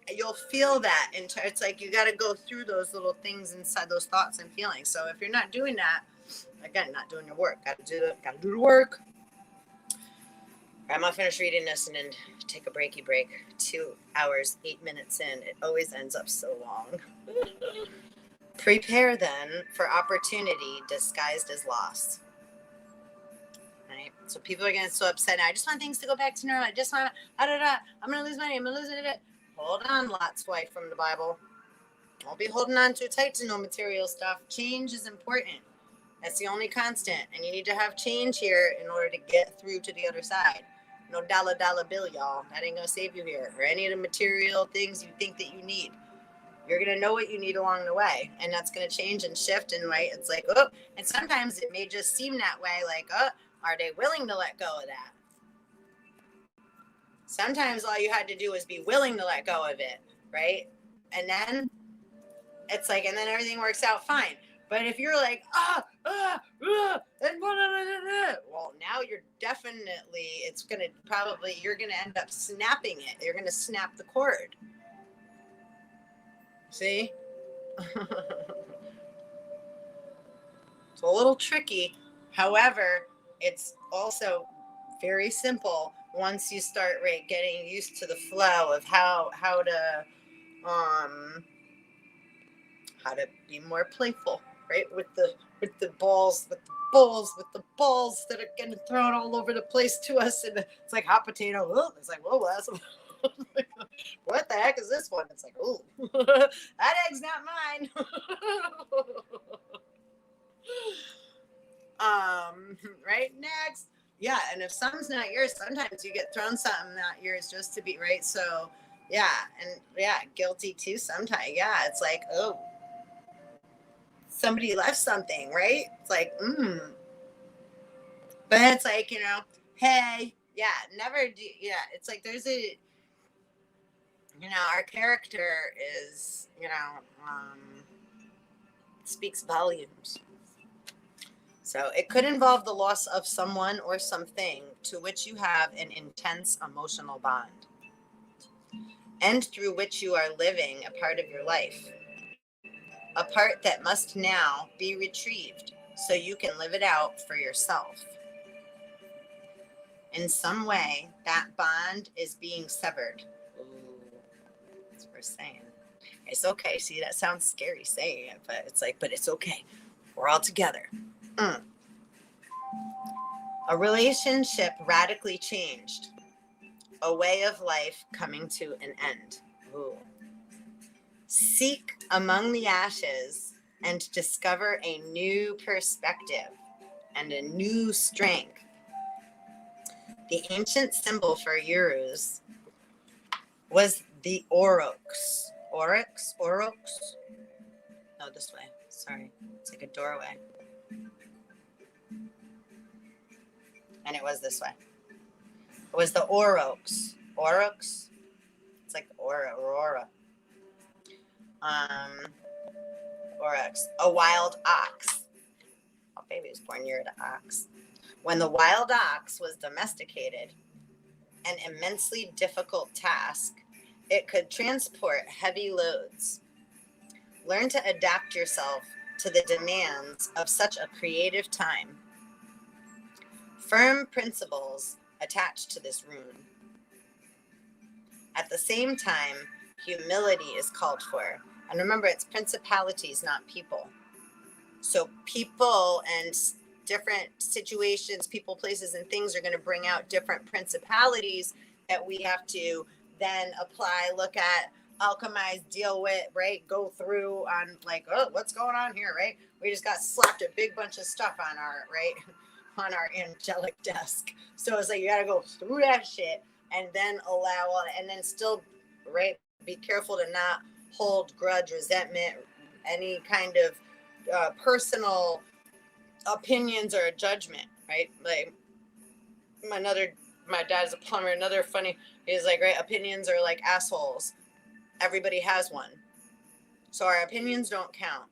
You'll feel that. And it's like you got to go through those little things inside those thoughts and feelings. So if you're not doing that, again, not doing your work. Got to do the work. I'm gonna finish reading this and then take a breaky break. 2 hours, 8 minutes in. It always ends up so long. Prepare then for opportunity disguised as loss. Right? So people are getting so upset. I just want things to go back to normal. I just want, I'm gonna lose money. I'm gonna lose it. Hold on, Lot's wife from the Bible. Don't be holding on too tight to no material stuff. Change is important. That's the only constant. And you need to have change here in order to get through to the other side. No dollar bill, y'all. That ain't gonna save you here. Or any of the material things you think that you need. You're gonna know what you need along the way. And that's gonna change and shift and right. It's like, oh, and sometimes it may just seem that way, like, oh, are they willing to let go of that? Sometimes all you had to do was be willing to let go of it, right? And then it's like, and then everything works out fine. But if you're like, well, now you're definitely, it's going to probably, you're going to end up snapping it. You're going to snap the cord. See? It's a little tricky. However, it's also very simple once you start getting used to the flow of how to be more playful, right? With the balls that are getting thrown all over the place to us, and it's like hot potato. Oh, it's like, whoa, that's what the heck is this one? It's like, oh, that egg's not mine. Right, next. Yeah, and if something's not yours, sometimes you get thrown something not yours just to be right. So yeah, and yeah, guilty too sometimes. Yeah, it's like, oh, somebody left something, right? It's like, but it's like, hey, yeah, never do. Yeah, it's like there's a, our character is, speaks volumes. So it could involve the loss of someone or something to which you have an intense emotional bond, and through which you are living a part of your life, a part that must now be retrieved so you can live it out for yourself. In some way, that bond is being severed. Ooh, that's what we're saying. It's okay. See, that sounds scary saying it, but it's like, but it's okay. We're all together. A relationship radically changed. A way of life coming to an end. Ooh. Seek among the ashes and discover a new perspective and a new strength. The ancient symbol for Urus was the aurochs. Aurochs? No, this way. Sorry. It's like a doorway. And it was this way. It was the aurochs. Aurochs? It's like aurora. Aurochs. A wild ox. Oh, baby was born near the ox. When the wild ox was domesticated, an immensely difficult task, it could transport heavy loads. Learn to adapt yourself to the demands of such a creative time. Firm principles attached to this rune. At the same time, humility is called for. And remember, it's principalities, not people. So people and different situations, people, places, and things are going to bring out different principalities that we have to then apply, look at, alchemize, deal with, right? Go through on like, oh, what's going on here, right? We just got slapped a big bunch of stuff on our, right? On our angelic desk. So it's like, you got to go through that shit and then allow, and then still, right? Be careful to not hold grudge, resentment, any kind of personal opinions or a judgment, right? Like my dad's a plumber. Another funny is like, right, opinions are like assholes. Everybody has one. So our opinions don't count.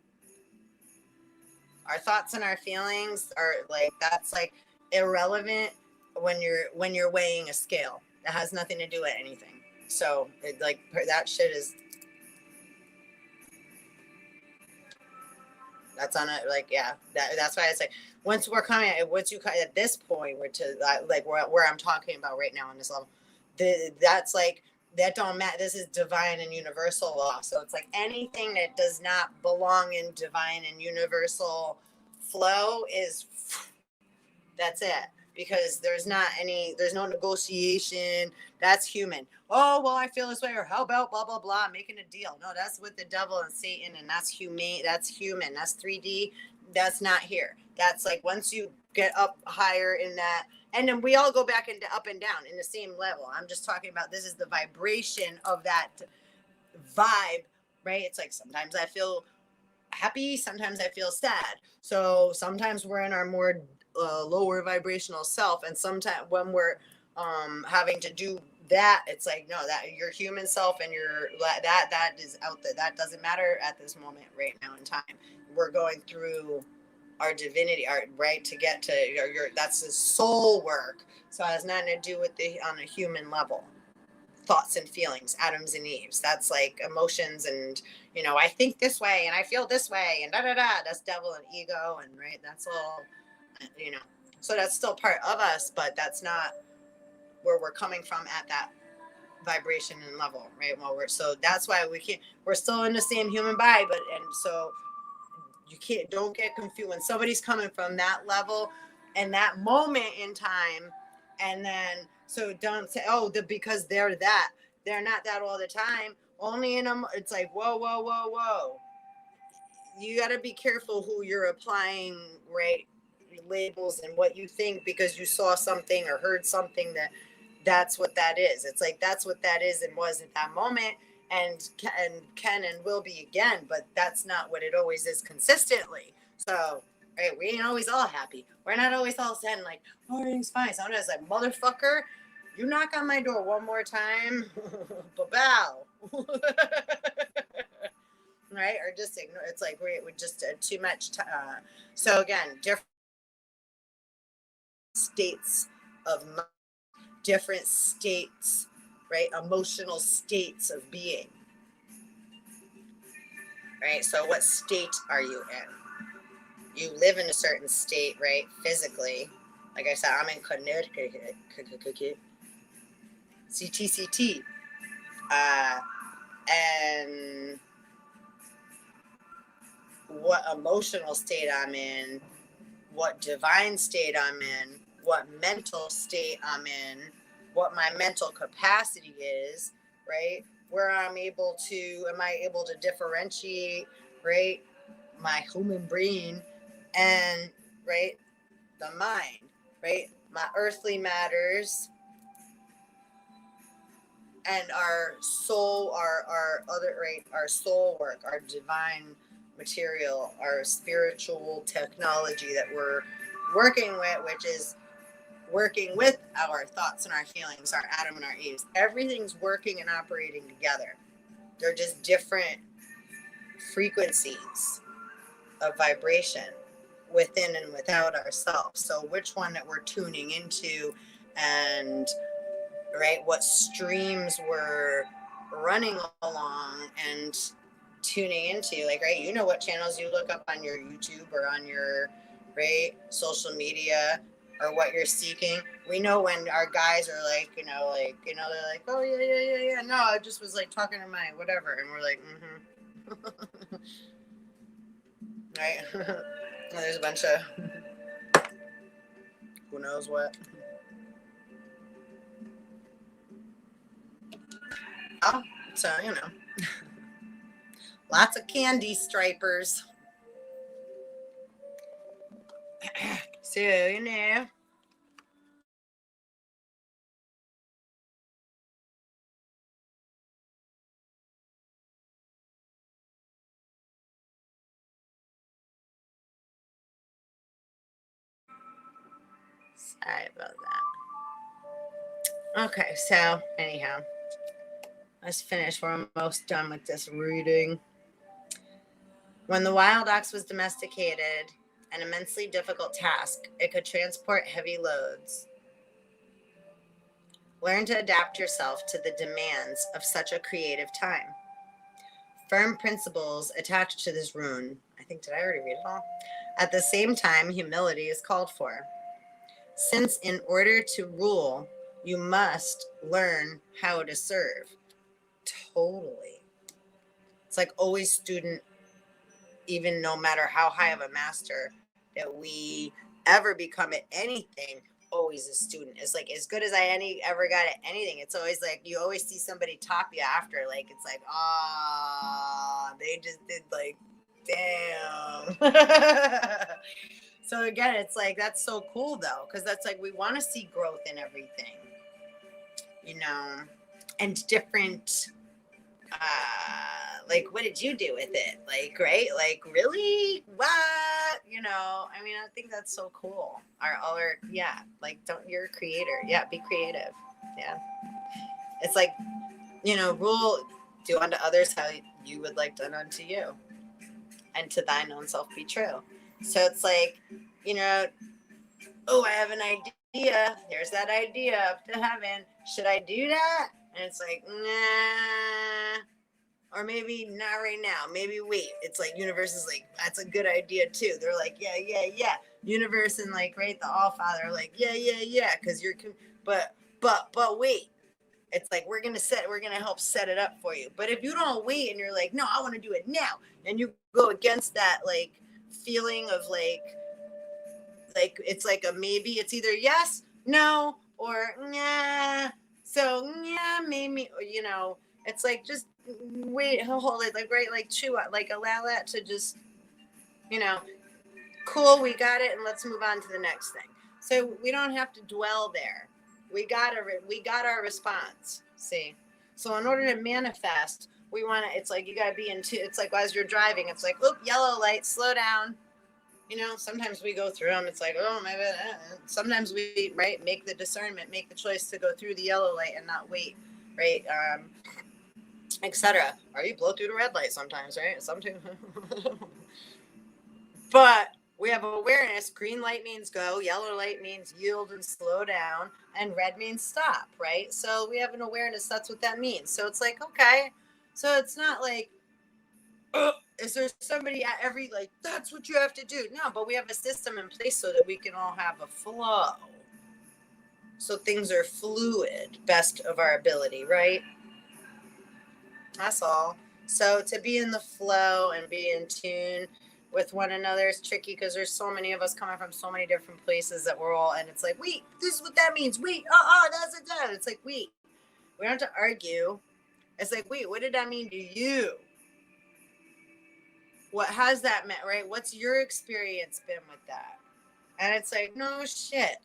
Our thoughts and our feelings are like, that's like irrelevant when you're weighing a scale. That has nothing to do with anything. So it, like, that shit is, that's on it. Like, yeah, that's why it's like, once you at this point, we're to like where I'm talking about right now on this level, that's like, that don't matter. This is divine and universal law. So it's like anything that does not belong in divine and universal flow is, that's it. Because there's no negotiation. That's human. Oh, well, I feel this way, or how about blah, blah, blah, making a deal. No, that's with the devil and Satan, and that's humane. That's human. That's 3D. That's not here. That's like, once you get up higher in that, and then we all go back into up and down in the same level. I'm just talking about, this is the vibration of that vibe, right? It's like, sometimes I feel happy, sometimes I feel sad. So sometimes we're in our more lower vibrational self, and sometimes when we're having to do that, it's like, no, that your human self and your that is out there. That doesn't matter at this moment right now in time. We're going through our divinity, our right, to get to your that's the soul work. So it has nothing to do with the on a human level. Thoughts and feelings, Adams and Eves. That's like emotions, and I think this way and I feel this way, and da da da. That's devil and ego, and right. That's all. So that's still part of us, but that's not where we're coming from at that vibration and level, right? So that's why we're still in the same human body, and so don't get confused when somebody's coming from that level and that moment in time, and then, so don't say, oh, because they're not that all the time, only in them. It's like, whoa. You got to be careful who you're applying, right, labels and what you think because you saw something or heard something that's what that is. It's like, that's what that is and was at that moment. and can and will be again, but that's not what it always is consistently. So, right, we ain't always all happy. We're not always all saying like, oh, everything's fine. Sometimes like, motherfucker, you knock on my door one more time, bow. Right? Or just ignore. It's like we just too much. So again, different states of mind, different states, right? Emotional states of being. Right? So what state are you in? You live in a certain state, right? Physically. Like I said, I'm in Connecticut. CTCT. And what emotional state I'm in, what divine state I'm in, what mental state I'm in, what my mental capacity is, right? Where am I able to differentiate, right? My human brain and, right, the mind, right? My earthly matters and our soul, our other, right? Our soul work, our divine material, our spiritual technology that we're working with, which is working with our thoughts and our feelings, our Adam and our Eves. Everything's working and operating together. They're just different frequencies of vibration within and without ourselves. So which one that we're tuning into and, right, what streams we're running along and tuning into, like, right, you know what channels you look up on your YouTube or on your, right, social media, or what you're seeking. We know when our guys are like, they're like, oh yeah. No, I just was like talking to my whatever, and we're like, right. There's a bunch of who knows what. Oh, so lots of candy stripers. So sorry about that. Okay, so anyhow, let's finish. We're almost done with this reading. When the wild ox was domesticated, an immensely difficult task, it could transport heavy loads. Learn to adapt yourself to the demands of such a creative time. Firm principles attached to this rune. Did I already read it all? At the same time, humility is called for. Since in order to rule, you must learn how to serve. Totally. It's like always student, even no matter how high of a master that we ever become at anything, always a student. It's like as good as I ever got at anything. It's always like you always see somebody top you after. Like it's like, they just did like, damn. So again, it's like that's so cool though, because that's like we want to see growth in everything, and different. Like, what did you do with it? Like, right? Like, really? What? I think that's so cool. You're a creator. Yeah, be creative. Yeah. It's like, rule, do unto others how you would like done unto you. And to thine own self be true. So it's like, I have an idea. Here's that idea up to heaven. Should I do that? And it's like, nah. Or maybe not right now. Maybe wait. It's like universe is like, that's a good idea too. They're like, yeah. Universe and like, right, the All Father are like, yeah. Because but wait. It's like we're gonna help set it up for you. But if you don't wait and you're like, no, I want to do it now, and you go against that like feeling of like it's like a maybe. It's either yes, no, or nah. So yeah, maybe it's like just wait, hold it, like right, like chew it, like allow that to just cool, we got it, and let's move on to the next thing. So we don't have to dwell there. We got our response. See, so in order to manifest, We want to, it's like, you got to be into, it's like as you're driving, it's like, oop, yellow light, slow down. You know, sometimes we go through them. It's like, oh, my bad. Sometimes we, right, make the discernment, make the choice to go through the yellow light and not wait, right, etc. Or you blow through the red light sometimes, right? Sometimes. But we have awareness. Green light means go, yellow light means yield and slow down, and red means stop, right? So we have an awareness. That's what that means. So it's like, okay. So it's not like, is there somebody at every, like, that's what you have to do? No, but we have a system in place so that we can all have a flow. So things are fluid, best of our ability, right? That's all. So to be in the flow and be in tune with one another is tricky because there's so many of us coming from so many different places that we're all, and it's like, wait, this is what that means. Wait, that's it. It's like, wait, we don't have to argue. It's like, wait, what did that mean to you? What has that meant, right? What's your experience been with that? And it's like, no shit.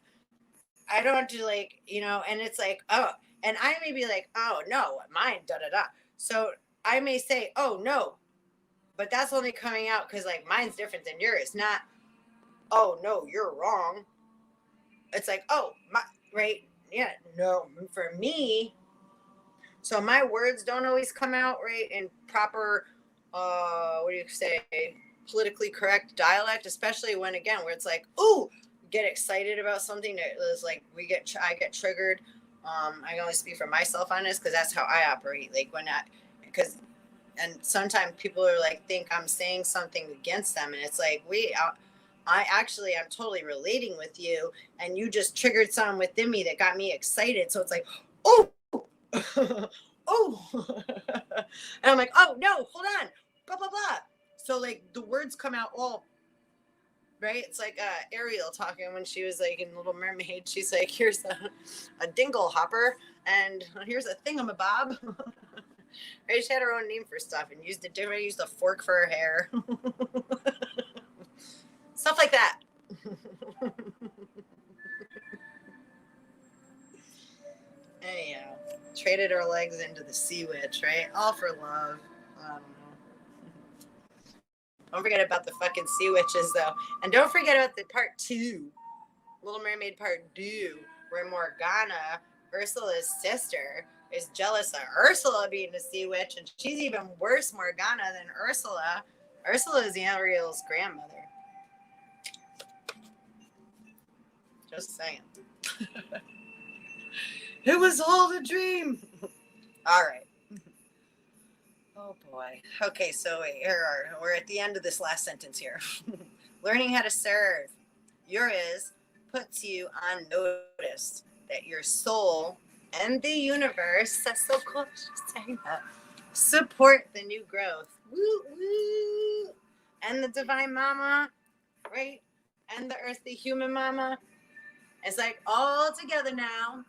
I don't do, like, you know, and it's like, oh, and I may be like, oh no, mine, da da da. So I may say, oh no, but that's only coming out because, like, mine's different than yours. Not, oh no, you're wrong. It's like, oh, my, right? Yeah, no, for me. So my words don't always come out right in proper, what do you say, politically correct dialect, especially when, again, where it's like, ooh, get excited about something that is like, I get triggered. I can only speak for myself on this because that's how I operate. Like when because, and sometimes people are like, think I'm saying something against them. And it's like, wait, I'm totally relating with you. And you just triggered something within me that got me excited. So it's like, oh, oh, and I'm like, oh no, hold on, blah blah blah. So like the words come out all right. It's like Ariel talking when she was like in Little Mermaid. She's like, here's a dingle hopper, and here's a thingamabob. Right? She had her own name for stuff and used a fork for her hair, stuff like that. Anyhow, traded our legs into the sea witch, right? All for love. I don't know. Don't forget about the fucking sea witches, though. And don't forget about the part 2, Little Mermaid part 2, where Morgana, Ursula's sister, is jealous of Ursula being a sea witch, and she's even worse Morgana than Ursula. Ursula is Ariel's grandmother. Just saying. It was all a dream. All right. Oh boy. Okay, so we're at the end of this last sentence here. Learning how to serve. Yours puts you on notice that your soul and the universe, that's so cool saying that, support the new growth. Woo, woo. And the divine mama, right? And the earthly human mama. It's like all together now.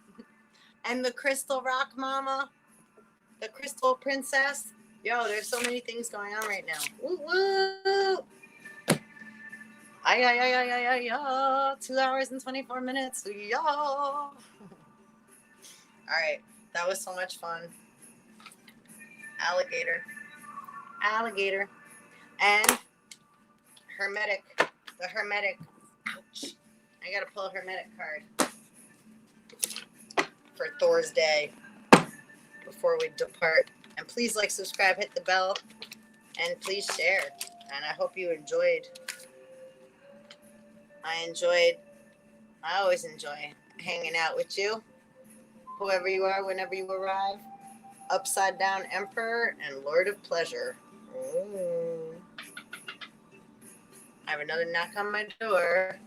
And the crystal rock mama, the crystal princess. Yo, there's so many things going on right now. Woo, woo. 2 hours and 24 minutes. Yeah. All right. That was so much fun. Alligator. And hermetic. The hermetic. Ouch. I got to pull a hermetic card for Thorsday before we depart. And please like, subscribe, hit the bell, and please share. And I hope you enjoyed. I always enjoy hanging out with you, whoever you are, whenever you arrive. Upside Down Emperor and Lord of Pleasure. Ooh. I have another knock on my door.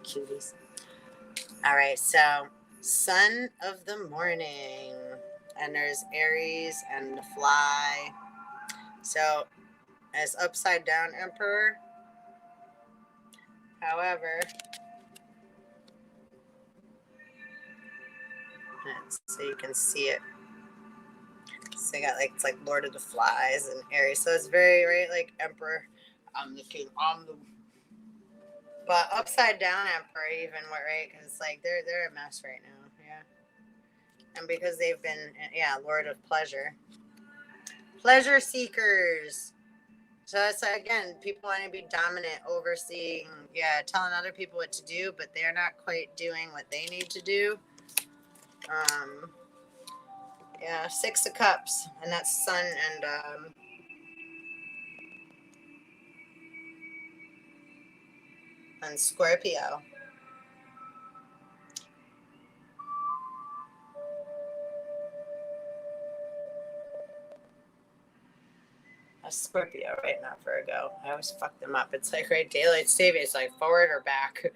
Cuties. All right, so Son of the Morning, and there's Aries and the Fly. So as Upside Down Emperor, however, so you can see it. So you got like, it's like Lord of the Flies and Aries. So it's very, right, like Emperor. I'm the king. But upside down Emperor even, right? Because it's like they're a mess right now. Yeah. And because they've been, Lord of Pleasure. Pleasure seekers. So it's again, people want to be dominant, overseeing, telling other people what to do, but they're not quite doing what they need to do. Six of Cups, and that's Sun and Scorpio. A Scorpio, right? Not Virgo. I always fuck them up. It's like, right, daylight saving. It's like forward or back.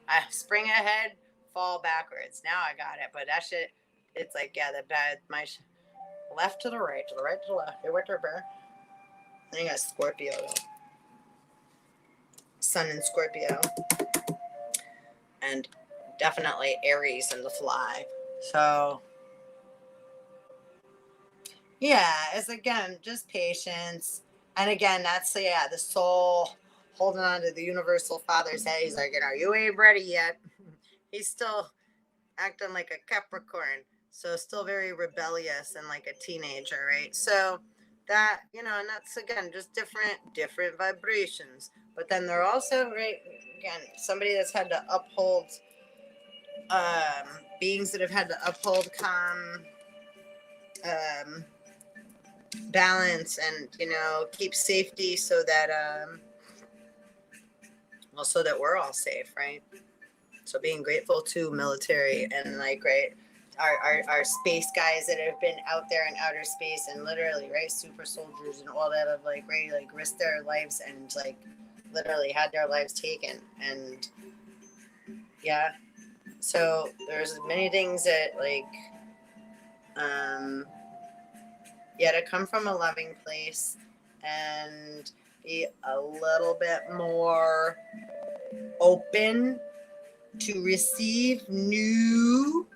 I spring ahead, fall backwards. Now I got it, but that shit, it's like, the bad, left to the right, to the right, to the left. Hey, what the bear? Then you got Scorpio, Sun in Scorpio, and definitely Aries in the Fly. So it's again just patience, and again that's the soul holding on to the universal father's head. He's like, you ain't ready yet. He's still acting like a Capricorn, so still very rebellious and like a teenager, right? So that, and that's again just different vibrations. But then they're also, right, again, somebody that's had to uphold beings that have had to uphold calm, balance, and keep safety so that so that we're all safe, right? So being grateful to military and like, right, our space guys that have been out there in outer space and literally, right, super soldiers and all that have like, right, like risked their lives and like literally had their lives taken. And so there's many things that like to come from a loving place and be a little bit more open to receive new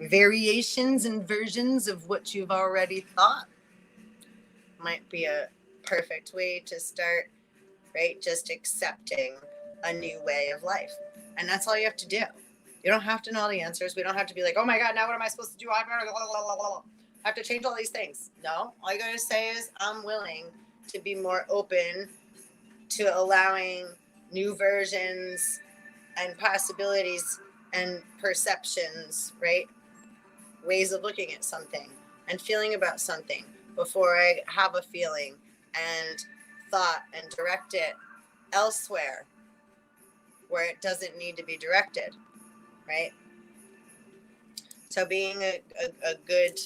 variations and versions of what you've already thought might be a perfect way to start, right? Just accepting a new way of life. And that's all you have to do. You don't have to know all the answers. We don't have to be like, oh my God, now what am I supposed to do? I have to change all these things. No, all you gotta say is, I'm willing to be more open to allowing new versions and possibilities and perceptions, right? Ways of looking at something and feeling about something before I have a feeling and thought and direct it elsewhere where it doesn't need to be directed, right? So being a good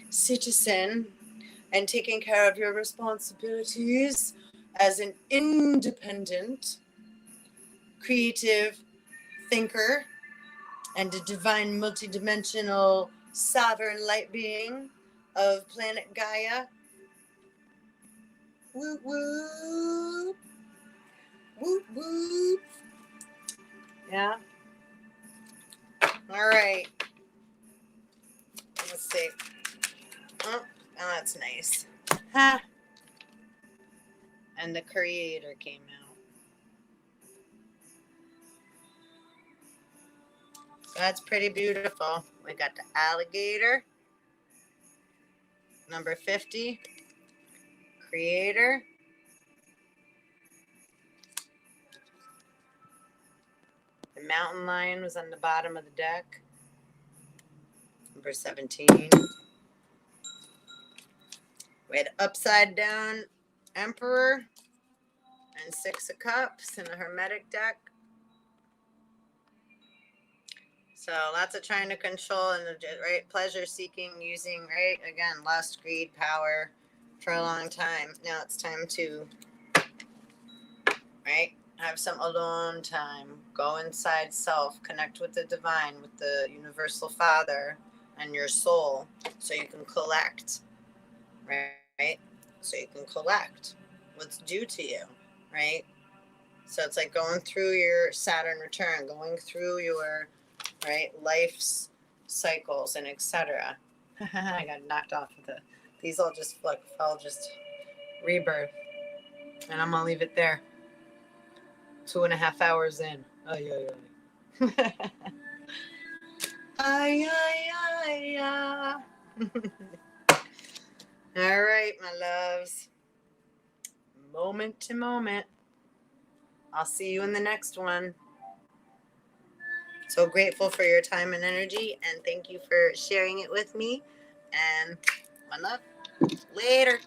citizen and taking care of your responsibilities as an independent, creative thinker and a divine multidimensional sovereign light being of planet Gaia. Whoop whoop. Whoop whoop. Yeah. All right. Let's see. Oh, that's nice. Ha. And the Creator came out. So that's pretty beautiful. We got the alligator. Number 50. Creator. The mountain lion was on the bottom of the deck. Number 17. We had upside down Emperor and 6 of Cups in a Hermetic deck. So lots of trying to control and, right, pleasure seeking, using, right, again, lust, greed, power for a long time. Now it's time to, right, have some alone time, go inside self, connect with the divine, with the universal father and your soul, so you can collect, right? So you can collect what's due to you, right? So it's like going through your Saturn return, going through your, right, life's cycles and etc. I got knocked off of these all just fell just rebirth. And I'm gonna leave it there. 2.5 hours in. Ay, ay, ay. Ay, ay, ay, ay. All right, my loves. Moment to moment. I'll see you in the next one. So grateful for your time and energy, and thank you for sharing it with me. And one love. Later.